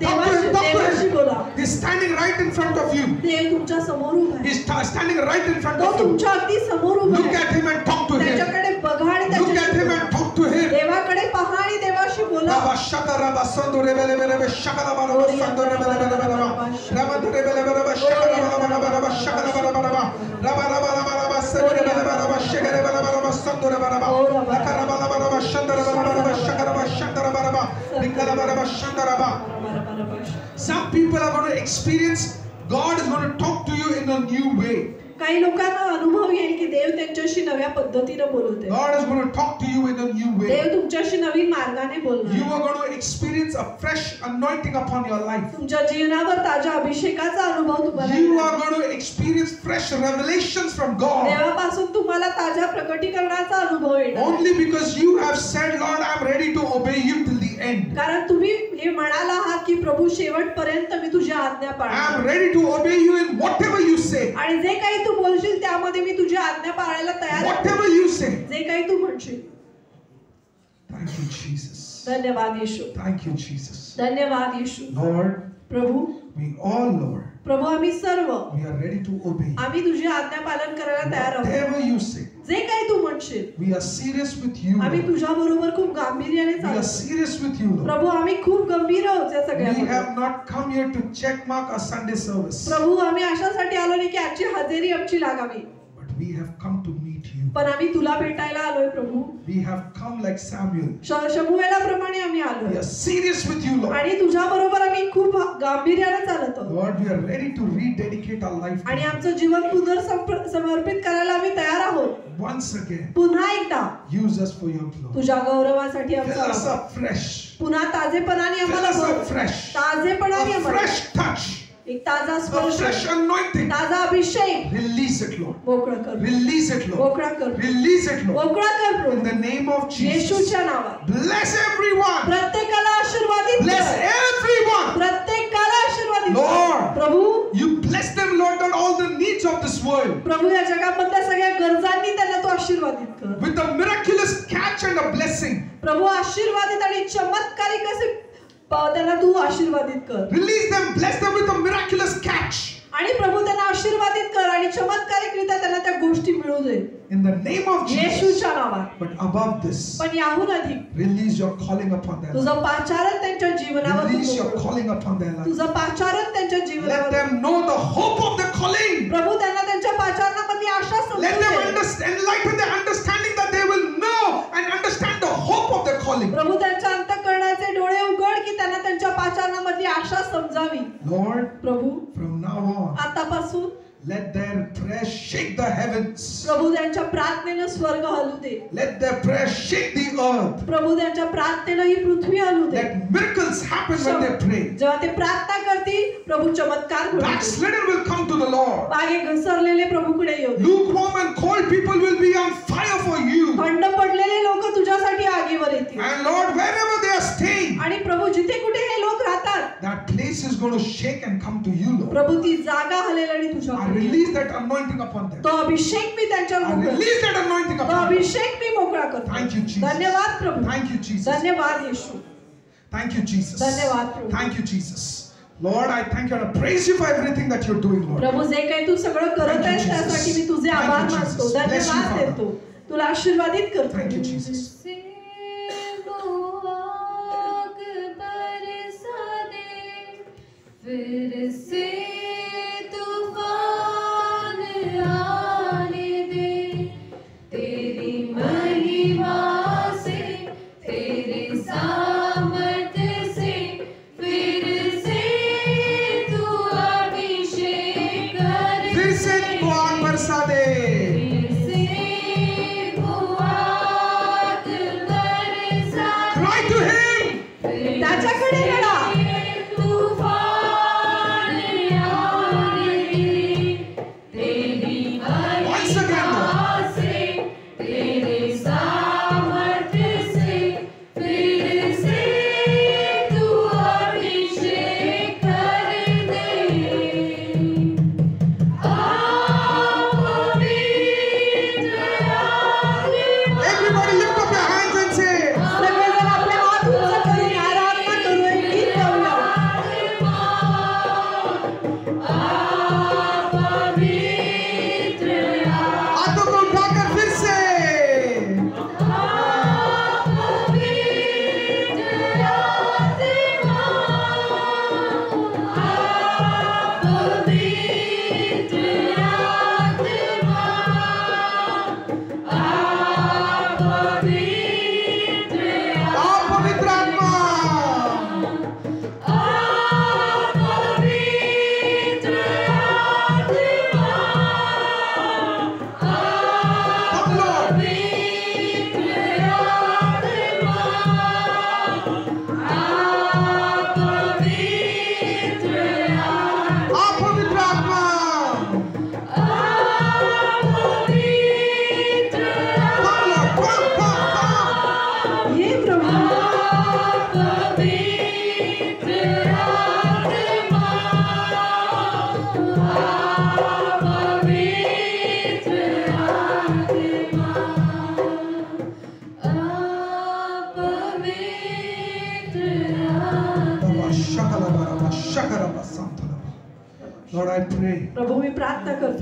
देवाशी देवाशी बोला. He's standing right in front of you. देव तुमच्या समोर उभा आहे. He's standing right in front तो of you. तुमच्या अगदी समोर उभा Look आहे. at Him and talk to Him. त्याच्याकडे बघा आणि Look at त्याच्याशी Him बोला. and talk to Him. देवाकडे पहा आणि देवाशी बोला. Rabba shaka rabba sando rebe rebe rebe shaka rabba rabba sando rebe rebe rebe rabba. Rabba rebe rebe rebe shaka rabba rabba rabba shaka rabba rabba rabba. Rabba rabba rabba rabba sando rebe rebe rabba shaka rebe rebe rabba sando rebe rabba. Raka rabba rabba rabba shanda rabba rabba rabba shaka rabba shanda rabba rabba. Rika rabba rabba shanda rabba. Some people are going to experience God is going to talk to you in a new way. काही लोकांना अनुभव येईल की देव त्यांच्याशी नव्या पद्धतीने बोलते. God is going to talk to you in a new way. देव तुमच्याशी नवीन मार्गाने बोलणार. You are going to experience a fresh anointing upon your life. तुमच्या जीवनावर ताज्या अभिषेकाचा अनुभव तुम्हाला You येणार. are going to experience fresh revelations from God. देवापासून तुम्हाला ताज्या प्रकटीकरणाचा अनुभव येणार. Only because you have said, Lord, I am ready to obey you till the end. कारण तुम्ही हे म्हणाला आहात की प्रभू शेवटपर्यंत मी तुझी आज्ञा I पाळणार. am ready to obey you in whatever you say. आणि जे काही तू बोलशील त्यामध्ये मी तुझी आज्ञा पाळायला तयार आहे. Whatever you say. जे काही तू म्हणशील. Thank you, Jesus. धन्यवाद येशू. Thank you, Jesus. धन्यवाद येशू. Lord, Prabhu we all, Lord, प्रभू आम्ही सर्व we are ready to obey. आम्ही तुझी आज्ञा पालन करायला तयार आहोत. Whatever you say, जे काही तू म्हणशील we are serious with you. आम्ही Lord. तुझ्या बरोबर खूप गांभीर्याने We are चालतो. serious with you, Lord. प्रभू आम्ही खूप गंभीर आहोत या We सगळ्या. have not come here to check mark our Sunday service, प्रभू आम्ही अशासाठी आलो नाही की आजची हजेरी आमची लागावी, but we have come to meet you. पण आम्ही तुला भेटायला आलोय प्रभू. We have come like Samuel. शमूएलाप्रमाणे आम्ही We आलोय are serious with you, Lord. आणि तुझ्या बरोबर आम्ही खूप गांभीर्याने चालत आहोत Lord, we are ready to rededicate our life to आणि you. आमचं जीवन समर्पित करायला आम्ही तयार आहोत. Once again, पुन्हा एकदा use us for your glory. तुझ्या गौरवासाठी Fill आमचा us up fresh. पुन्हा ताजेपणाने Fill आम्हाला us भर. up fresh. ताजेपणाने A आम्हाला fresh touch. एक ताजा A स्पर्श, fresh anointing. ताजा अभिषेक. Release it, Lord. मोकळं कर, Release it, Lord. मोकळा कर, Release it, Lord. मोकळा कर In Prabhu. the name of Jesus. येशूच्या नावात Bless everyone. प्रत्येकाला आशीर्वादित Bless कर. everyone. प्रत्येकाला आशीर्वादित कर. Lord. Prabhu You bless them, Lord, on all the needs of this world. प्रभू या जगामधल्या सगळ्या गरजांनी त्यांना तू आशीर्वादित कर. With a miraculous catch and a blessing. प्रभू आशीर्वादित आणि चमत्कारिक असे त्यांना तू आशीर्वादित कर. Release them, bless them with a miraculous catch. आणि प्रभू त्यांना आशीर्वादित कर आणि चमत्कारिकरित्या त्यांना त्या गोष्टी मिळू दे In the name of Jesus. येशूच्या नावात. But above this, पण याहून अधिक release your calling upon them. तुझं पाचारण त्यांच्या जीवनावर तू Release your मोकळं. calling upon their life. तुझं पाचारण त्यांच्या Let जीवनावर. them know the hope of the calling. प्रभू त्यांना त्यांच्या पाचारणामधली आशा Let समजून them they. enlighten their understanding that they will know and understand the hope of their calling. प्रभू त्यांच्या अंतःकरणाचे डोळे उघड की त्यांना त्यांच्या पाचारणामधली आशा समजावी. Lord, Prabhu from now on, आतापासून let their prayer shake the heavens. प्रभू त्यांच्या प्रार्थनेनं स्वर्ग हलू दे. Let their prayer shake the earth. प्रभू त्यांच्या प्रार्थनेनं ही पृथ्वी हलू दे. Let miracles happen when they pray. जेव्हा ते प्रार्थना करतील प्रभू चमत्कार घडतील. Backslidden will come to the Lord. मागे घसरलेले प्रभूकडे येऊ. Lukewarm and cold people will be on fire for you. थंड पडलेले लोक तुझ्यासाठी आगीवर येतील. And Lord, wherever they are staying, आणि प्रभू जिथे कुठे हे लोक राहतात that place is going to shake and come to you, Lord. प्रभू ती जागा हलेल आणि I तुझ्याकडे येईल. release that anointing upon them. तो अभिषेक मी त्यांच्यावर I मोकळा करतो. release that anointing तो upon them. अभिषेक मी मोकळा करतो. Thank you, Jesus. धन्यवाद प्रभू. Thank you, Jesus. धन्यवाद येशू. Thank you, Jesus. धन्यवाद प्रभू. Thank you, Jesus. Lord, I thank you and I praise you for everything that you're doing, Lord. प्रभू जे काही तू सगळं Thank करत you, आहेस Jesus. त्यासाठी मी तुझे Thank you, आभार Jesus. मानतो. Bless you, धन्यवाद Father. देतो. तुला आशीर्वादित करतो. Thank you, Jesus. से वो आग बरसा दे, फिर से तूफान आने दे, तेरी महिमा से, तेरे सामर्थ्य से, फिर से तू अभिषेक कर फिर से दे। तू आग बरसा दे. Cry to him. त्याच्याकडे रडा. Once again, Lord. Everybody lift up your hands and say, सगळेजण आपले हात उंच करून आराधना करू. एक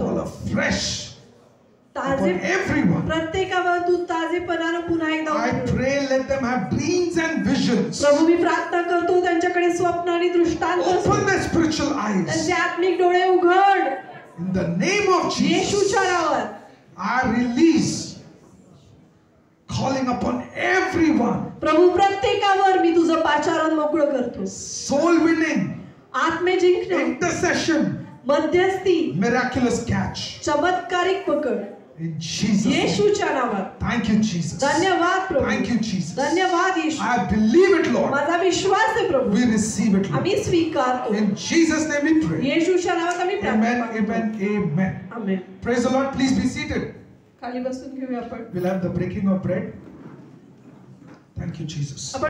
fall करतो. afresh ताजे upon everyone. प्रत्येकावर तू ताजेपणानं पुन्हा एकदा I उघड. pray let them have dreams and visions. प्रभू मी प्रार्थना करतो त्यांच्याकडे स्वप्न आणि दृष्टांत असो. Open their spiritual eyes. त्यांचे आत्मिक डोळे उघड. In the name of Jesus, येशूच्या नावात I release calling upon everyone. प्रभू प्रत्येकावर मी तुझं पाचारण मोकळं करतो. Soul winning, आत्मे जिंकणे, intercession, मध्यस्थी, miraculous catch. चमत्कारिक पकड. In Jesus' name. येशूच्या नावात. Thank you, Jesus. धन्यवाद प्रभू. Thank you, Jesus. धन्यवाद येशू. I believe it, Lord. माझा विश्वास आहे प्रभू. We receive it, Lord. आम्ही स्वीकारतो. In Jesus' name we pray. येशूच्या नावात आम्ही प्रार्थना Amen, करतो. amen, amen. Amen. Praise the Lord. Please be seated. खाली बसून घेऊया आपण. We'll have the breaking of bread. Thank you, Jesus. आपण